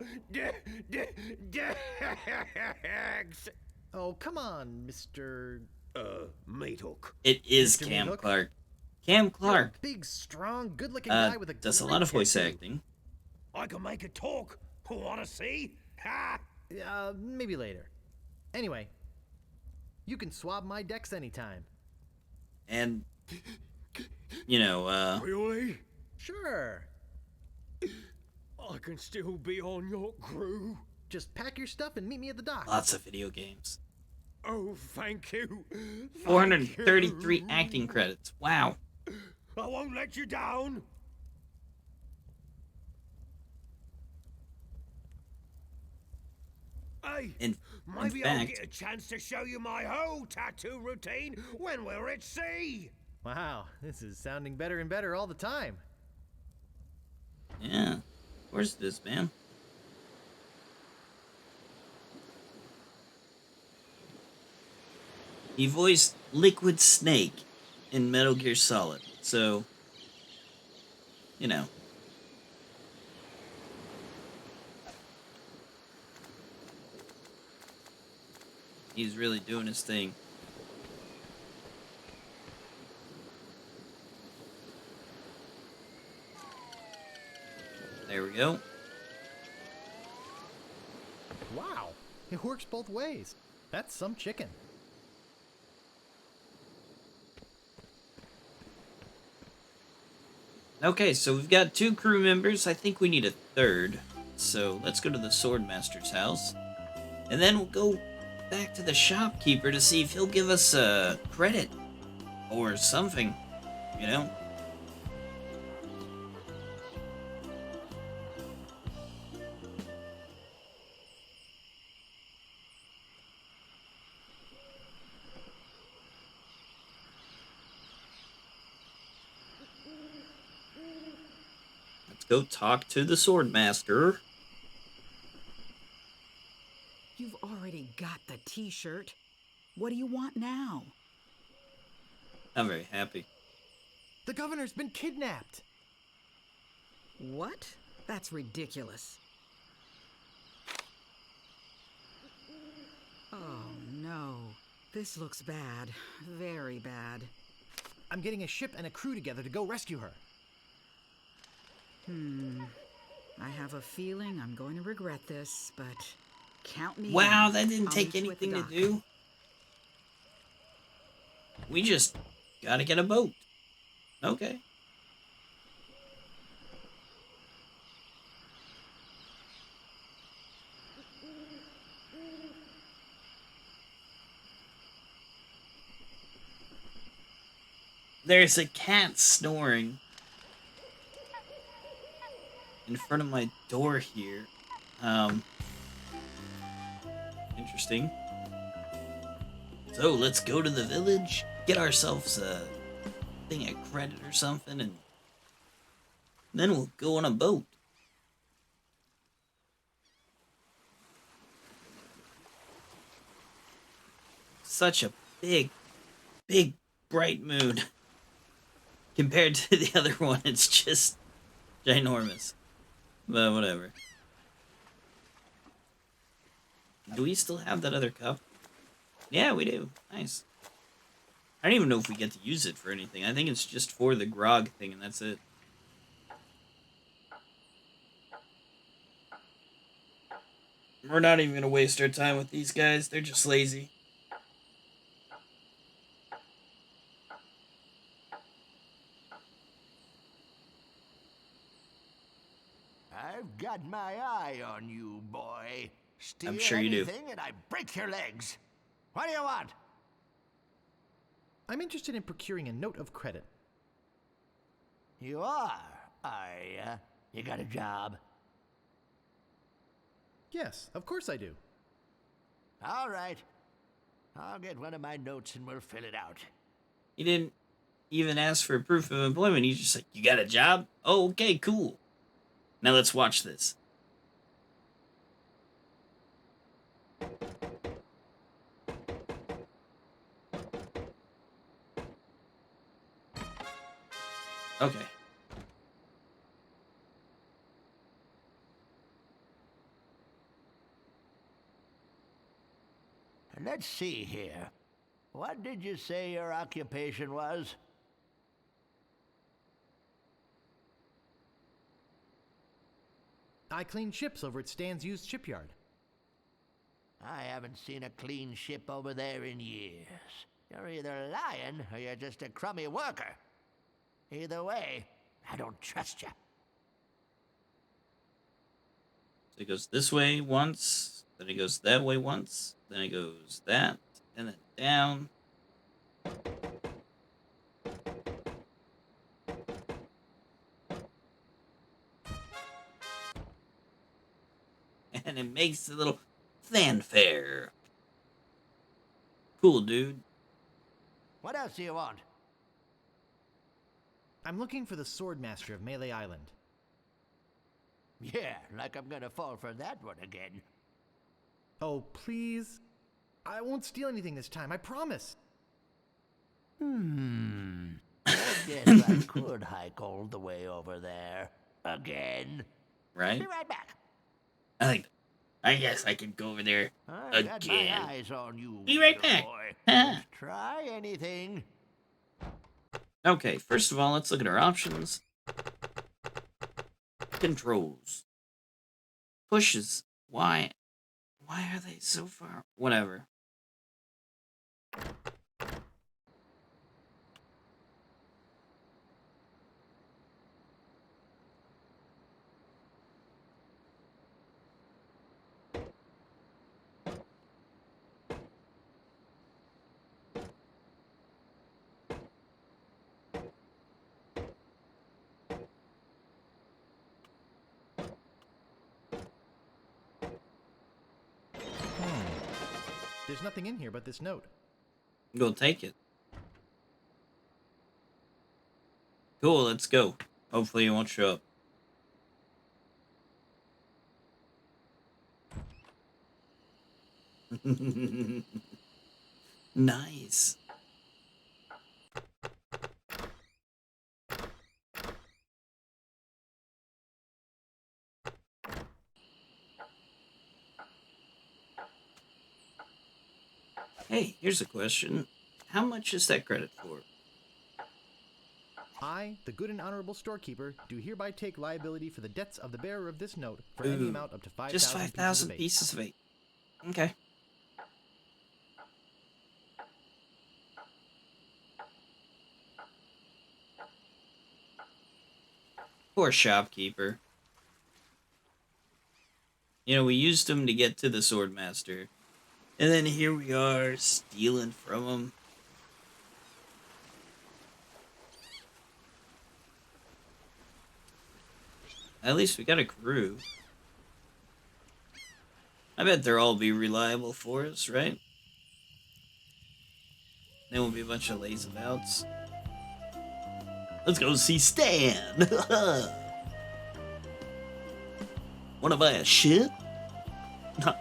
decks. Oh, come on, Mr. Meat Hook. It is Mr. Cam Meathook? Clark. Cam Clark. You're a big, strong, good-looking guy with a does a great lot of voice tattoo. acting. I can make it talk. Wanna see? Ha! Maybe later. Anyway, you can swab my decks anytime. And, you know, Really? Sure. I can still be on your crew. Just pack your stuff and meet me at the dock. lots of video games. Oh, thank you. 433 acting credits. Wow. I won't let you down. Hey, In maybe I'll fact, get a chance to show you my whole tattoo routine when we're at sea. Wow, this is sounding better and better all the time. yeah. Of course it is, man. He voiced Liquid Snake in Metal Gear Solid, so, you know. He's really doing his thing. There we go. Wow, it works both ways. That's some chicken. Okay, so we've got 2 crew members. I think we need a third. So let's go to the Swordmaster's house. And then we'll go back to the shopkeeper to see if he'll give us a credit or something. you know? Let's go talk to the Swordmaster. You've already got the t-shirt. What do you want now? I'm very happy. The governor's been kidnapped. What? That's ridiculous. Oh, no. This looks bad. Very bad. I'm getting a ship and a crew together to go rescue her. I have a feeling I'm going to regret this, but count me in. Wow, that didn't I'll take meet you at the anything to dock. do. We just gotta get a boat. Okay. There's a cat snoring in front of my door here. Interesting. So let's go to the village, get ourselves a thing of credit or something, and then we'll go on a boat. Such a big, bright moon. Compared to the other one, it's just ginormous. But whatever. Do we still have that other cup? Yeah, we do. Nice. I don't even know if we get to use it for anything. I think it's just for the grog thing, and that's it. We're not even going to waste our time with these guys. They're just lazy. I've got my eye on you, boy. Steal I'm sure you do. anything and I break your legs. What do you want? I'm interested in procuring a note of credit. You are you? You got a job? Yes, of course I do. All right. I'll get one of my notes and we'll fill it out. He didn't even ask for proof of employment. He's just like, you got a job? Oh, okay, cool. Now let's watch this. Okay. Let's see here. What did you say your occupation was? I clean ships over at Stan's used shipyard. I haven't seen a clean ship over there in years. You're either lying or you're just a crummy worker. Either way, I don't trust you. So it goes this way once, then it goes that way once, then it goes that, and then down. And it makes a little fanfare. Cool, dude. What else do you want? I'm looking for the Swordmaster of Melee Island. Yeah, like I'm gonna fall for that one again. Oh, please. I won't steal anything this time, I promise. I guess I could hike all the way over there. Again. Right? Be right back. I like that. I guess I can go over there I got my again. eyes on you, Be right little back. boy. Don't try anything. Okay, first of all, let's look at our options. Controls. Pushes. Why are they so far? Whatever. There's nothing in here but this note. Go take it. Cool, let's go. Hopefully he won't show up. Nice. Hey, here's a question. How much is that credit for? I, the good and honorable storekeeper, do hereby take liability for the debts of the bearer of this note for any amount up to 5,000 just 5,000 pieces of 8. Okay. Poor shopkeeper. You know, we used him to get to the Swordmaster. And then here we are, stealing from him. At least we got a crew. I bet they'll all be reliable for us, right? There won't be a bunch of lazyabouts. Let's go see Stan! Wanna buy a ship?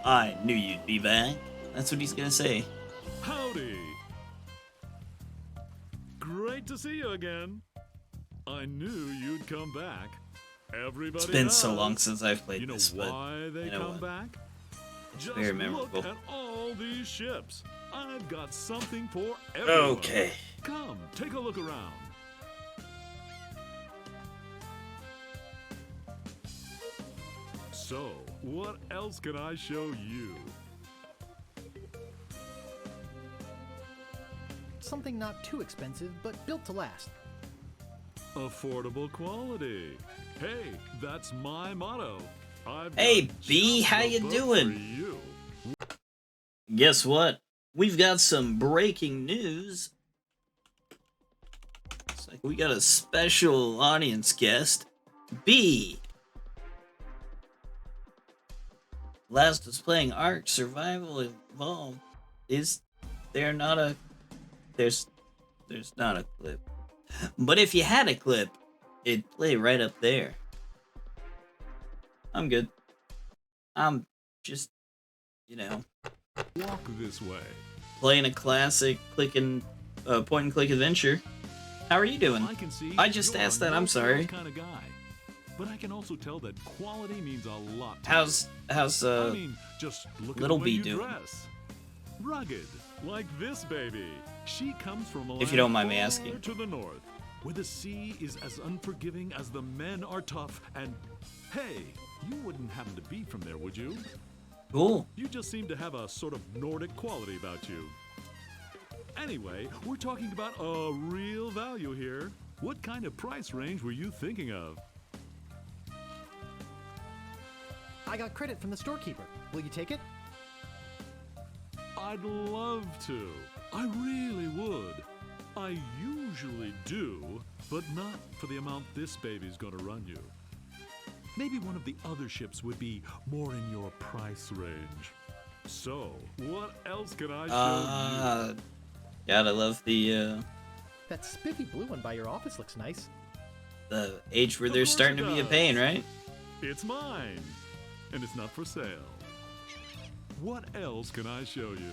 I knew you'd be back. That's what he's gonna say. Howdy! Great to see you again. I knew you'd come back. Everybody It's been does. so long since I've played you know this, but why they you know come what? back? It's Just very look memorable. at all these ships. I've got something for everyone. Okay. Come, take a look around. So, what else can I show you? Something not too expensive, but built to last. Affordable quality. Hey, that's my motto. Hey, B, how you doing? Guess what? We've got some breaking news. It's like we got a special audience guest. B. Last was playing Ark Survival Evolved. Is there not a... There's not a clip. But if you had a clip, it'd play right up there. I'm good. I'm just, you know, walk this way. Playing a classic point and click adventure. How are you doing? I just asked that. I'm sorry. Kind of guy. But I can also tell that quality means a lot. How's I mean, just look Little at the way B you doing? dress. Rugged, like this baby. She comes from a If you don't land mind me far asking. to the north, where the sea is as unforgiving as the men are tough. And hey, you wouldn't happen to be from there, would you? Cool. You just seem to have a sort of Nordic quality about you. Anyway, we're talking about a real value here. What kind of price range were you thinking of? I got credit from the storekeeper. Will you take it? I'd love to. I really would. I usually do, but not for the amount this baby's gonna run you. Maybe one of the other ships would be more in your price range. So, what else can I show you? Gotta love the That spiffy blue one by your office looks nice. the age where they're course starting it to be a does. pain, right? It's mine, and it's not for sale. What else can I show you?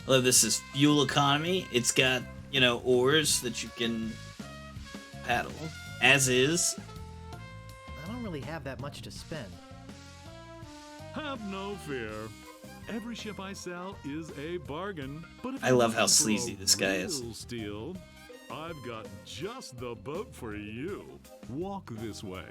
I love this is fuel economy. It's got, you know, oars that you can paddle, as is. I don't really have that much to spend. Have no fear. Every ship I sell is a bargain. But if I you're love how looking for sleazy a this guy is. real steal, I've got just the boat for you. Walk this way.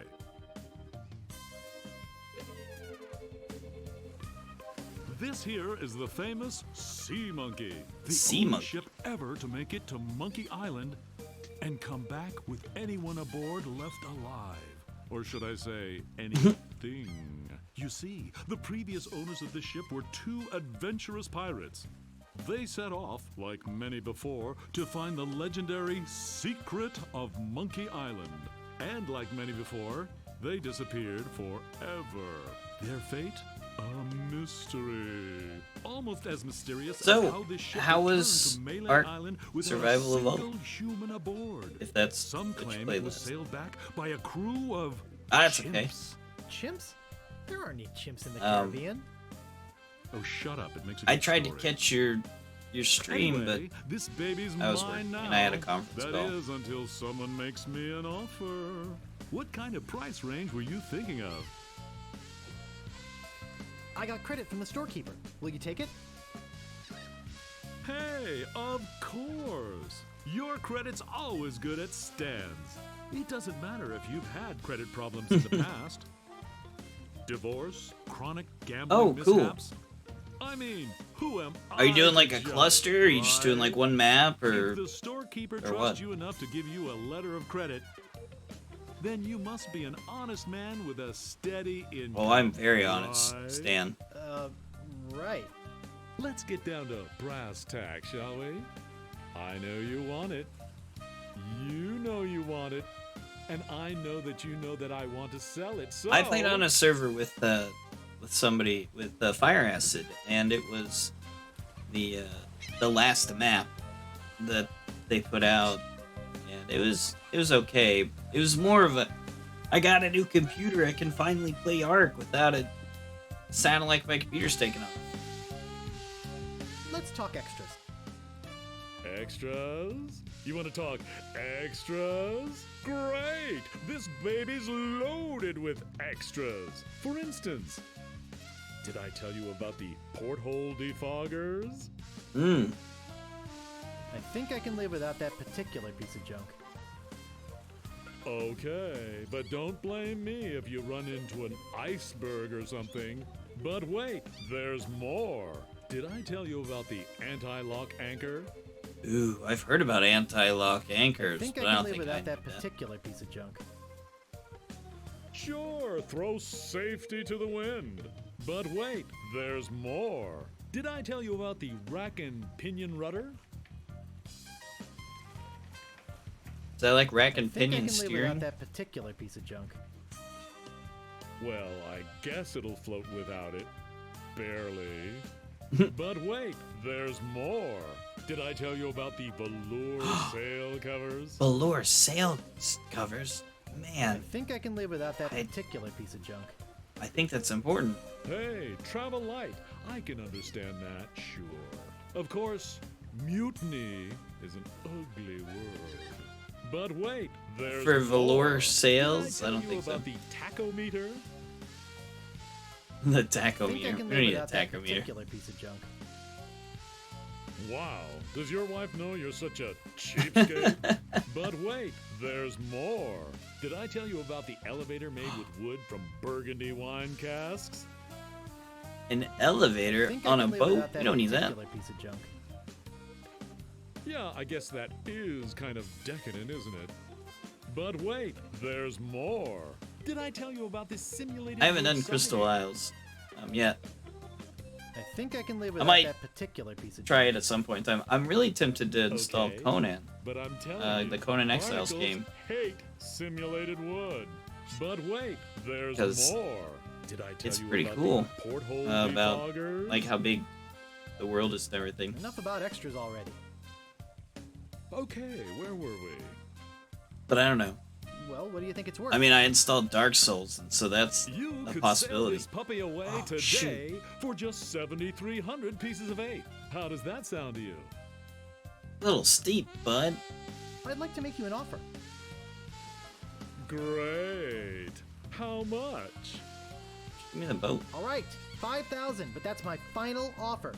This here is the famous Sea Monkey. The Sea only Monkey. ship ever to make it to Monkey Island and come back with anyone aboard left alive. Or should I say, anything. You see, the previous owners of the ship were two adventurous pirates. They set off, like many before, to find the legendary secret of Monkey Island. And like many before, they disappeared forever. Their fate? A mystery. Almost as mysterious So, as how this ship how returned was to Melee Ark Island without Survival a Evolved? single human aboard. If that's Some what you claim played it was last. sailed back by a crew of That's chimps. okay. Chimps? There aren't any chimps in the Um, Caribbean. Oh, shut up! It makes a I good tried story. to catch your stream, Anyway, this baby's but I was mine working now. and I had a conference That call. is until someone makes me an offer. What kind of price range were you thinking of? I got credit from the storekeeper. Will you take it? Hey, of course. Your credit's always good at stands. It doesn't matter if you've had credit problems in the past. Divorce, chronic gambling Oh, cool. mishaps. I mean, who am I? Are you doing like to a judge, cluster? Or are you just doing like right? one map, or If the storekeeper or trusts what? you enough to give you a letter of credit, then you must be an honest man with a steady income. Well, I'm very honest, right? Stan. Right. Let's get down to brass tacks, shall we? I know you want it. You know you want it. And I know that I want to sell it. So I played on a server with somebody with Fire Acid, and it was the last map that they put out, and it was okay. It was more of a, I got a new computer, I can finally play Ark without it sounding like my computer's taken off. Let's talk extras. Extras? You want to talk extras? Great! This baby's loaded with extras. For instance, did I tell you about the porthole defoggers? I think I can live without that particular piece of junk. Okay, but don't blame me if you run into an iceberg or something. But wait, there's more. Did I tell you about the anti-lock anchor? Ooh, I've heard about anti-lock anchors, I think but I I can don't live think without I that need that. particular piece of junk. Sure, throw safety to the wind. But wait, there's more. Did I tell you about the rack and pinion rudder? Is that like rack and I think I pinion can live steering? without that particular piece of junk. Well, I guess it'll float without it. Barely. But wait, there's more. Did I tell you about the velour sail covers? Velour sail covers? I Man, think I can live without that particular piece of junk. I think that's important. Hey, travel light. I can understand that, sure. Of course, mutiny is an ugly word. But wait, there's For velour more. sails? Did I don't tell think you so. about the tachometer? The I think I tachometer. can We live need a without that tachometer. particular piece of junk. Wow, does your wife know you're such a cheapskate? But wait, there's more. Did I tell you about the elevator made with wood from Burgundy wine casks? An I elevator think I on a can live boat? without that You don't need that. particular piece of junk. Yeah, I guess that is kind of decadent, isn't it? But wait, there's more. Did I tell you about this simulated I haven't done wood Crystal submarine? Isles yet. I think I can live I without might that particular piece of try junk. it at some point in time. I'm really tempted to install Okay, Conan. But I'm telling you, The Conan Exiles particles game. hate simulated wood. But wait, there's 'Cause more. Did I tell It's you pretty about cool the porthole about defoggers? like how big the world is and everything. Enough about extras already. Okay, where were we? But I don't know. Well, what do you think it's worth? I mean, I installed Dark Souls, and so that's You a could possibility. sell this puppy away Oh, today shoot. for just 7,300 pieces of 8. How does that sound to you? A little steep, bud. I'd like to make you an offer. Great. How much? Give me the boat. All right, 5,000, but that's my final offer.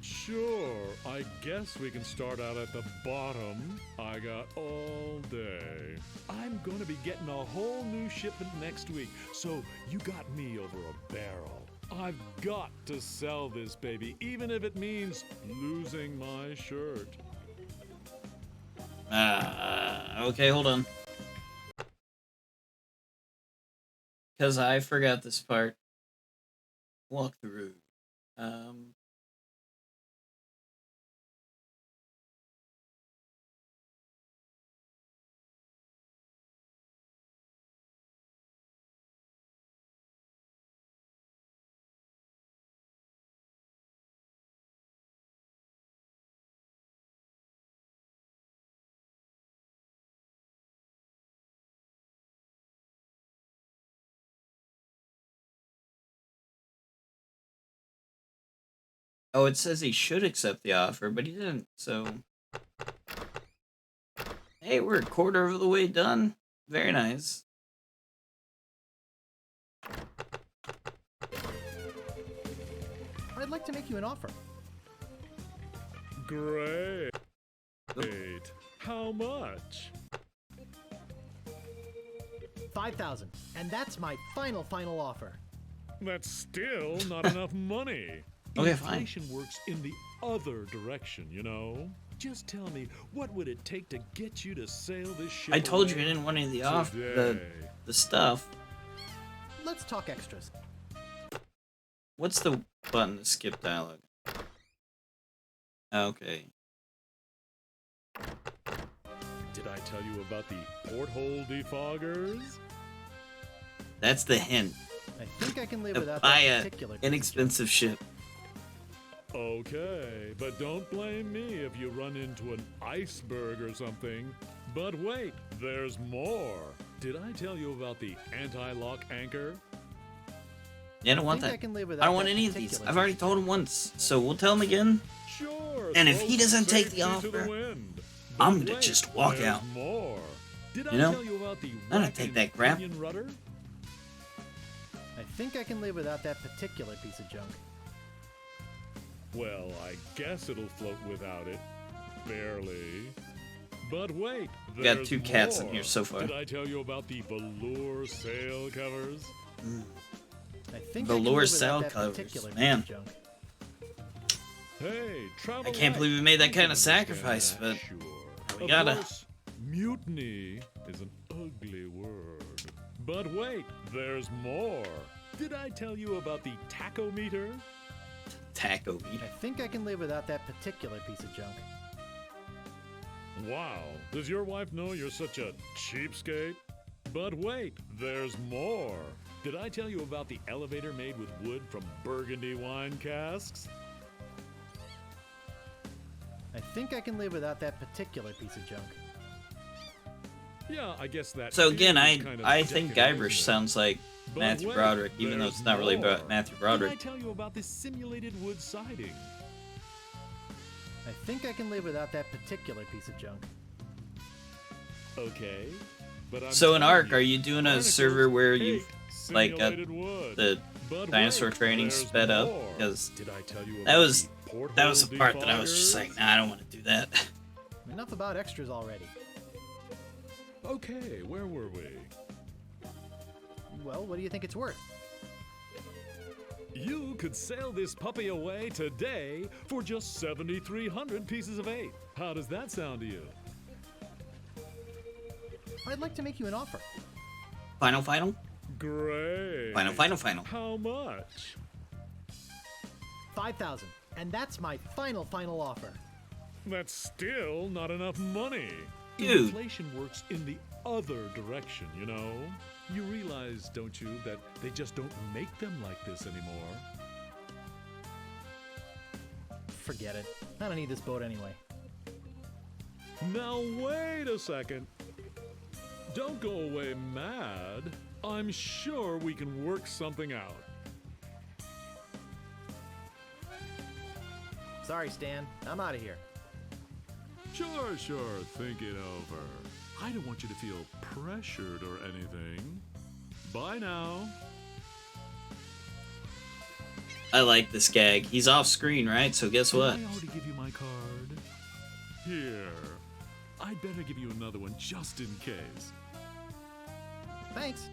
Sure, I guess we can start out at the bottom. I got all day. I'm gonna be getting a whole new shipment next week, so you got me over a barrel. I've got to sell this baby, even if it means losing my shirt. Okay, hold on. Because I forgot this part. Walk through. Oh, it says he should accept the offer, but he didn't, so... Hey, we're a quarter of the way done. Very nice. I'd like to make you an offer. Great. How much? 5,000, and that's my final offer. That's still not enough money. Okay, fine. Inflation works in the other direction, you know? Just tell me, what would it take to get you to sail this ship I told you I away didn't want any of the today? the stuff. Let's talk extras. What's the button to skip dialogue? Okay. Did I tell you about the porthole defoggers? That's the hint. I think I can live To without buy that a particular inexpensive ship. Okay, but don't blame me if you run into an iceberg or something. But wait, there's more. Did I tell you about the anti-lock anchor? Yeah, I don't want think that. I can live I without don't want that any of these. particular I've already told him once, so we'll tell him again. Sure. And if throw he doesn't take the safety to offer, wind. I'm But gonna wait, just walk there's out. More. Did You I know? tell you about the I'm gonna take that crap. pinion rudder? I think I can live without that particular piece of junk. Well, I guess it'll float without it. Barely. But wait, We got there's 2 cats more. in here so far. Did I tell you about the velour sail covers? I think Velour I can live without sail that covers, particular piece man. of junk. Hey, travel I can't light. believe we made that I kind can of sacrifice, understand but that, sure. we Of gotta. course, mutiny is an ugly word. But wait, there's more. Did I tell you about the tachometer? Taco meat. I think I can live without that particular piece of junk. Wow, does your wife know you're such a cheapskate? But wait, there's more. Did I tell you about the elevator made with wood from Burgundy wine casks? I think I can live without that particular piece of junk. Yeah, I guess that. So again, is kind of I think decadent, Guybrush isn't it? sounds like But Matthew wait, Broderick, even though there's it's not really more. about Matthew Did Broderick. I tell you about this simulated wood siding? I think I can live without that particular piece of junk. Okay, but I'm So in telling Ark, you, are you doing a barnacles server where hate you've like got simulated wood. the But dinosaur wait, training there's sped up? more. Because Did I tell you that about was the the porthole part that I was just defoggers? like, nah, I don't want to do that. Enough about extras already. Okay, where were we? Well, what do you think it's worth? You could sail this puppy away today for just 7,300 pieces of 8. How does that sound to you? I'd like to make you an offer. Final. Great. Final. How much? 5,000, and that's my final offer. That's still not enough money. Dude. Inflation works in the other direction, you know? You realize, don't you, that they just don't make them like this anymore? Forget it. I don't need this boat anyway. Now wait a second. Don't go away mad. I'm sure we can work something out. Sorry, Stan. I'm out of here. Sure. Think it over. I don't want you to feel pressured or anything. Bye now. I like this gag. He's off screen, right? So guess what? Did I already give you my card? Here. I'd better give you another one just in case. Thanks.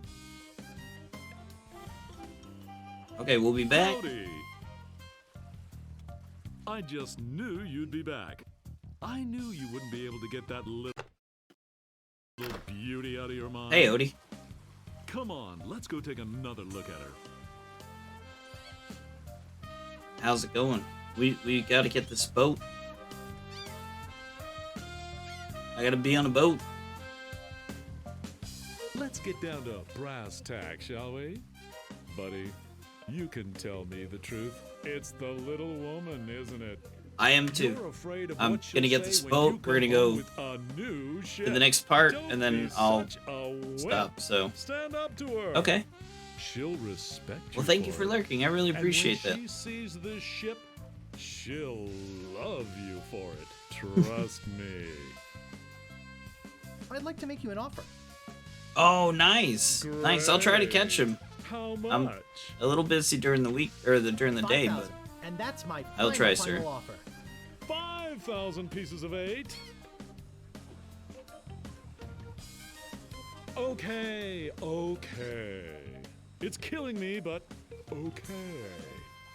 Okay, we'll be back. Howdy. I just knew you'd be back. I knew you wouldn't be able to get that little beauty out of your mind. Hey, Odie. Come on, let's go take another look at her. How's it going? We gotta get this boat. I gotta be on a boat. Let's get down to brass tacks, shall we? Buddy, you can tell me the truth. It's the little woman, isn't it? I am too. You're afraid of I'm what she'll gonna get say this when boat. you We're gonna come go home with a new ship. to the next part, Don't and then be I'll such a wimp. stop. So Stand up to her. okay. She'll respect you. Well, thank you for for it. lurking. I really And appreciate when that. she sees this ship, She'll love you for it. Trust me. I'd like to make you an offer. Oh, nice. Nice. I'll try to catch him. How much? I'm a little busy during the week or during the day, but And that's my I'll try, final sir. offer. 5,000 pieces of 8. Okay. It's killing me, but okay.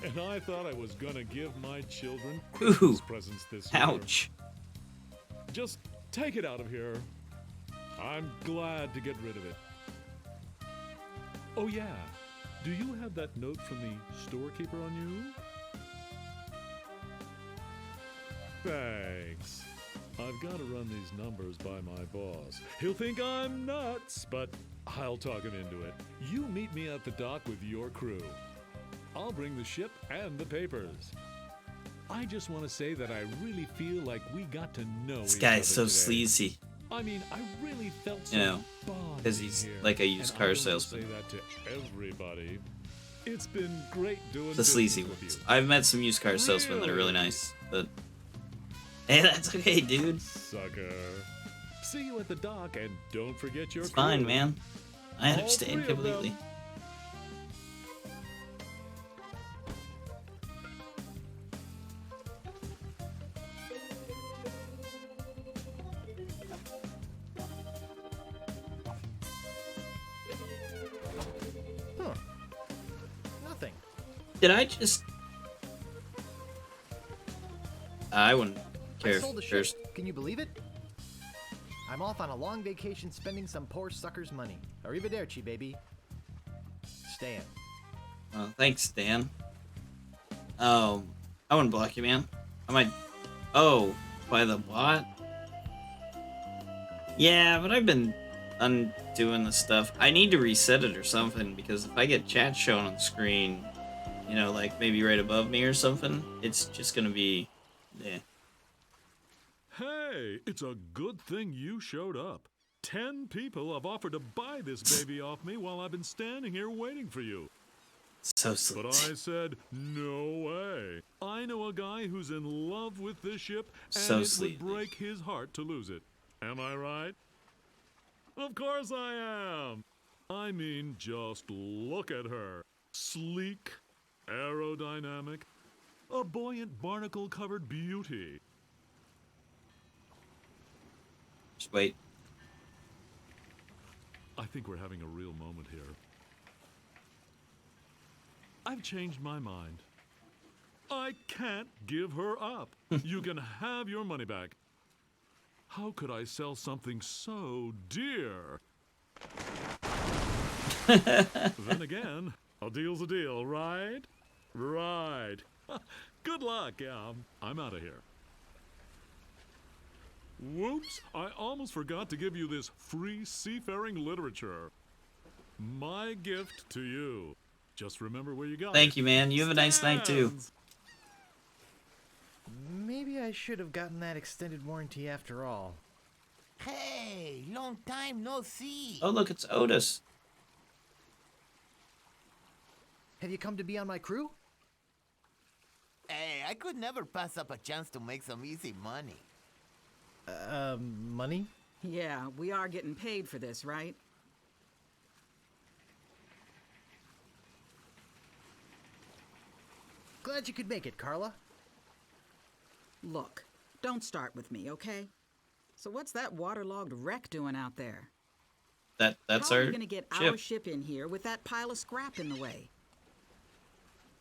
And I thought I was gonna give my children Christmas presents this year. Ouch. Just take it out of here. I'm glad to get rid of it. Oh yeah, do you have that note from the storekeeper on you? Thanks. I've got to run these numbers by my boss. He'll think I'm nuts, but I'll talk him into it. You meet me at the dock with your crew. I'll bring the ship and the papers. I just want to say that I really feel like we got to know This each guy other is so today. sleazy. I mean, I really felt You know, because he's like a used car salesman. Say that to everybody. It's been great doing The sleazy business with ones. you. I've met some used car salesmen that are really nice, but hey, that's okay, dude. Sucker. See you at the dock, and don't forget your It's fine, crew. man. I All understand 3 of them. completely. Huh. Nothing. Did I just? I wouldn't care I if sold the there's. ship. Can you believe it? I'm off on a long vacation spending some poor sucker's money. Arrivederci, baby. Stan. Oh, thanks, Dan. Oh, I wouldn't block you, man. I might. Oh, by the bot? Yeah, but I've been undoing the stuff. I need to reset it or something, because if I get chat shown on the screen, you know, like maybe right above me or something, it's just gonna be. Yeah. Hey, it's a good thing you showed up. 10 people have offered to buy this baby off me while I've been standing here waiting for you. So sweet. But I said, no way. I know a guy who's in love with this ship, and So it sleazy. would break his heart to lose it. Am I right? Of course I am. I mean, just look at her. Sleek, aerodynamic, a buoyant barnacle-covered beauty. Just wait. I think we're having a real moment here. I've changed my mind. I can't give her up. You can have your money back. How could I sell something so dear? Then again, a deal's a deal, right? Right. Good luck, yeah. I'm out of here. Whoops, I almost forgot to give you this free seafaring literature. My gift to you. Just remember where you got it. Thank you, man. You have a nice night too. Stands. Maybe I should have gotten that extended warranty after all. Hey, long time no see. Oh, look, it's Otis. Have you come to be on my crew? Hey, I could never pass up a chance to make some easy money. Money? Yeah, we are getting paid for this, right? Glad you could make it, Carla. Look, don't start with me, okay? So what's that waterlogged wreck doing out there? That's How are our you gonna get ship. our ship in here with that pile of scrap in the way?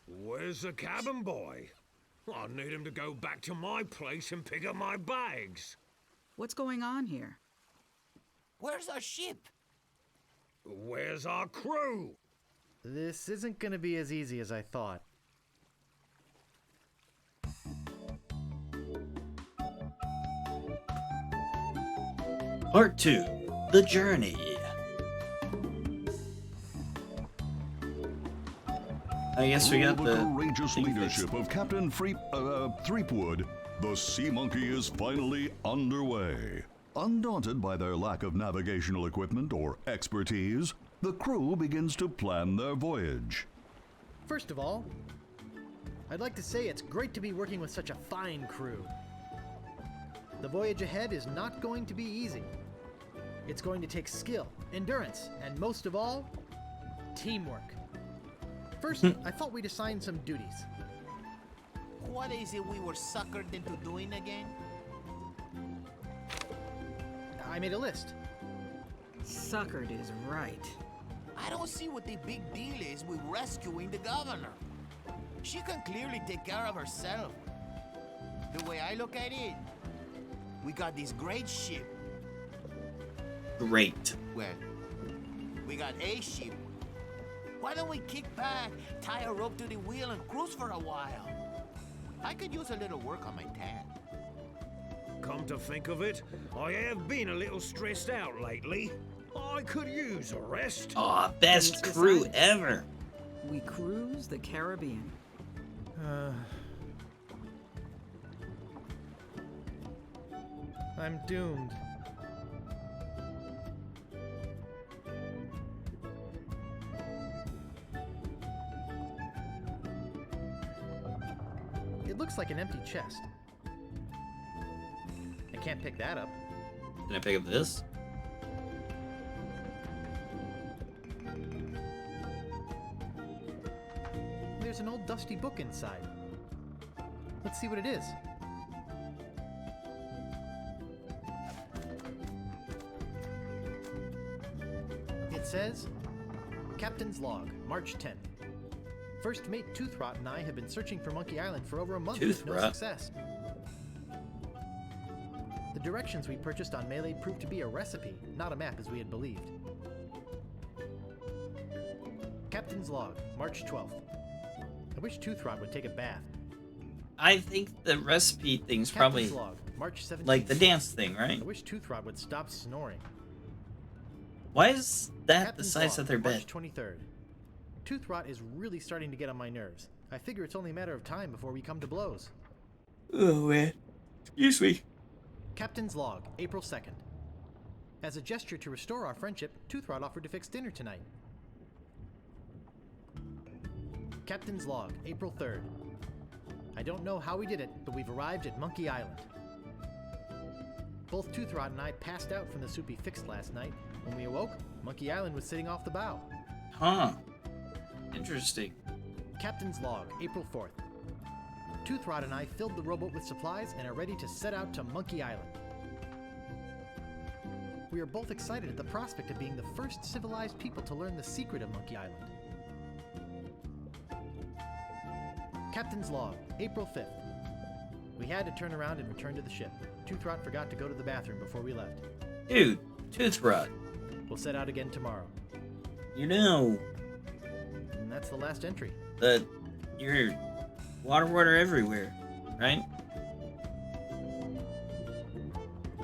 Where's the cabin boy? I need him to go back to my place and pick up my bags. What's going on here? Where's our ship? Where's our crew? This isn't gonna be as easy as I thought. Part 2. The Journey. I guess we got Under the courageous thing leadership of Captain Threepwood, the Sea Monkey is finally underway. Undaunted by their lack of navigational equipment or expertise, the crew begins to plan their voyage. First of all, I'd like to say it's great to be working with such a fine crew. The voyage ahead is not going to be easy. It's going to take skill, endurance, and most of all, teamwork. First, I thought we'd assign some duties. What is it we were suckered into doing again? I made a list. Suckered is right. I don't see what the big deal is with rescuing the governor. She can clearly take care of herself. The way I look at it, we got this great ship. Great. Well, we got a ship. Why don't we kick back, tie a rope to the wheel, and cruise for a while? I could use a little work on my tan. Come to think of it, I have been a little stressed out lately. I could use a rest. Aw, best crew ever. We cruise the Caribbean. I'm doomed. It looks like an empty chest. I can't pick that up. Can I pick up this? There's an old dusty book inside. Let's see what it is. It says, Captain's Log, March 10th. First Mate Toothrot and I have been searching for Monkey Island for over a month with no success. The directions we purchased on Melee proved to be a recipe, not a map as we had believed. Captain's Log, March 12th. I wish Toothrot would take a bath. I think the recipe thing's probably Log, March 17th. like the dance thing, right? I wish Toothrot would stop snoring. Why is that Captain's the size Log, of their bed? March 23rd. Toothrot is really starting to get on my nerves. I figure it's only a matter of time before we come to blows. Oh, man. Excuse me. Captain's Log, April 2nd. As a gesture to restore our friendship, Toothrot offered to fix dinner tonight. Captain's Log, April 3rd. I don't know how we did it, but we've arrived at Monkey Island. Both Toothrot and I passed out from the soup he fixed last night. When we awoke, Monkey Island was sitting off the bow. Huh. Interesting. Captain's Log, April 4th. Toothrot and I filled the rowboat with supplies and are ready to set out to Monkey Island. We are both excited at the prospect of being the first civilized people to learn the secret of Monkey Island. Captain's Log, April 5th. We had to turn around and return to the ship. Toothrot forgot to go to the bathroom before we left. Dude, Toothrot. We'll set out again tomorrow. You know. And that's the last entry. You're water everywhere, right?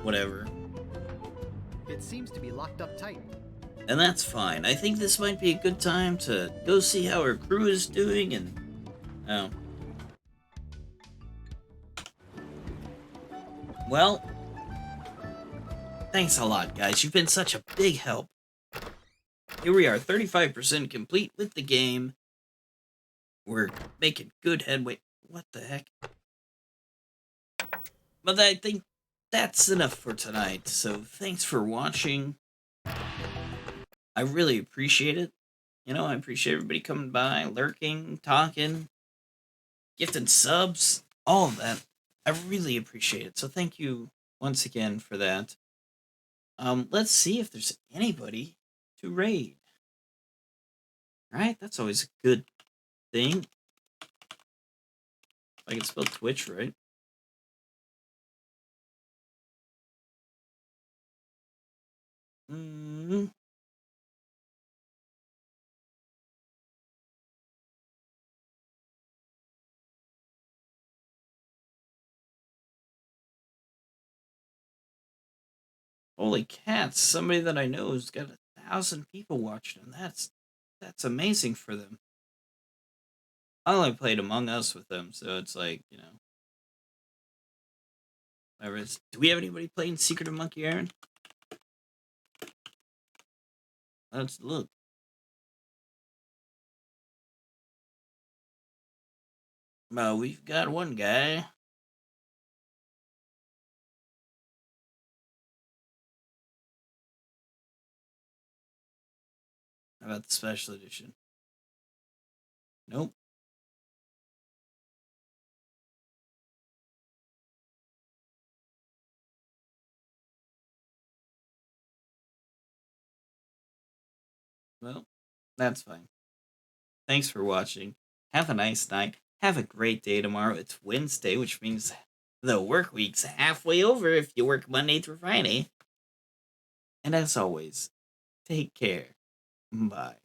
Whatever. It seems to be locked up tight. And that's fine. I think this might be a good time to go see how our crew is doing and... Oh. Well, thanks a lot, guys. You've been such a big help. Here we are, 35% complete with the game. We're making good headway. What the heck? But I think that's enough for tonight. So thanks for watching. I really appreciate it. You know, I appreciate everybody coming by, lurking, talking, gifting subs, all of that. I really appreciate it. So thank you once again for that. Let's see if there's anybody to raid. Right? That's always a good thing. I can spell Twitch right. Holy cats, somebody that I know has got 1,000 people watching, and that's amazing for them. I only played Among Us with them, so it's like, you know. Whatever. Do we have anybody playing Secret of Monkey Island? Let's look. Well, we've got one guy. How about the special edition? Nope. Well, that's fine. Thanks for watching. Have a nice night. Have a great day tomorrow. It's Wednesday, which means the work week's halfway over if you work Monday through Friday. And as always, take care. Bye.